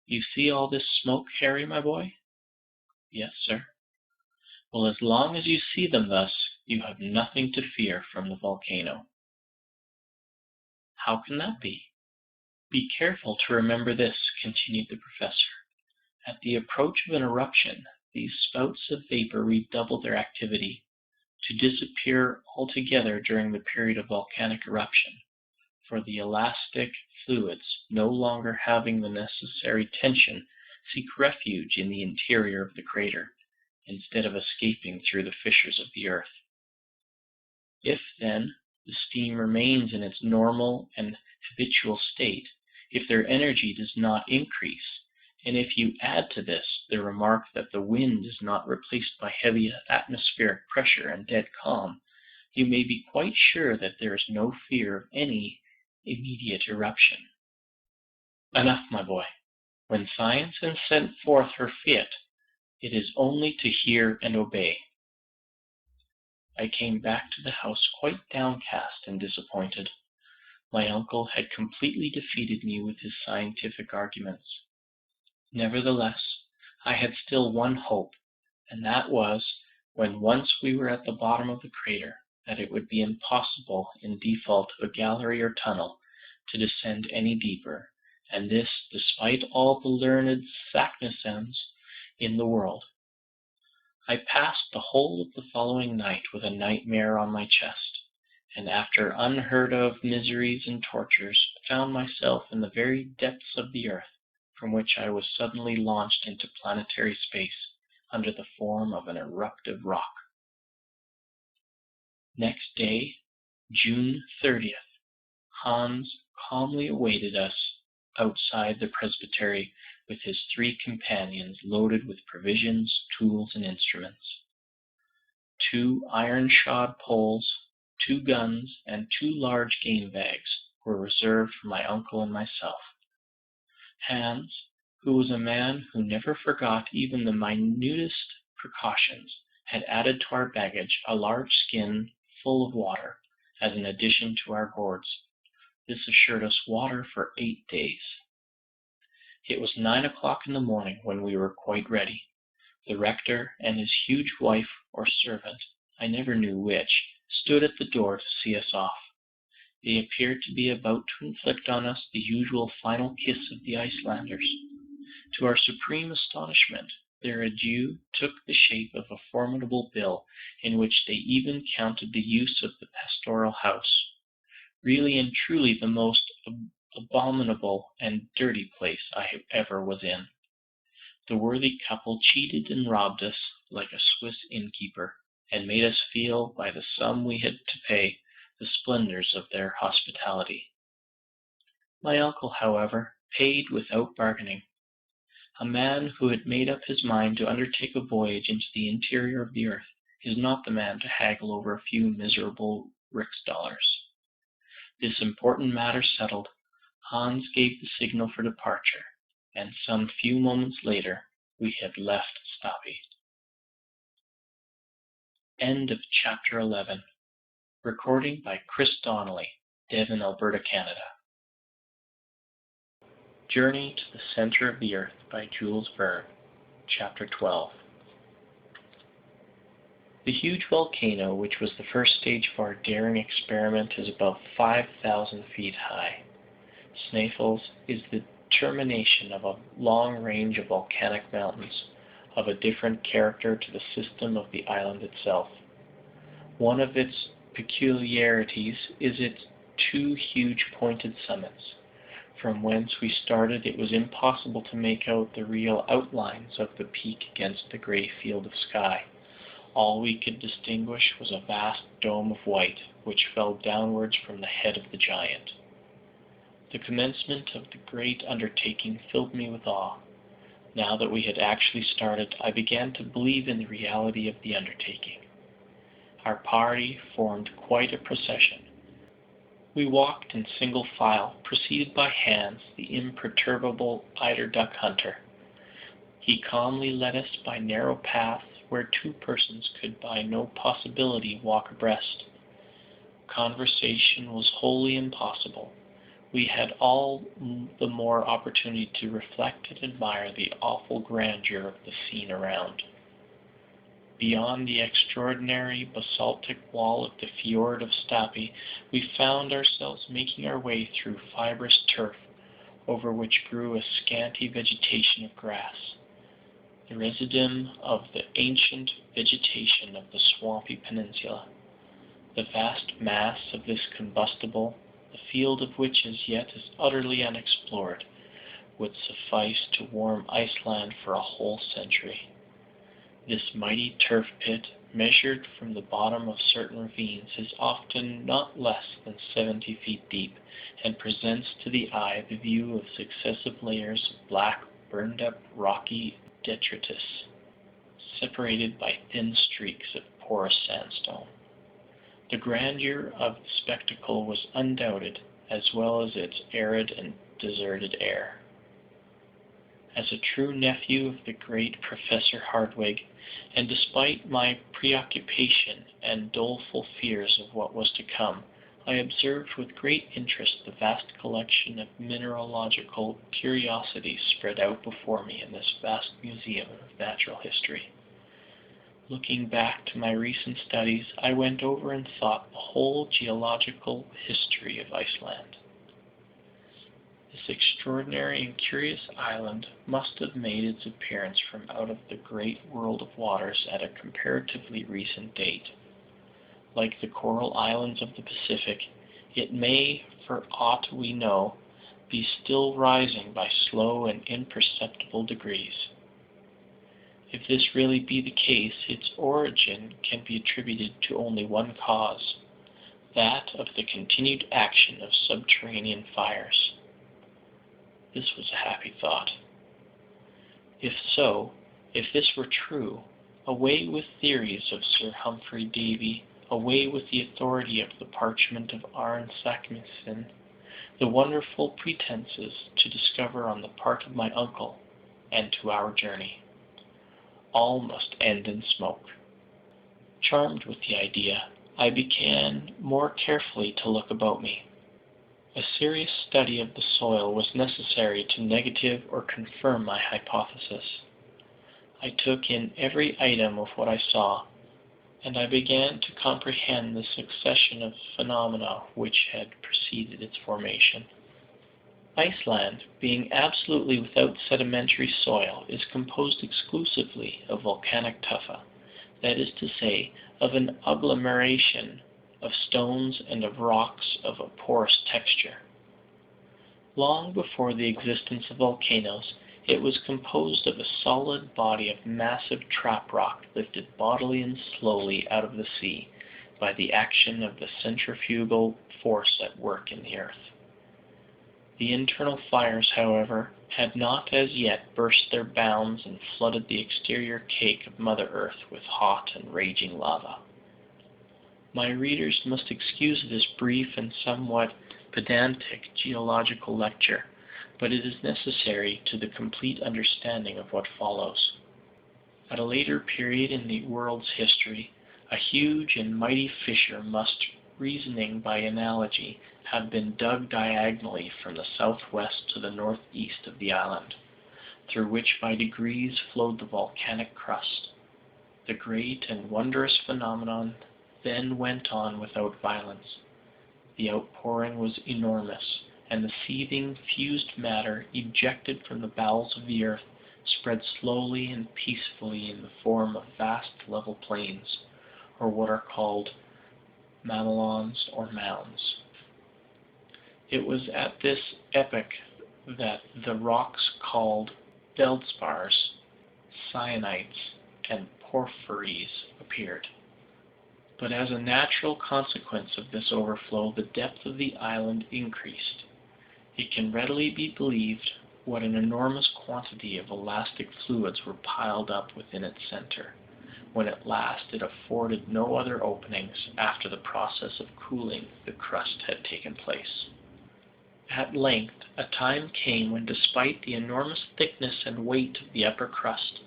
You see all this smoke, Harry, my boy? Yes, sir. Well, as long as you see them thus, you have nothing to fear from the volcano. How can that be? Be careful to remember this, continued the professor. At the approach of an eruption, these spouts of vapor redouble their activity, to disappear altogether during the period of volcanic eruption, for the elastic fluids, no longer having the necessary tension, seek refuge in the interior of the crater, instead of escaping through the fissures of the earth. If, then, the steam remains in its normal and habitual state, if their energy does not increase, and if you add to this the remark that the wind is not replaced by heavy atmospheric pressure and dead calm, you may be quite sure that there is no fear of any immediate eruption. Enough, my boy. When science has sent forth her fiat, it is only to hear and obey. I came back to the house quite downcast and disappointed. My uncle had completely defeated me with his scientific arguments. Nevertheless, I had still one hope, and that was, when once we were at the bottom of the crater, that it would be impossible, in default of a gallery or tunnel, to descend any deeper, and this despite all the learned Saknussemm's in the world. I passed the whole of the following night with a nightmare on my chest, and after unheard of miseries and tortures, found myself in the very depths of the earth, from which I was suddenly launched into planetary space, under the form of an eruptive rock. Next day, June 30th, Hans calmly awaited us outside the presbytery with his 3 companions loaded with provisions, tools, and instruments. 2 iron-shod poles, 2 guns, and 2 large game bags were reserved for my uncle and myself. Hans, who was a man who never forgot even the minutest precautions, had added to our baggage a large skin full of water, as an addition to our gourds. This assured us water for 8 days. It was 9 o'clock in the morning when we were quite ready. The rector and his huge wife or servant, I never knew which, stood at the door to see us off. They appeared to be about to inflict on us the usual final kiss of the Icelanders. To our supreme astonishment, their adieu took the shape of a formidable bill, in which they even counted the use of the pastoral house. Really and truly the most abominable and dirty place I ever was in. The worthy couple cheated and robbed us like a Swiss innkeeper, and made us feel, by the sum we had to pay, the splendors of their hospitality. My uncle, however, paid without bargaining. A man who had made up his mind to undertake a voyage into the interior of the earth is not the man to haggle over a few miserable riksdaler. This important matter settled, Hans gave the signal for departure, and some few moments later we had left Stapi. End of chapter 11. Recording by Chris Donnelly, Devon, Alberta, Canada. Journey to the Center of the Earth by Jules Verne, Chapter 12. The huge volcano, which was the first stage of our daring experiment, is above 5,000 feet high. Snæfellsnes is the termination of a long range of volcanic mountains, of a different character to the system of the island itself. One of its peculiarities is its 2 huge pointed summits. From whence we started, it was impossible to make out the real outlines of the peak against the grey field of sky. All we could distinguish was a vast dome of white, which fell downwards from the head of the giant. The commencement of the great undertaking filled me with awe. Now that we had actually started, I began to believe in the reality of the undertaking. Our party formed quite a procession. We walked in single file, preceded by Hans, the imperturbable eider-duck hunter. He calmly led us by narrow paths where 2 persons could by no possibility walk abreast. Conversation was wholly impossible. We had all the more opportunity to reflect and admire the awful grandeur of the scene around. Beyond the extraordinary basaltic wall of the fjord of Stapi, we found ourselves making our way through fibrous turf, over which grew a scanty vegetation of grass, the residuum of the ancient vegetation of the swampy peninsula. The vast mass of this combustible, the field of which as yet is utterly unexplored, would suffice to warm Iceland for a whole century. This mighty turf pit, measured from the bottom of certain ravines, is often not less than 70 feet deep, and presents to the eye the view of successive layers of black, burned-up, rocky detritus, separated by thin streaks of porous sandstone. The grandeur of the spectacle was undoubted, as well as its arid and deserted air. As a true nephew of the great Professor Hardwigg, and despite my preoccupation and doleful fears of what was to come, I observed with great interest the vast collection of mineralogical curiosities spread out before me in this vast museum of natural history. Looking back to my recent studies, I went over in thought the whole geological history of Iceland. This extraordinary and curious island must have made its appearance from out of the great world of waters at a comparatively recent date. Like the coral islands of the Pacific, it may, for aught we know, be still rising by slow and imperceptible degrees. If this really be the case, its origin can be attributed to only one cause, that of the continued action of subterranean fires. This was a happy thought. If so, if this were true, away with theories of Sir Humphrey Davy, away with the authority of the parchment of Arne Saknussemm, the wonderful pretenses to discover on the part of my uncle, and to our journey. All must end in smoke. Charmed with the idea, I began more carefully to look about me. A serious study of the soil was necessary to negative or confirm my hypothesis. I took in every item of what I saw, and I began to comprehend the succession of phenomena which had preceded its formation. Iceland, being absolutely without sedimentary soil, is composed exclusively of volcanic tufa, that is to say, of an agglomeration of stones and of rocks of a porous texture. Long before the existence of volcanoes, it was composed of a solid body of massive trap rock lifted bodily and slowly out of the sea by the action of the centrifugal force at work in the earth. The internal fires, however, had not as yet burst their bounds and flooded the exterior cake of Mother Earth with hot and raging lava. My readers must excuse this brief and somewhat pedantic geological lecture, but it is necessary to the complete understanding of what follows. At a later period in the world's history, a huge and mighty fissure must, reasoning by analogy, have been dug diagonally from the southwest to the northeast of the island, through which by degrees flowed the volcanic crust. The great and wondrous phenomenon then went on without violence. The outpouring was enormous, and the seething, fused matter ejected from the bowels of the earth spread slowly and peacefully in the form of vast level plains, or what are called mamelons or mounds. It was at this epoch that the rocks called feldspars, syenites, and porphyries appeared. But as a natural consequence of this overflow, the depth of the island increased. It can readily be believed what an enormous quantity of elastic fluids were piled up within its center, when at last it afforded no other openings after the process of cooling the crust had taken place. At length, a time came when, despite the enormous thickness and weight of the upper crust,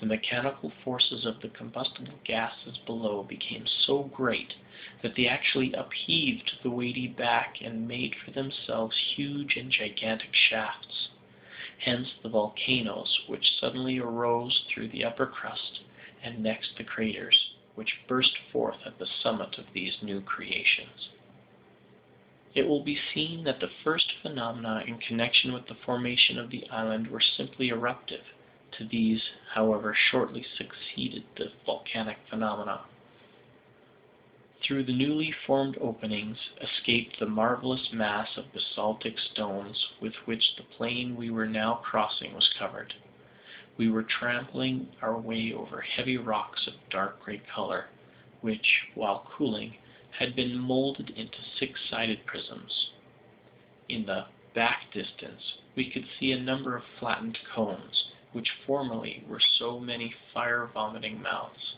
the mechanical forces of the combustible gases below became so great that they actually upheaved the weighty back and made for themselves huge and gigantic shafts. Hence the volcanoes which suddenly arose through the upper crust, and next the craters, which burst forth at the summit of these new creations. It will be seen that the first phenomena in connection with the formation of the island were simply eruptive. To these, however, shortly succeeded the volcanic phenomena. Through the newly formed openings escaped the marvelous mass of basaltic stones with which the plain we were now crossing was covered. We were trampling our way over heavy rocks of dark gray color, which, while cooling, had been molded into six-sided prisms. In the back distance, we could see a number of flattened cones, which formerly were so many fire-vomiting mouths.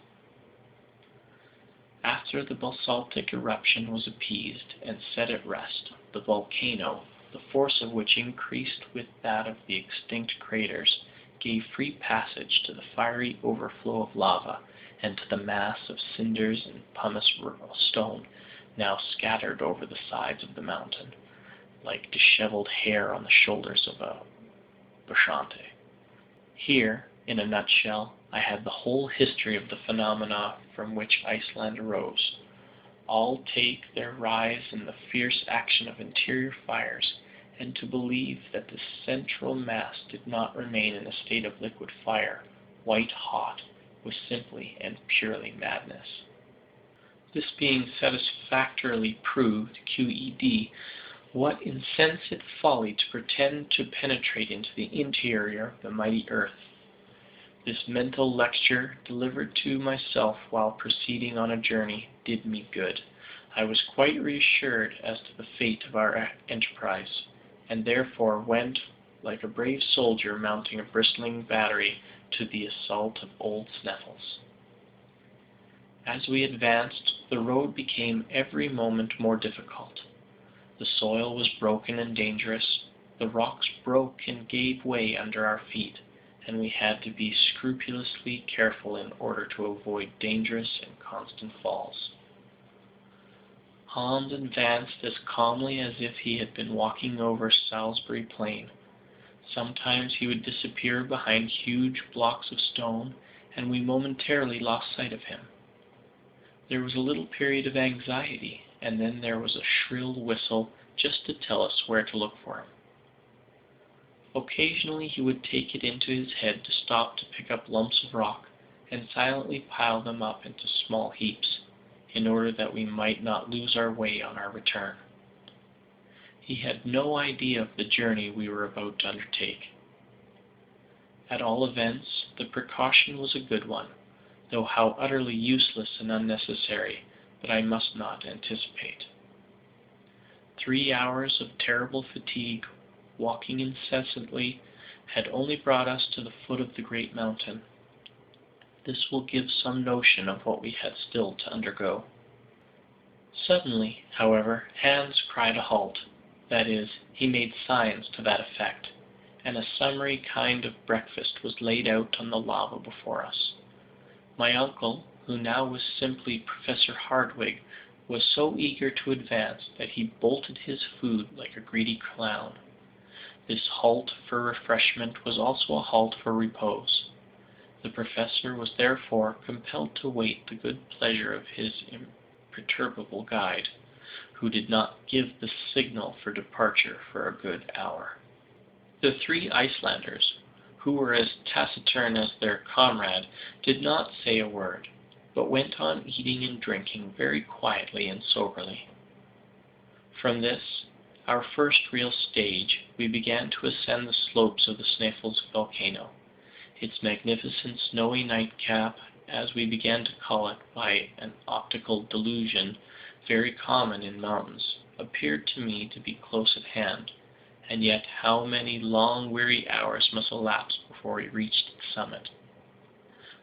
After the basaltic eruption was appeased and set at rest, the volcano, the force of which increased with that of the extinct craters, gave free passage to the fiery overflow of lava and to the mass of cinders and pumice stone now scattered over the sides of the mountain, like disheveled hair on the shoulders of a bacchante. Here, in a nutshell, I had the whole history of the phenomena from which Iceland arose. All take their rise in the fierce action of interior fires, and to believe that the central mass did not remain in a state of liquid fire, white hot, was simply and purely madness. This being satisfactorily proved, QED, what insensate folly to pretend to penetrate into the interior of the mighty earth. This mental lecture, delivered to myself while proceeding on a journey, did me good. I was quite reassured as to the fate of our enterprise, and therefore went, like a brave soldier mounting a bristling battery, to the assault of old Sneffels. As we advanced, the road became every moment more difficult. The soil was broken and dangerous, the rocks broke and gave way under our feet, and we had to be scrupulously careful in order to avoid dangerous and constant falls. Hans advanced as calmly as if he had been walking over Salisbury Plain. Sometimes he would disappear behind huge blocks of stone, and we momentarily lost sight of him. There was a little period of anxiety, and then there was a shrill whistle just to tell us where to look for him. Occasionally he would take it into his head to stop to pick up lumps of rock, and silently pile them up into small heaps, in order that we might not lose our way on our return. He had no idea of the journey we were about to undertake. At all events, the precaution was a good one, though how utterly useless and unnecessary, but I must not anticipate. 3 hours of terrible fatigue, walking incessantly, had only brought us to the foot of the great mountain. This will give some notion of what we had still to undergo. Suddenly, however, Hans cried a halt. That is, he made signs to that effect, and a summary kind of breakfast was laid out on the lava before us. My uncle, who now was simply Professor Hardwigg, was so eager to advance that he bolted his food like a greedy clown. This halt for refreshment was also a halt for repose. The Professor was therefore compelled to wait the good pleasure of his imperturbable guide, who did not give the signal for departure for a good hour. The three Icelanders, who were as taciturn as their comrade, did not say a word, but went on eating and drinking very quietly and soberly. From this, our first real stage, we began to ascend the slopes of the Sneffels volcano. Its magnificent snowy nightcap, as we began to call it by an optical delusion very common in mountains, appeared to me to be close at hand, and yet how many long weary hours must elapse before we reached its summit!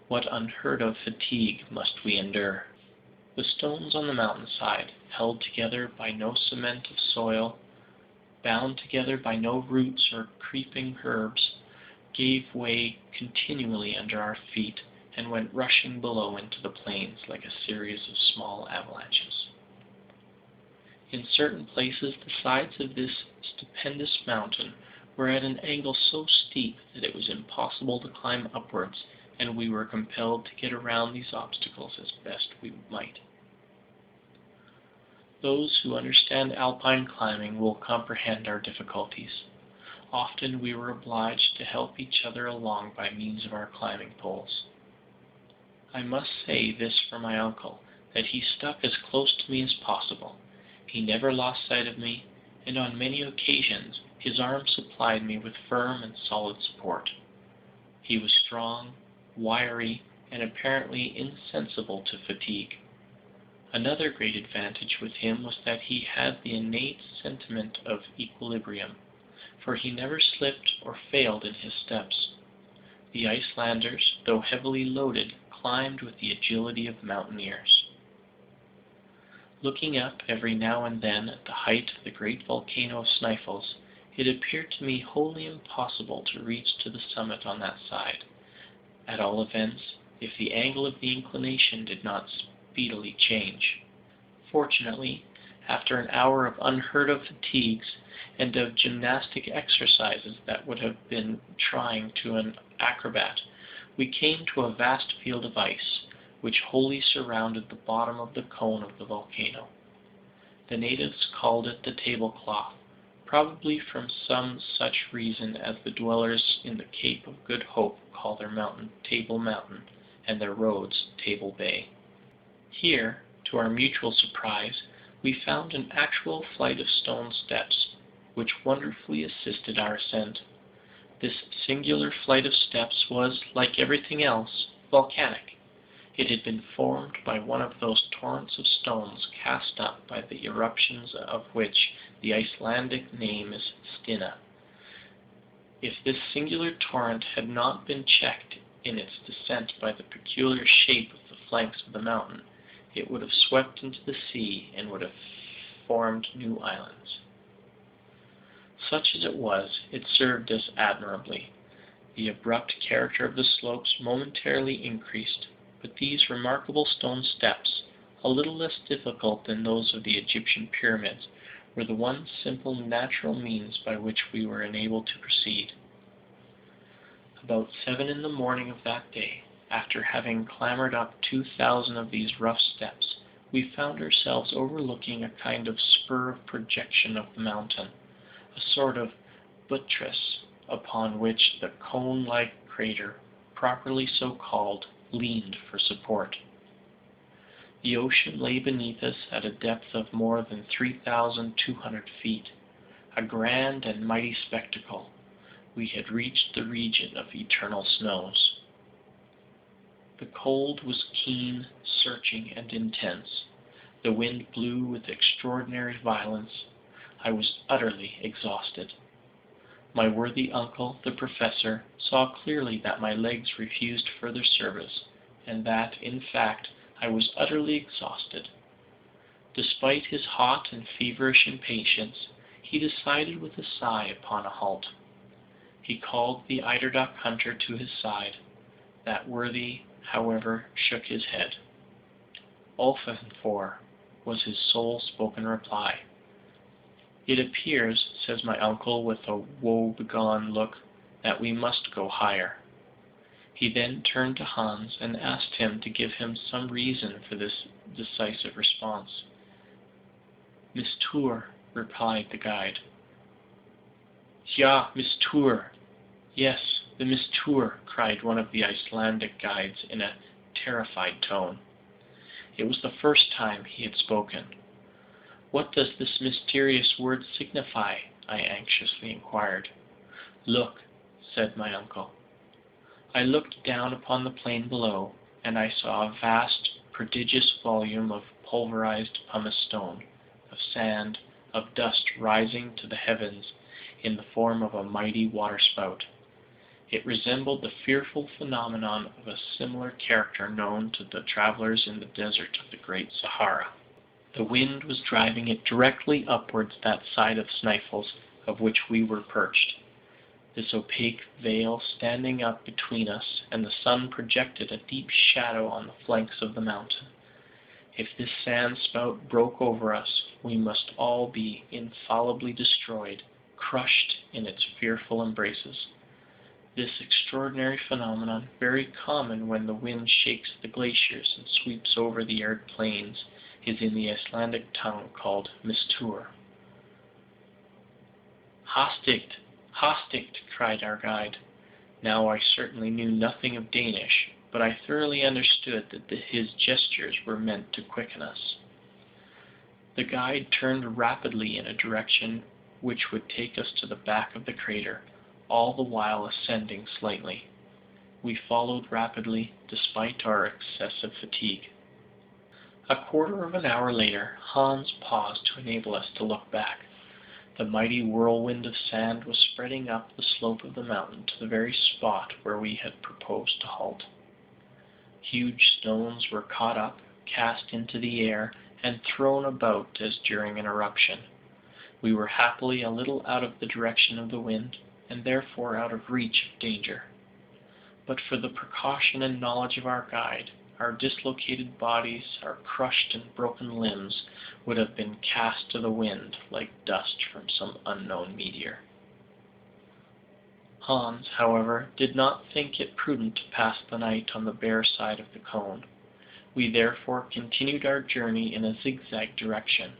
What unheard of fatigue must we endure! The stones on the mountainside, held together by no cement of soil, bound together by no roots or creeping herbs, gave way continually under our feet, and went rushing below into the plains like a series of small avalanches. In certain places the sides of this stupendous mountain were at an angle so steep that it was impossible to climb upwards, and we were compelled to get around these obstacles as best we might. Those who understand alpine climbing will comprehend our difficulties. Often we were obliged to help each other along by means of our climbing poles. I must say this for my uncle, that he stuck as close to me as possible. He never lost sight of me, and on many occasions his arm supplied me with firm and solid support. He was strong, wiry, and apparently insensible to fatigue. Another great advantage with him was that he had the innate sentiment of equilibrium, for he never slipped or failed in his steps. The Icelanders, though heavily loaded, climbed with the agility of mountaineers. Looking up every now and then at the height of the great volcano of Snæfell's, it appeared to me wholly impossible to reach to the summit on that side, at all events, if the angle of the inclination did not speedily change. Fortunately, after an hour of unheard of fatigues, and of gymnastic exercises that would have been trying to an acrobat, we came to a vast field of ice, which wholly surrounded the bottom of the cone of the volcano. The natives called it the tablecloth, probably from some such reason as the dwellers in the Cape of Good Hope call their mountain Table Mountain, and their roads Table Bay. Here, to our mutual surprise, we found an actual flight of stone steps, which wonderfully assisted our ascent. This singular flight of steps was, like everything else, volcanic. It had been formed by one of those torrents of stones cast up by the eruptions of which the Icelandic name is Stinna. If this singular torrent had not been checked in its descent by the peculiar shape of the flanks of the mountain, it would have swept into the sea and would have formed new islands. Such as it was, it served us admirably. The abrupt character of the slopes momentarily increased, but these remarkable stone steps, a little less difficult than those of the Egyptian pyramids, were the one simple natural means by which we were enabled to proceed. About 7 in the morning of that day, after having clambered up 2,000 of these rough steps, we found ourselves overlooking a kind of spur of projection of the mountain, a sort of buttress upon which the cone-like crater, properly so called, leaned for support. The ocean lay beneath us at a depth of more than 3,200 feet, a grand and mighty spectacle. We had reached the region of eternal snows. The cold was keen, searching, and intense. The wind blew with extraordinary violence. I was utterly exhausted. My worthy uncle, the professor, saw clearly that my legs refused further service, and that, in fact, I was utterly exhausted. Despite his hot and feverish impatience, he decided with a sigh upon a halt. He called the eiderduck hunter to his side. That worthy, however, shook his head. "Ofenfor," was his sole spoken reply. "It appears," says my uncle with a woe-begone look, "that we must go higher." He then turned to Hans and asked him to give him some reason for this decisive response. "Mistour," replied the guide. "Ja, Mistour. Yes, the Mistour," cried one of the Icelandic guides in a terrified tone. It was the first time he had spoken. "What does this mysterious word signify?" I anxiously inquired. "Look," said my uncle. I looked down upon the plain below, and I saw a vast, prodigious volume of pulverized pumice stone, of sand, of dust rising to the heavens in the form of a mighty waterspout. It resembled the fearful phenomenon of a similar character known to the travelers in the desert of the Great Sahara. The wind was driving it directly upwards that side of Snæfell's of which we were perched. This opaque veil standing up between us and the sun projected a deep shadow on the flanks of the mountain. If this sand spout broke over us, we must all be infallibly destroyed, crushed in its fearful embraces. This extraordinary phenomenon, very common when the wind shakes the glaciers and sweeps over the arid plains, is in the Icelandic tongue called mistour. "Hastigt! Hastigt!" cried our guide. Now I certainly knew nothing of Danish, but I thoroughly understood that his gestures were meant to quicken us. The guide turned rapidly in a direction which would take us to the back of the crater, all the while ascending slightly. we followed rapidly, despite our excessive fatigue. A quarter of an hour later, Hans paused to enable us to look back. The mighty whirlwind of sand was spreading up the slope of the mountain to the very spot where we had proposed to halt. Huge stones were caught up, cast into the air, and thrown about as during an eruption. We were happily a little out of the direction of the wind, and therefore out of reach of danger. But for the precaution and knowledge of our guide, our dislocated bodies, our crushed and broken limbs, would have been cast to the wind like dust from some unknown meteor. Hans, however, did not think it prudent to pass the night on the bare side of the cone. We therefore continued our journey in a zigzag direction.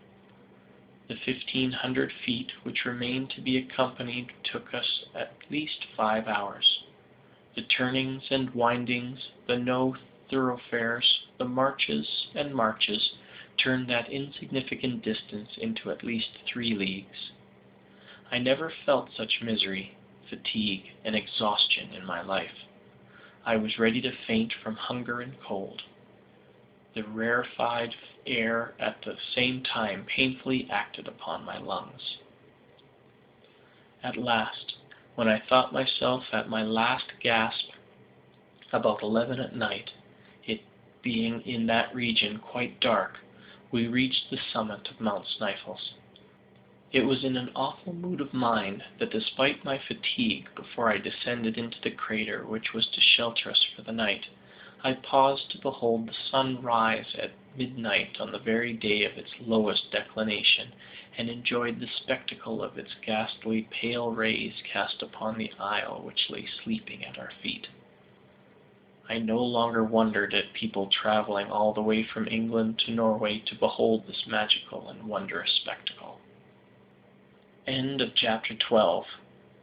The 1,500 feet which remained to be accompanied took us at least 5 hours. The turnings and windings, the no thoroughfares, the marches and marches, turned that insignificant distance into at least 3 leagues. I never felt such misery, fatigue, and exhaustion in my life. I was ready to faint from hunger and cold. The rarefied air at the same time painfully acted upon my lungs. At last, when I thought myself at my last gasp, about 11 at night, it being in that region quite dark, we reached the summit of Mount Sneffels. It was in an awful mood of mind that, despite my fatigue, before I descended into the crater which was to shelter us for the night, I paused to behold the sun rise at midnight on the very day of its lowest declination, and enjoyed the spectacle of its ghastly pale rays cast upon the isle which lay sleeping at our feet. I no longer wondered at people travelling all the way from England to Norway to behold this magical and wondrous spectacle. End of Chapter 12.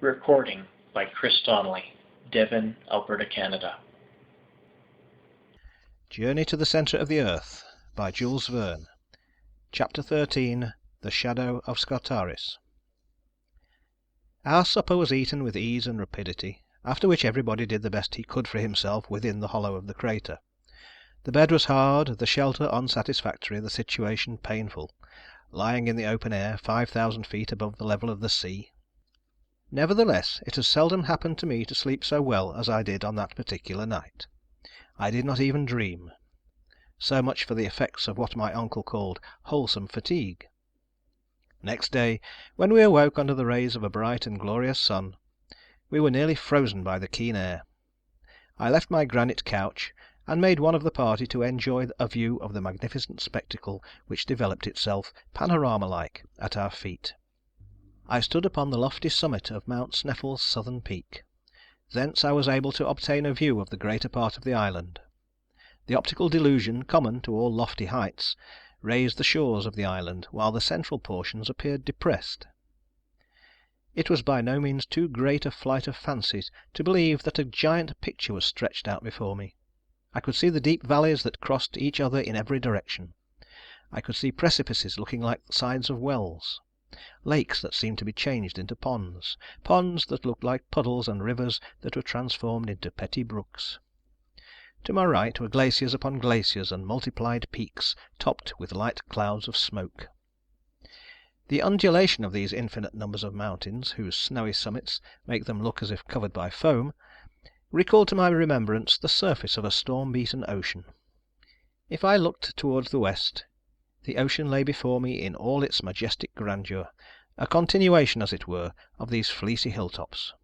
Recording by Chris Donnelly, Devon, Alberta, Canada. Journey to the Centre of the Earth by Jules Verne. Chapter 13. The Shadow of Scartaris. Our supper was eaten with ease and rapidity, after which everybody did the best he could for himself within the hollow of the crater. The bed was hard, the shelter unsatisfactory, the situation painful, lying in the open air 5,000 feet above the level of the sea. Nevertheless, it has seldom happened to me to sleep so well as I did on that particular night. I did not even dream. So much for the effects of what my uncle called wholesome fatigue. Next day, when we awoke under the rays of a bright and glorious sun, we were nearly frozen by the keen air. I left my granite couch, and made one of the party to enjoy a view of the magnificent spectacle which developed itself, panorama-like, at our feet. I stood upon the lofty summit of Mount Sneffels' southern peak. Thence I was able to obtain a view of the greater part of the island. The optical delusion, common to all lofty heights, raised the shores of the island, while the central portions appeared depressed. It was by no means too great a flight of fancy to believe that a giant picture was stretched out before me. I could see the deep valleys that crossed each other in every direction. I could see precipices looking like the sides of wells, lakes that seemed to be changed into ponds, ponds that looked like puddles, and rivers that were transformed into petty brooks. To my right were glaciers upon glaciers and multiplied peaks topped with light clouds of smoke. The undulation of these infinite numbers of mountains, whose snowy summits make them look as if covered by foam, recalled to my remembrance the surface of a storm-beaten ocean. If I looked towards the west, the ocean lay before me in all its majestic grandeur, a continuation, as it were, of these fleecy hilltops.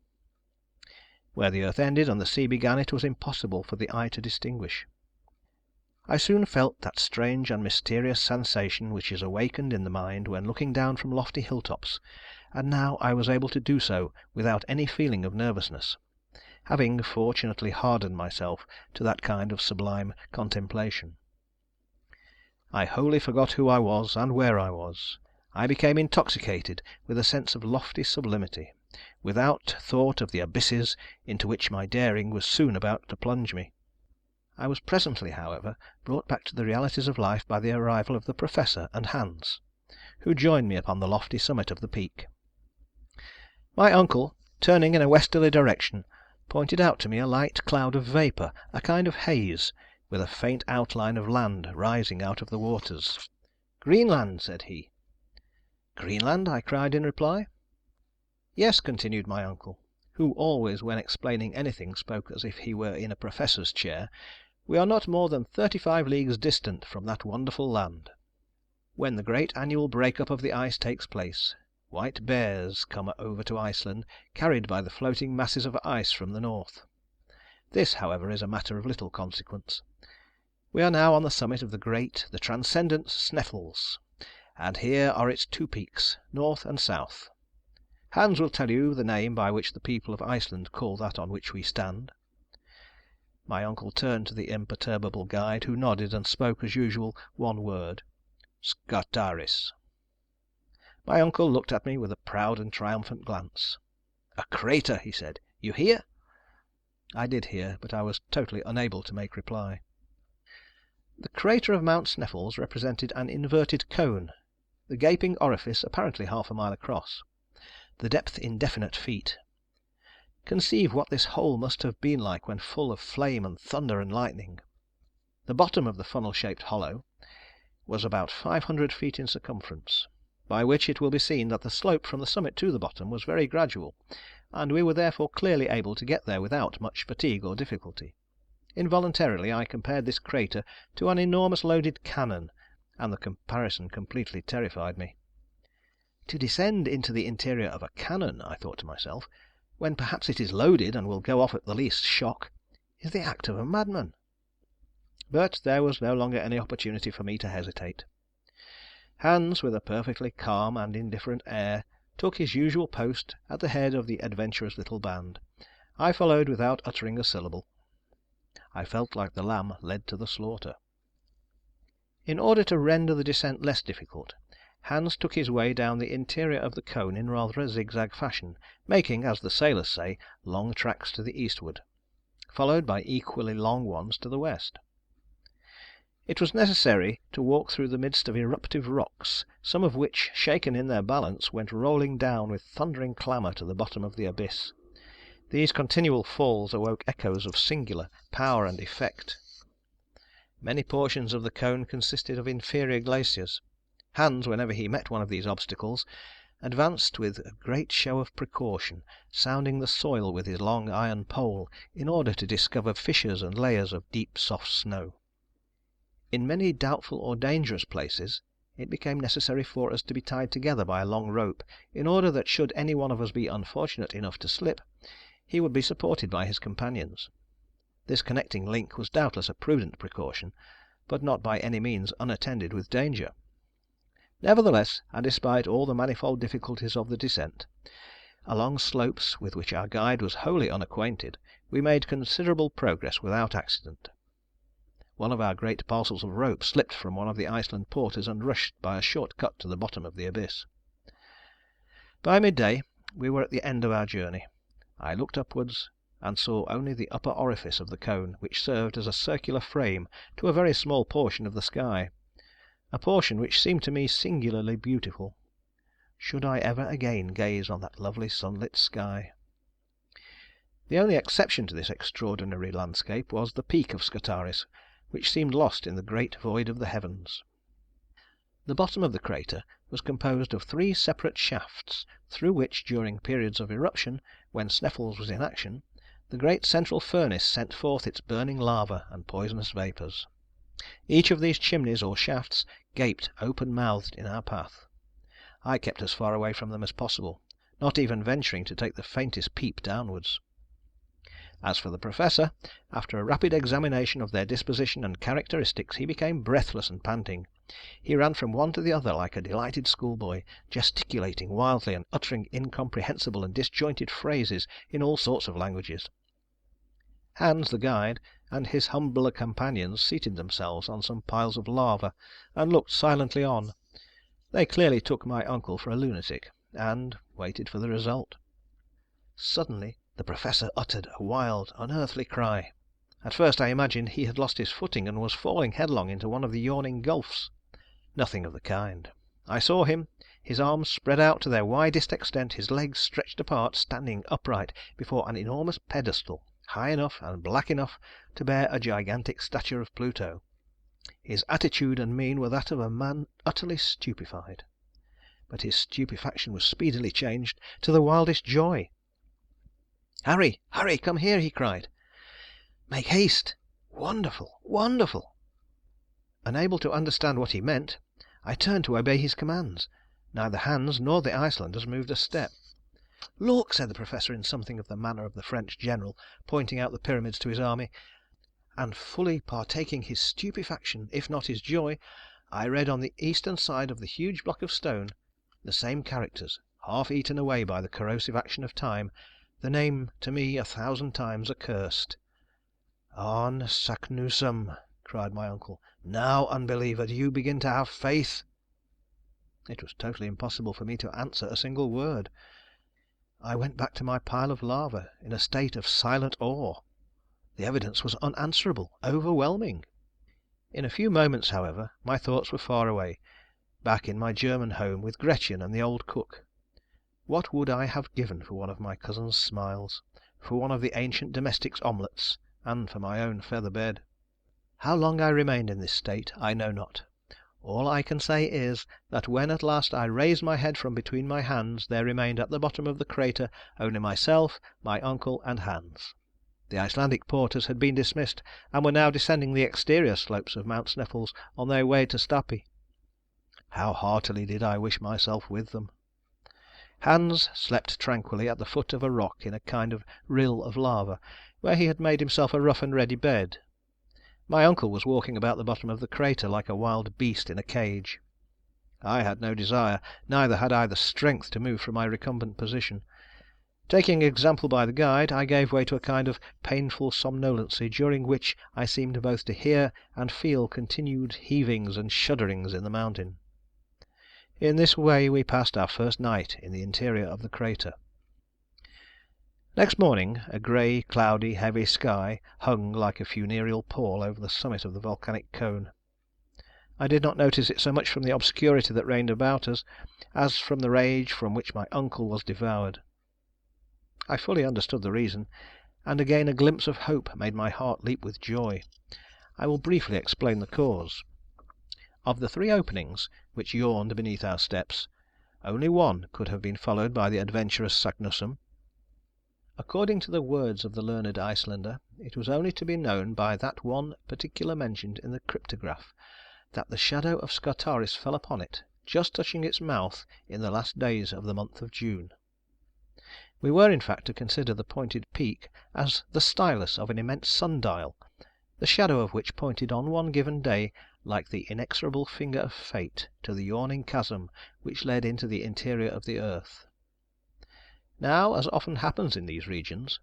Where the earth ended and the sea began it was impossible for the eye to distinguish. I soon felt that strange and mysterious sensation which is awakened in the mind when looking down from lofty hilltops, and now I was able to do so without any feeling of nervousness, having fortunately hardened myself to that kind of sublime contemplation. I wholly forgot who I was and where I was. I became intoxicated with a sense of lofty sublimity, without thought of the abysses into which my daring was soon about to plunge me. I was presently, however, brought back to the realities of life by the arrival of the Professor and Hans, who joined me upon the lofty summit of the peak. My uncle, turning in a westerly direction, pointed out to me a light cloud of vapour, a kind of haze, with a faint outline of land rising out of the waters. "Greenland," said he. "Greenland?" I cried in reply. "Yes," continued my uncle, who always when explaining anything spoke as if he were in a professor's chair, "we are not more than 35 leagues distant from that wonderful land. When the great annual break up of the ice takes place, white bears come over to Iceland, carried by the floating masses of ice from the north. This, however, is a matter of little consequence. We are now on the summit of the transcendent Sneffels, and here are its two peaks, north and south. Hans will tell you the name by which the people of Iceland call that on which we stand." My uncle turned to the imperturbable guide, who nodded and spoke as usual one word: "Scartaris." My uncle looked at me with a proud and triumphant glance. "A crater," he said. "You hear?" I did hear, but I was totally unable to make reply. The crater of Mount Sneffels represented an inverted cone, the gaping orifice apparently half a mile across, the depth indefinite feet. Conceive what this hole must have been like when full of flame and thunder and lightning. The bottom of the funnel-shaped hollow was about 500 feet in circumference, by which it will be seen that the slope from the summit to the bottom was very gradual, and we were therefore clearly able to get there without much fatigue or difficulty. Involuntarily I compared this crater to an enormous loaded cannon, and the comparison completely terrified me. To descend into the interior of a cannon, I thought to myself, when perhaps it is loaded and will go off at the least shock, is the act of a madman. But there was no longer any opportunity for me to hesitate. Hans, with a perfectly calm and indifferent air, took his usual post at the head of the adventurous little band. I followed without uttering a syllable. I felt like the lamb led to the slaughter. In order to render the descent less difficult, Hans took his way down the interior of the cone in rather a zigzag fashion, making, as the sailors say, long tracks to the eastward, followed by equally long ones to the west. It was necessary to walk through the midst of eruptive rocks, some of which, shaken in their balance, went rolling down with thundering clamour to the bottom of the abyss. These continual falls awoke echoes of singular power and effect. Many portions of the cone consisted of inferior glaciers. Hans, whenever he met one of these obstacles, advanced with a great show of precaution, sounding the soil with his long iron pole, in order to discover fissures and layers of deep soft snow. In many doubtful or dangerous places it became necessary for us to be tied together by a long rope, in order that should any one of us be unfortunate enough to slip, he would be supported by his companions. This connecting link was doubtless a prudent precaution, but not by any means unattended with danger. Nevertheless, and despite all the manifold difficulties of the descent, along slopes with which our guide was wholly unacquainted, we made considerable progress without accident. One of our great parcels of rope slipped from one of the Iceland porters and rushed by a short cut to the bottom of the abyss. By midday we were at the end of our journey. I looked upwards and saw only the upper orifice of the cone, which served as a circular frame to a very small portion of the sky, a portion which seemed to me singularly beautiful. Should I ever again gaze on that lovely sunlit sky? The only exception to this extraordinary landscape was the peak of Scartaris, which seemed lost in the great void of the heavens. The bottom of the crater was composed of 3 separate shafts, through which, during periods of eruption, when Sneffels was in action, the great central furnace sent forth its burning lava and poisonous vapours. Each of these chimneys or shafts gaped open-mouthed in our path. I kept as far away from them as possible, not even venturing to take the faintest peep downwards. As for the Professor, after a rapid examination of their disposition and characteristics, he became breathless and panting. He ran from one to the other like a delighted schoolboy, gesticulating wildly and uttering incomprehensible and disjointed phrases in all sorts of languages. Hans, the guide, and his humbler companions seated themselves on some piles of lava, and looked silently on. They clearly took my uncle for a lunatic, and waited for the result. Suddenly the Professor uttered a wild, unearthly cry. At first I imagined he had lost his footing and was falling headlong into one of the yawning gulfs. Nothing of the kind. I saw him, his arms spread out to their widest extent, his legs stretched apart, standing upright before an enormous pedestal, high enough and black enough to bear a gigantic statue of Pluto. His attitude and mien were that of a man utterly stupefied. But his stupefaction was speedily changed to the wildest joy. "Harry, Harry, come here!" he cried. "Make haste! Wonderful! Wonderful!" Unable to understand what he meant, I turned to obey his commands. Neither Hans nor the Icelanders moved a step. "Look!" said the Professor in something of the manner of the French general, pointing out the pyramids to his army, and fully partaking his stupefaction, if not his joy, I read on the eastern side of the huge block of stone the same characters, half eaten away by the corrosive action of time, the name to me 1,000 times accursed. "On Saknussemm!" cried my uncle. "Now, unbeliever, do you begin to have faith?" It was totally impossible for me to answer a single word. I went back to my pile of lava in a state of silent awe. The evidence was unanswerable, overwhelming. In a few moments, however, my thoughts were far away, back in my German home with Gretchen and the old cook. What would I have given for one of my cousin's smiles, for one of the ancient domestic's omelettes, and for my own feather bed? How long I remained in this state I know not. All I can say is, that when at last I raised my head from between my hands, there remained at the bottom of the crater only myself, my uncle, and Hans. The Icelandic porters had been dismissed, and were now descending the exterior slopes of Mount Sneffels on their way to Stapi. How heartily did I wish myself with them! Hans slept tranquilly at the foot of a rock in a kind of rill of lava, where he had made himself a rough and ready bed. My uncle was walking about the bottom of the crater like a wild beast in a cage. I had no desire, neither had I the strength to move from my recumbent position. Taking example by the guide, I gave way to a kind of painful somnolency, during which I seemed both to hear and feel continued heavings and shudderings in the mountain. In this way we passed our first night in the interior of the crater. Next morning a grey, cloudy, heavy sky hung like a funereal pall over the summit of the volcanic cone. I did not notice it so much from the obscurity that reigned about us, as from the rage from which my uncle was devoured. I fully understood the reason, and again a glimpse of hope made my heart leap with joy. I will briefly explain the cause. Of the 3 openings which yawned beneath our steps, only one could have been followed by the adventurous Saknussemm. According to the words of the learned Icelander, it was only to be known by that one particular mentioned in the cryptograph, that the shadow of Scartaris fell upon it, just touching its mouth in the last days of the month of June. We were, in fact, to consider the pointed peak as the stylus of an immense sundial, the shadow of which pointed on one given day like the inexorable finger of fate to the yawning chasm which led into the interior of the earth. Now, as often happens in these regions,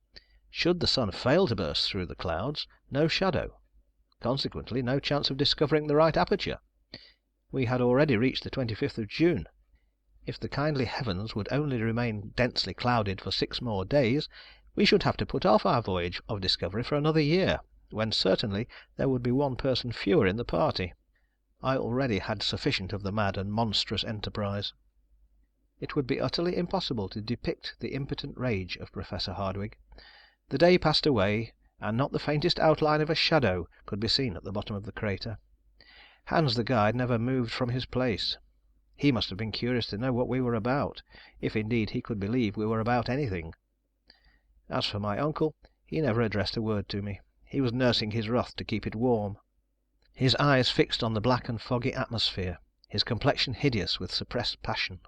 should the sun fail to burst through the clouds, no shadow, consequently no chance of discovering the right aperture. We had already reached the 25th of June. If the kindly heavens would only remain densely clouded for 6 more days, we should have to put off our voyage of discovery for another year, when certainly there would be 1 person fewer in the party. I already had sufficient of the mad and monstrous enterprise. It would be utterly impossible to depict the impotent rage of Professor Hardwigg. The day passed away, and not the faintest outline of a shadow could be seen at the bottom of the crater. Hans the guide never moved from his place. He must have been curious to know what we were about, if indeed he could believe we were about anything. As for my uncle, he never addressed a word to me. He was nursing his wrath to keep it warm, his eyes fixed on the black and foggy atmosphere, his complexion hideous with suppressed passion.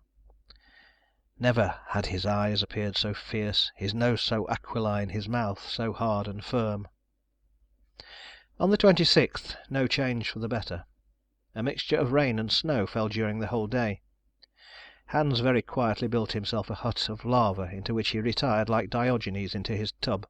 Never had his eyes appeared so fierce, his nose so aquiline, his mouth so hard and firm. On the 26th no change for the better. A mixture of rain and snow fell during the whole day. Hans very quietly built himself a hut of lava, into which he retired like Diogenes into his tub.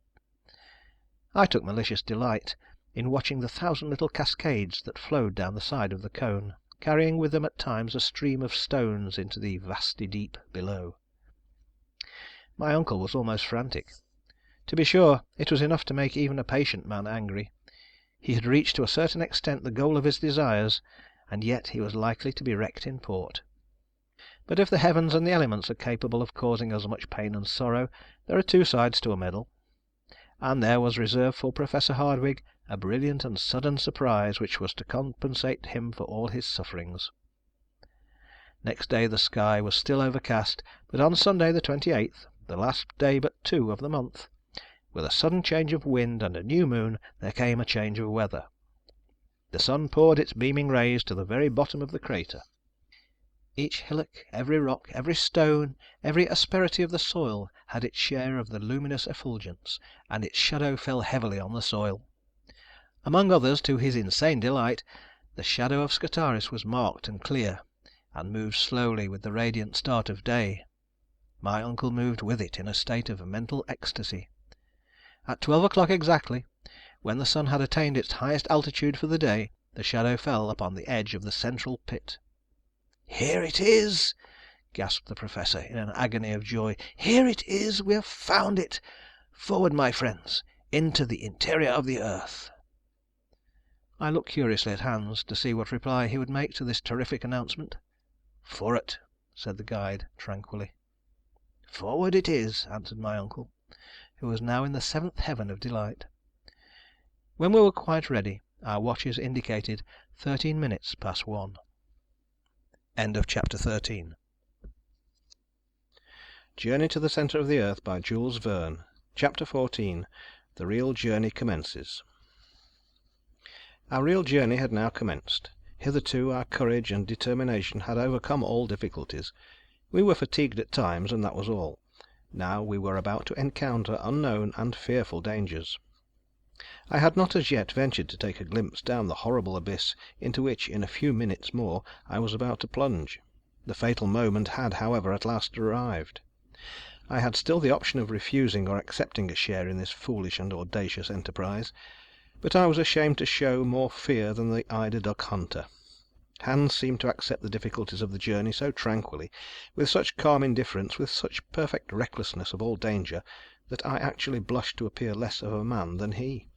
I took malicious delight in watching the 1,000 little cascades that flowed down the side of the cone, carrying with them at times a stream of stones into the vasty deep below. My uncle was almost frantic. To be sure, it was enough to make even a patient man angry. He had reached to a certain extent the goal of his desires, and yet he was likely to be wrecked in port. But if the heavens and the elements are capable of causing us much pain and sorrow, there are two sides to a medal. And there was reserved for Professor Hardwigg a brilliant and sudden surprise which was to compensate him for all his sufferings. Next day the sky was still overcast, but on Sunday the 28th, the last day but 2 of the month, with a sudden change of wind and a new moon, there came a change of weather. The sun poured its beaming rays to the very bottom of the crater. Each hillock, every rock, every stone, every asperity of the soil had its share of the luminous effulgence, and its shadow fell heavily on the soil. Among others, to his insane delight, the shadow of Scartaris was marked and clear, and moved slowly with the radiant start of day. My uncle moved with it in a state of mental ecstasy. At 12 o'clock exactly, when the sun had attained its highest altitude for the day, the shadow fell upon the edge of the central pit. "Here it is!" gasped the Professor in an agony of joy. "Here it is! We have found it! Forward, my friends, into the interior of the earth!" I looked curiously at Hans to see what reply he would make to this terrific announcement. "For't," said the guide tranquilly. "Forward it is," answered my uncle, who was now in the 7th heaven of delight. When we were quite ready, our watches indicated 13 minutes past 1. End of chapter 13. Journey to the Centre of the Earth by Jules Verne. Chapter 14. The Real Journey Commences. Our real journey had now commenced. Hitherto our courage and determination had overcome all difficulties. We were fatigued at times, and that was all. Now we were about to encounter unknown and fearful dangers. I had not as yet ventured to take a glimpse down the horrible abyss into which, in a few minutes more, I was about to plunge. The fatal moment had, however, at last arrived. I had still the option of refusing or accepting a share in this foolish and audacious enterprise, but I was ashamed to show more fear than the eider duck hunter. Hans seemed to accept the difficulties of the journey so tranquilly, with such calm indifference, with such perfect recklessness of all danger, that I actually blushed to appear less of a man than he.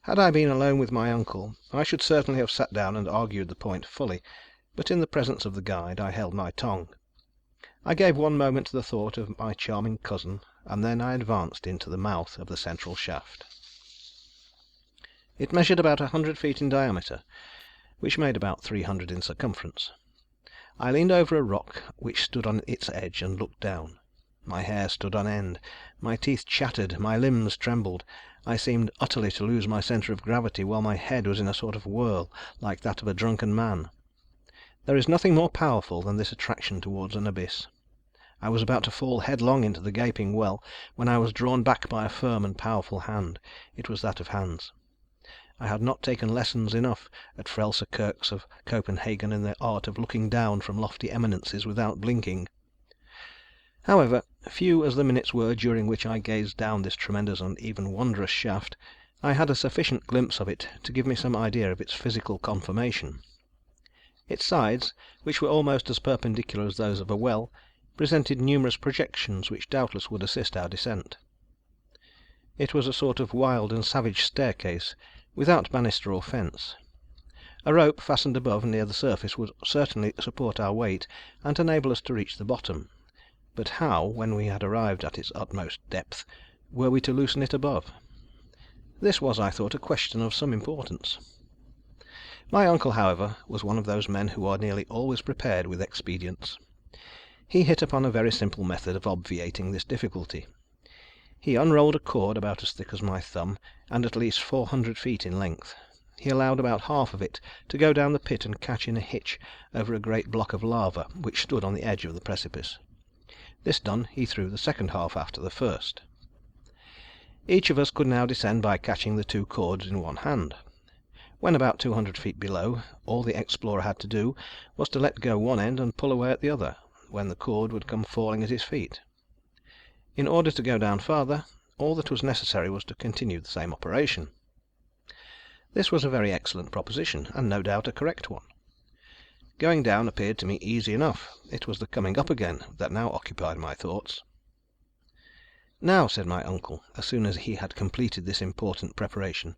Had I been alone with my uncle, I should certainly have sat down and argued the point fully, but in the presence of the guide I held my tongue. I gave one moment to the thought of my charming cousin, and then I advanced into the mouth of the central shaft. It measured about 100 feet in diameter, which made about 300 in circumference. I leaned over a rock which stood on its edge and looked down. My hair stood on end, my teeth chattered, my limbs trembled. I seemed utterly to lose my centre of gravity, while my head was in a sort of whirl, like that of a drunken man. There is nothing more powerful than this attraction towards an abyss. I was about to fall headlong into the gaping well, when I was drawn back by a firm and powerful hand. It was that of Hans. I had not taken lessons enough at Frelse Kirks of Copenhagen in the art of looking down from lofty eminences without blinking. However, few as the minutes were during which I gazed down this tremendous and even wondrous shaft, I had a sufficient glimpse of it to give me some idea of its physical conformation. Its sides, which were almost as perpendicular as those of a well, presented numerous projections which doubtless would assist our descent. It was a sort of wild and savage staircase, without banister or fence. A rope fastened above near the surface would certainly support our weight and enable us to reach the bottom. But how, when we had arrived at its utmost depth, were we to loosen it above? This was, I thought, a question of some importance. My uncle, however, was one of those men who are nearly always prepared with expedients. He hit upon a very simple method of obviating this difficulty. He unrolled a cord about as thick as my thumb, and at least 400 feet in length. He allowed about half of it to go down the pit and catch in a hitch over a great block of lava which stood on the edge of the precipice. This done, he threw the second half after the first. Each of us could now descend by catching the two cords in one hand. When about 200 feet below, all the explorer had to do was to let go one end and pull away at the other, when the cord would come falling at his feet. In order to go down farther, all that was necessary was to continue the same operation. This was a very excellent proposition, and no doubt a correct one. Going down appeared to me easy enough. It was the coming up again that now occupied my thoughts. "Now," said my uncle, as soon as he had completed this important preparation,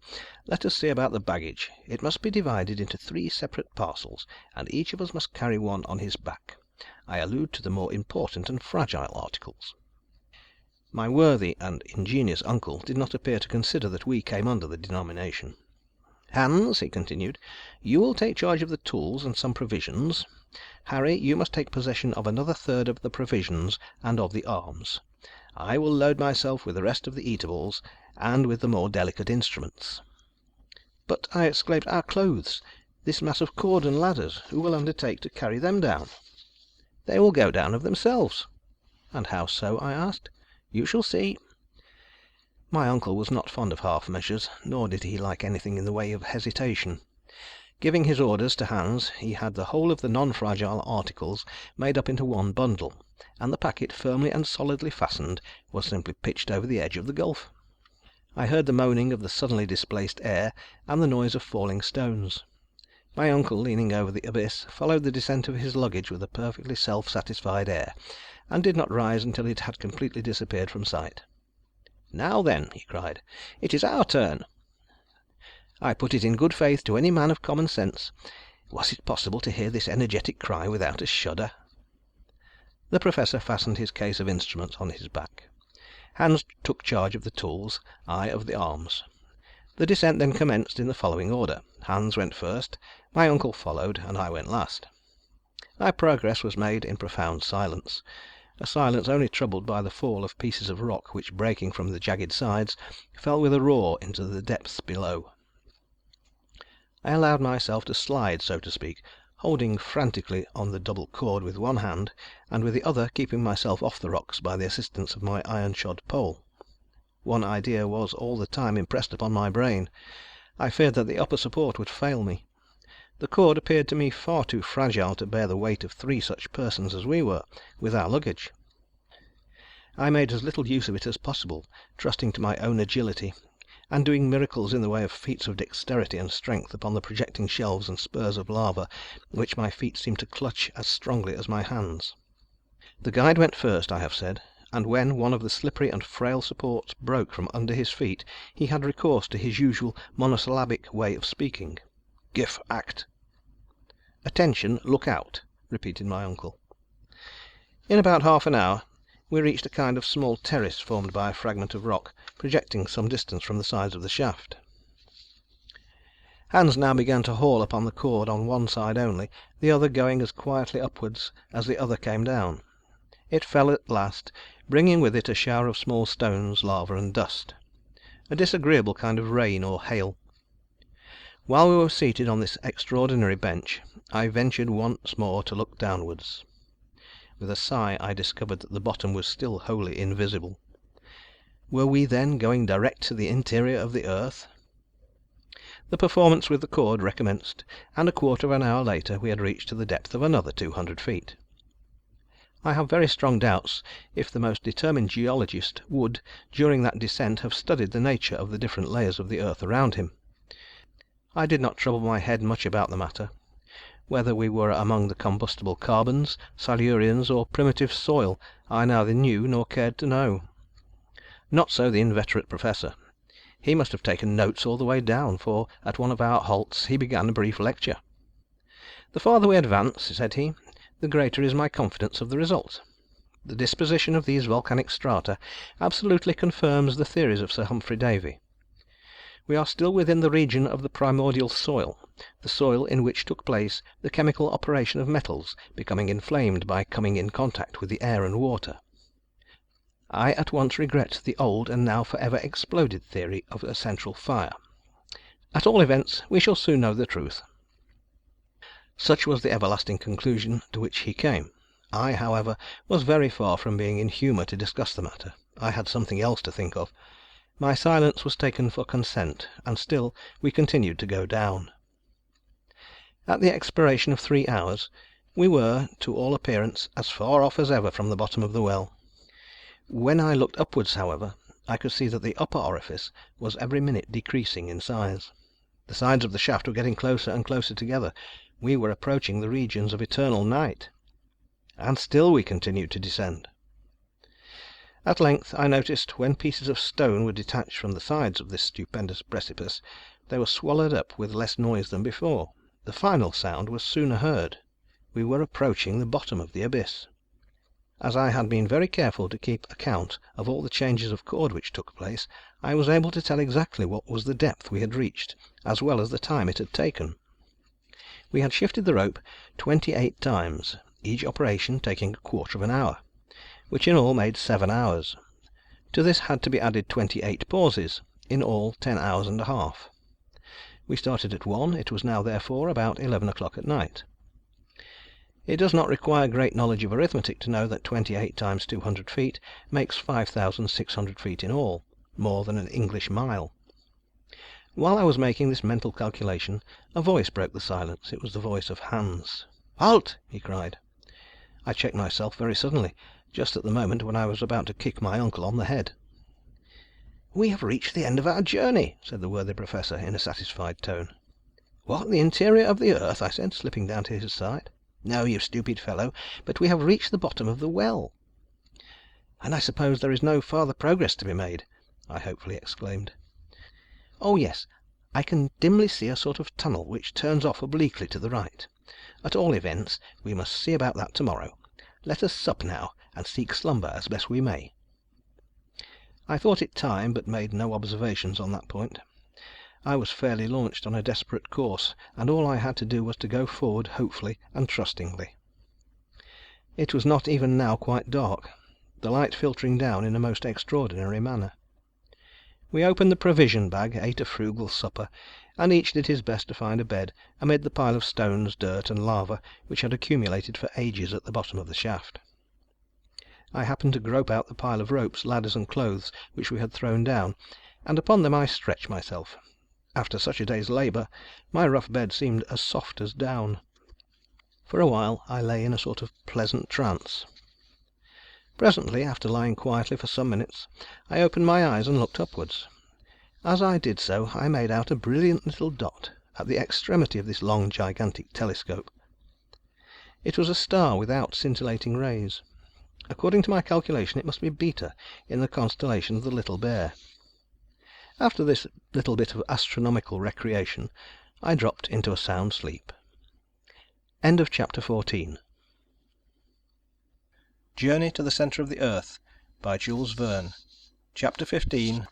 "let us see about the baggage. It must be divided into 3 separate parcels, and each of us must carry one on his back. I allude to the more important and fragile articles. My worthy and ingenious uncle did not appear to consider that we came under the denomination. "Hans," he continued, "you will take charge of the tools and some provisions. Harry, you must take possession of another third of the provisions and of the arms. I will load myself with the rest of the eatables, and with the more delicate instruments." "But," I exclaimed, "our clothes, this mass of cord and ladders, who will undertake to carry them down?" "They will go down of themselves." "And how so?" I asked. "You shall see." My uncle was not fond of half measures, nor did he like anything in the way of hesitation. Giving his orders to Hans, he had the whole of the non-fragile articles made up into one bundle, and the packet, firmly and solidly fastened, was simply pitched over the edge of the gulf. I heard the moaning of the suddenly displaced air, and the noise of falling stones. My uncle, leaning over the abyss, followed the descent of his luggage with a perfectly self-satisfied air, and did not rise until it had completely disappeared from sight. "Now then," he cried, "it is our turn." I put it in good faith to any man of common sense. Was it possible to hear this energetic cry without a shudder? The Professor fastened his case of instruments on his back. Hans took charge of the tools, I of the arms. The descent then commenced in the following order. Hans went first, my uncle followed, and I went last. Our progress was made in profound silence, a silence only troubled by the fall of pieces of rock which, breaking from the jagged sides, fell with a roar into the depths below. I allowed myself to slide, so to speak, holding frantically on the double cord with one hand, and with the other keeping myself off the rocks by the assistance of my iron-shod pole. One idea was all the time impressed upon my brain. I feared that the upper support would fail me. The cord appeared to me far too fragile to bear the weight of 3 such persons as we were, with our luggage. I made as little use of it as possible, trusting to my own agility, and doing miracles in the way of feats of dexterity and strength upon the projecting shelves and spurs of lava, which my feet seemed to clutch as strongly as my hands. The guide went first, I have said, and when one of the slippery and frail supports broke from under his feet, he had recourse to his usual monosyllabic way of speaking. "Gif, act." "Attention, look out," repeated my uncle. In about half an hour we reached a kind of small terrace formed by a fragment of rock, projecting some distance from the sides of the shaft. Hans now began to haul upon the cord on one side only, the other going as quietly upwards as the other came down. It fell at last, bringing with it a shower of small stones, lava, and dust, a disagreeable kind of rain or hail. While we were seated on this extraordinary bench, I ventured once more to look downwards. With a sigh I discovered that the bottom was still wholly invisible. Were we then going direct to the interior of the earth? The performance with the cord recommenced, and a quarter of an hour later we had reached to the depth of another 200 feet. I have very strong doubts if the most determined geologist would, during that descent, have studied the nature of the different layers of the earth around him. I did not trouble my head much about the matter. Whether we were among the combustible carbons, silurians, or primitive soil, I neither knew nor cared to know. Not so the inveterate Professor. He must have taken notes all the way down, for at one of our halts he began a brief lecture. "The farther we advance," said he, "the greater is my confidence of the result. The disposition of these volcanic strata absolutely confirms the theories of Sir Humphrey Davy. We are still within the region of the primordial soil, the soil in which took place the chemical operation of metals becoming inflamed by coming in contact with the air and water. I at once regret the old and now forever exploded theory of a central fire. At all events, we shall soon know the truth." Such was the everlasting conclusion to which he came. I, however, was very far from being in humour to discuss the matter. I had something else to think of. My silence was taken for consent, and still we continued to go down. At the expiration of 3 hours, we were, to all appearance, as far off as ever from the bottom of the well. When I looked upwards, however, I could see that the upper orifice was every minute decreasing in size. The sides of the shaft were getting closer and closer together. We were approaching the regions of eternal night. And still we continued to descend. At length I noticed, when pieces of stone were detached from the sides of this stupendous precipice, they were swallowed up with less noise than before. The final sound was sooner heard. we were approaching the bottom of the abyss. As I had been very careful to keep account of all the changes of chord which took place, I was able to tell exactly what was the depth we had reached, as well as the time it had taken. We had shifted the rope 28 times, each operation taking a quarter of an hour, which in all made 7 hours. To this had to be added 28 pauses, in all 10 hours and a half. We started at 1, it was now therefore about 11 o'clock at night. It does not require great knowledge of arithmetic to know that 28 times 200 feet makes 5,600 feet in all, more than an English mile. While I was making this mental calculation, a voice broke the silence. It was the voice of Hans. "Halt!" he cried. I checked myself very suddenly, just at the moment when I was about to kick my uncle on the head. "We have reached the end of our journey," said the worthy Professor in a satisfied tone. "What, the interior of the earth?" I said, slipping down to his side. "No, you stupid fellow, but we have reached the bottom of the well." "And I suppose there is no farther progress to be made?" I hopefully exclaimed. "Oh yes, I can dimly see a sort of tunnel which turns off obliquely to the right. At all events, we must see about that tomorrow. Let us sup now, and seek slumber as best we may." I thought it time, but made no observations on that point. I was fairly launched on a desperate course, and all I had to do was to go forward hopefully and trustingly. It was not even now quite dark, the light filtering down in a most extraordinary manner. We opened the provision bag, ate a frugal supper, and each did his best to find a bed amid the pile of stones, dirt, and lava which had accumulated for ages at the bottom of the shaft. I happened to grope out the pile of ropes, ladders, and clothes which we had thrown down, and upon them I stretched myself. After such a day's labour, my rough bed seemed as soft as down. For a while I lay in a sort of pleasant trance. Presently, after lying quietly for some minutes, I opened my eyes and looked upwards. As I did so, I made out a brilliant little dot at the extremity of this long gigantic telescope. It was a star without scintillating rays. According to my calculation, it must be Beta, in the constellation of the Little Bear. After this little bit of astronomical recreation, I dropped into a sound sleep. End of chapter 14. Journey to the Centre of the Earth by Jules Verne. Chapter 15.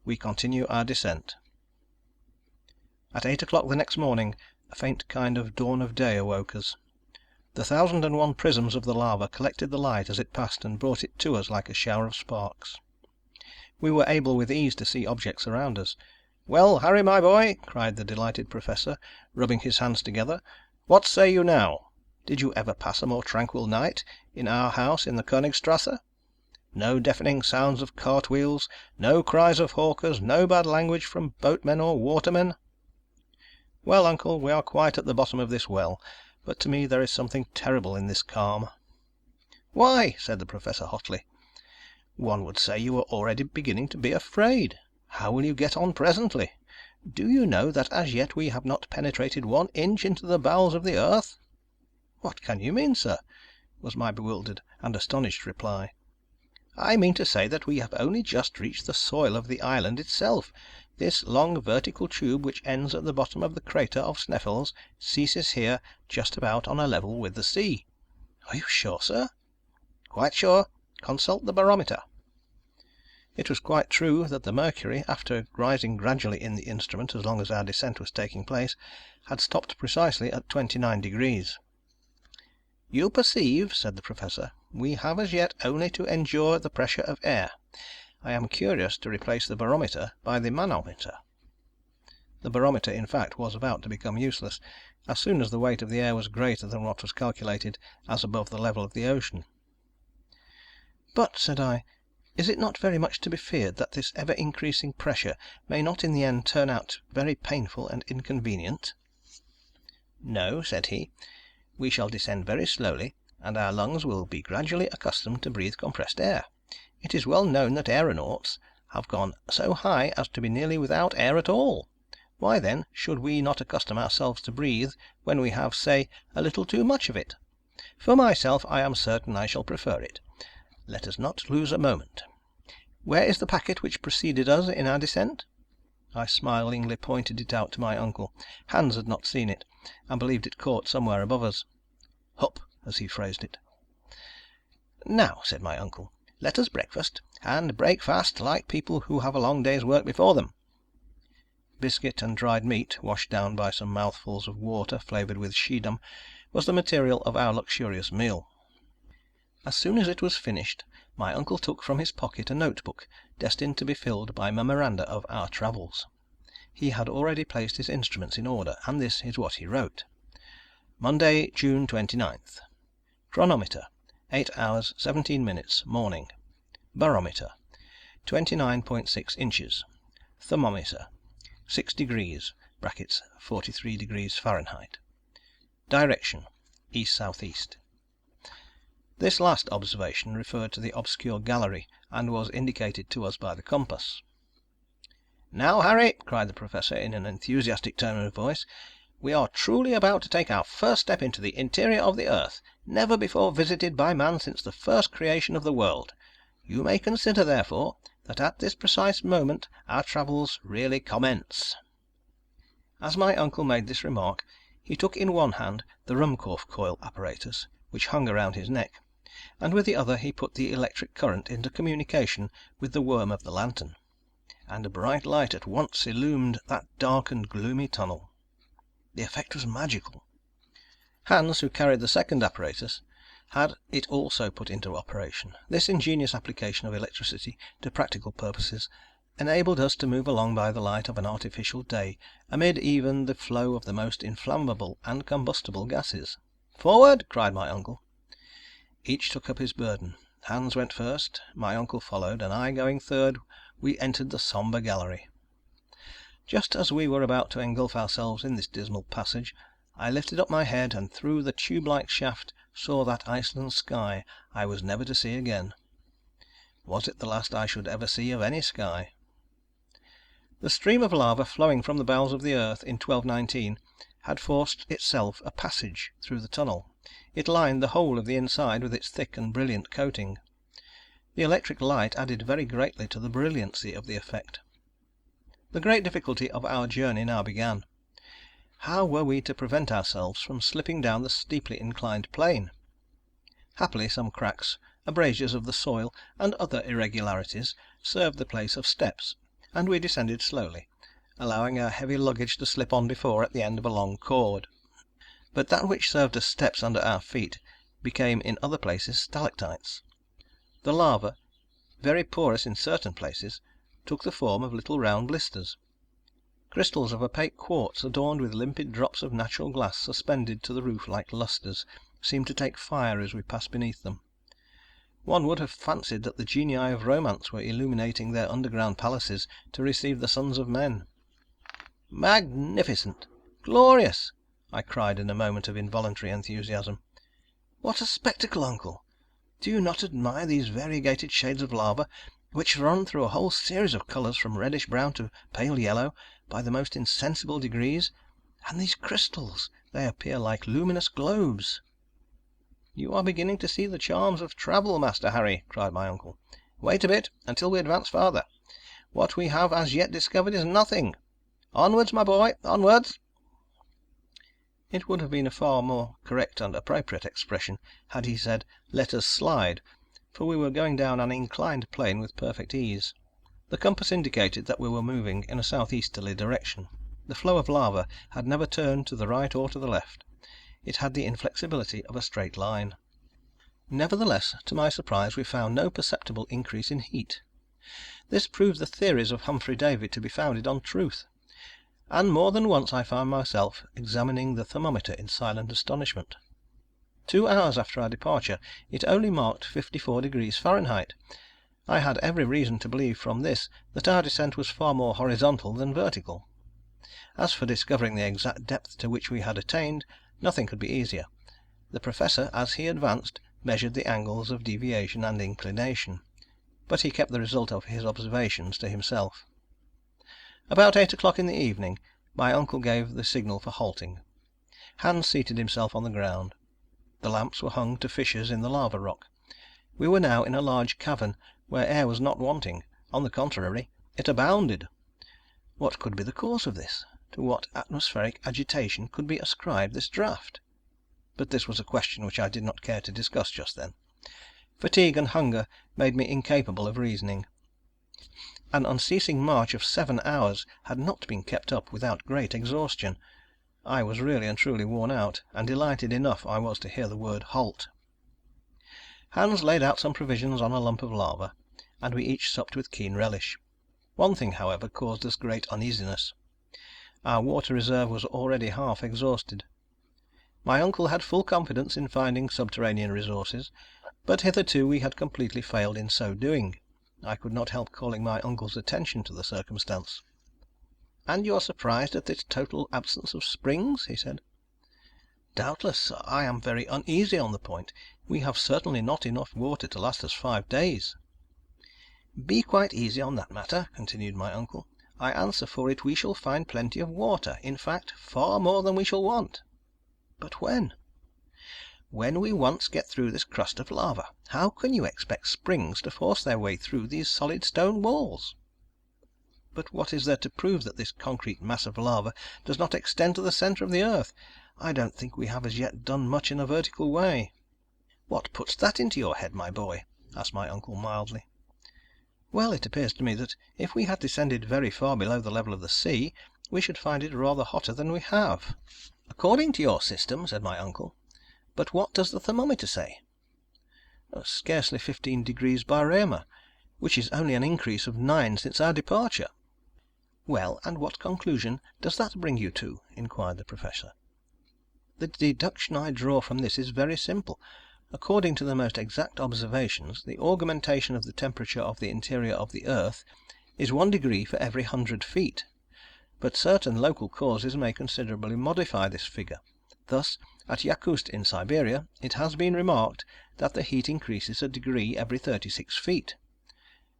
We continue our descent. At 8 o'clock the next morning, a faint kind of dawn of day awoke us. The 1,001 prisms of the lava collected the light as it passed and brought it to us like a shower of sparks. We were able with ease to see objects around us. "Well, Harry, my boy," cried the delighted Professor, rubbing his hands together, "what say you now? Did you ever pass a more tranquil night in our house in the Königstrasse? No deafening sounds of cartwheels, no cries of hawkers, no bad language from boatmen or watermen?" "Well, uncle, we are quite at the bottom of this well, but to me there is something terrible in this calm." "Why?" said the Professor hotly. "One would say you were already beginning to be afraid. How will you get on presently? Do you know that as yet we have not penetrated 1 inch into the bowels of the earth?" "What can you mean, sir?" was my bewildered and astonished reply. "I mean to say that we have only just reached the soil of the island itself. This long vertical tube which ends at the bottom of the crater of Sneffels ceases here just about on a level with the sea." "Are you sure, sir?" "Quite sure. Consult the barometer." It was quite true that the mercury, after rising gradually in the instrument as long as our descent was taking place, had stopped precisely at 29 degrees. "You perceive," said the Professor, "we have as yet only to endure the pressure of air. I am curious to replace the barometer by the manometer." The barometer, in fact, was about to become useless, as soon as the weight of the air was greater than what was calculated as above the level of the ocean. "But," said I, "is it not very much to be feared that this ever increasing pressure may not in the end turn out very painful and inconvenient?" "No," said he, "we shall descend very slowly, and our lungs will be gradually accustomed to breathe compressed air. It is well known that aeronauts have gone so high as to be nearly without air at all. Why, then, should we not accustom ourselves to breathe when we have, say, a little too much of it? For myself, I am certain I shall prefer it. Let us not lose a moment. Where is the packet which preceded us in our descent?" I smilingly pointed it out to my uncle. Hans had not seen it, and believed it caught somewhere above us. hup, as he phrased it. "Now," said my uncle, "let us breakfast, and break fast like people who have a long day's work before them." Biscuit and dried meat, washed down by some mouthfuls of water flavoured with Schiedam, was the material of our luxurious meal. As soon as it was finished, my uncle took from his pocket a notebook destined to be filled by memoranda of our travels. He had already placed his instruments in order, and this is what he wrote: Monday, June 29th. Chronometer 8 hours 17 minutes morning. Barometer 29.6 inches. Thermometer 6 degrees (43 degrees Fahrenheit). Direction east-southeast. This last observation referred to the obscure gallery, and was indicated to us by the compass. "Now, Harry," cried the Professor in an enthusiastic tone of voice, "we are truly about to take our first step into the interior of the earth, never before visited by man since the first creation of the world. You may consider, therefore, that at this precise moment our travels really commence." As my uncle made this remark, he took in one hand the Ruhmkorff coil apparatus, which hung around his neck, and with the other he put the electric current into communication with the worm of the lantern, and a bright light at once illumined that dark and gloomy tunnel. The effect was magical. Hans, who carried the second apparatus, had it also put into operation. This ingenious application of electricity to practical purposes enabled us to move along by the light of an artificial day, amid even the flow of the most inflammable and combustible gases. "Forward!" cried my uncle. Each took up his burden. Hans went first, my uncle followed, and I going third, we entered the sombre gallery. Just as we were about to engulf ourselves in this dismal passage, I lifted up my head, and through the tube-like shaft saw that Iceland sky I was never to see again. Was it the last I should ever see of any sky? The stream of lava flowing from the bowels of the earth in 1219 had forced itself a passage through the tunnel. It lined the whole of the inside with its thick and brilliant coating. The electric light added very greatly to the brilliancy of the effect. The great difficulty of our journey now began. How were we to prevent ourselves from slipping down the steeply inclined plane? Happily some cracks, abrasures of the soil, and other irregularities served the place of steps, and we descended slowly, allowing our heavy luggage to slip on before at the end of a long cord. But that which served as steps under our feet became in other places stalactites. The lava, very porous in certain places, took the form of little round blisters. Crystals of opaque quartz, adorned with limpid drops of natural glass suspended to the roof like lustres, seemed to take fire as we passed beneath them. One would have fancied that the genii of romance were illuminating their underground palaces to receive the sons of men. "Magnificent! Glorious!" I cried in a moment of involuntary enthusiasm. "What a spectacle, uncle! Do you not admire these variegated shades of lava, which run through a whole series of colours from reddish brown to pale yellow, by the most insensible degrees? And these crystals, they appear like luminous globes." "You are beginning to see the charms of travel, Master Harry," cried my uncle. "Wait a bit, until we advance farther. What we have as yet discovered is nothing. Onwards, my boy, onwards!" It would have been a far more correct and appropriate expression had he said, "Let us slide," for we were going down an inclined plane with perfect ease. The compass indicated that we were moving in a southeasterly direction. The flow of lava had never turned to the right or to the left. It had the inflexibility of a straight line. Nevertheless, to my surprise, we found no perceptible increase in heat. This proved the theories of Humphrey Davy to be founded on truth, and more than once I found myself examining the thermometer in silent astonishment. 2 hours after our departure it only marked 54 degrees Fahrenheit. I had every reason to believe from this that our descent was far more horizontal than vertical. As for discovering the exact depth to which we had attained, nothing could be easier. The Professor, as he advanced, measured the angles of deviation and inclination, but he kept the result of his observations to himself. About 8 o'clock in the evening, my uncle gave the signal for halting. Hans seated himself on the ground. The lamps were hung to fissures in the lava rock. We were now in a large cavern where air was not wanting. On the contrary, it abounded. What could be the cause of this? To what atmospheric agitation could be ascribed this draught? but this was a question which I did not care to discuss just then. Fatigue and hunger made me incapable of reasoning. An unceasing march of 7 hours had not been kept up without great exhaustion. I was really and truly worn out, and delighted enough I was to hear the word halt. Hans laid out some provisions on a lump of lava, and we each supped with keen relish. One thing, however, caused us great uneasiness. Our water reserve was already half exhausted. My uncle had full confidence in finding subterranean resources, but hitherto we had completely failed in so doing. I could not help calling my uncle's attention to the circumstance. "And you are surprised at this total absence of springs?" he said. "Doubtless. I am very uneasy on the point. We have certainly not enough water to last us 5 days." "Be quite easy on that matter," continued my uncle. "I answer for it we shall find plenty of water, in fact, far more than we shall want." "But when?" "When we once get through this crust of lava. How can you expect springs to force their way through these solid stone walls?" "But what is there to prove that this concrete mass of lava does not extend to the center of the earth? I don't think we have as yet done much in a vertical way." "What puts that into your head, my boy?" asked my uncle mildly. "Well, it appears to me that if we had descended very far below the level of the sea, we should find it rather hotter than we have." "According to your system," said my uncle. "But what does the thermometer say?" "Scarcely 15 degrees by Reaumur, which is only an increase of 9 since our departure." "Well, and what conclusion does that bring you to?" inquired the Professor. "The deduction I draw from this is very simple. According to the most exact observations, the augmentation of the temperature of the interior of the earth is 1 degree for every 100 feet. But certain local causes may considerably modify this figure. Thus, at Yakutsk in Siberia, it has been remarked that the heat increases a degree every 36 feet.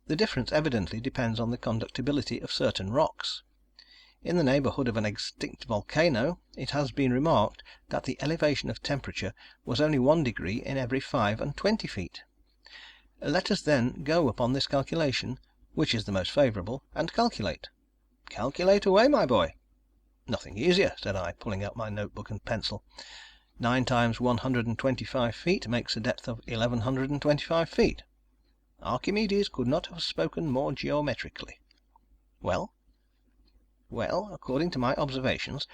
The difference evidently depends on the conductibility of certain rocks. In the neighbourhood of an extinct volcano, it has been remarked that the elevation of temperature was only 1 degree in every 25 feet. Let us then go upon this calculation, which is the most favourable, and calculate." "Calculate away, my boy." "Nothing easier," said I, pulling out my notebook and pencil. 9 times 125 feet makes a depth of 1125 feet. Archimedes could not have spoken more geometrically. "Well?" "Well, according to my observations,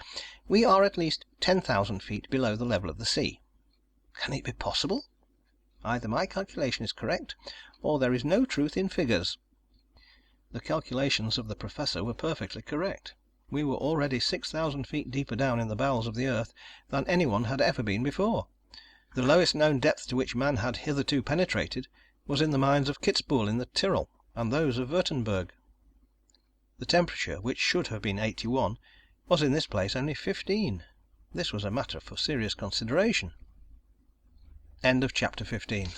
we are at least 10,000 feet below the level of the sea." "Can it be possible?" "Either my calculation is correct, or there is no truth in figures." The calculations of the Professor were perfectly correct. We were already 6,000 feet deeper down in the bowels of the earth than anyone had ever been before. The lowest known depth to which man had hitherto penetrated was in the mines of Kitzbühel in the Tyrol, and those of Württemberg. The temperature, which should have been 81, was in this place only 15. This was a matter for serious consideration. End of chapter 15.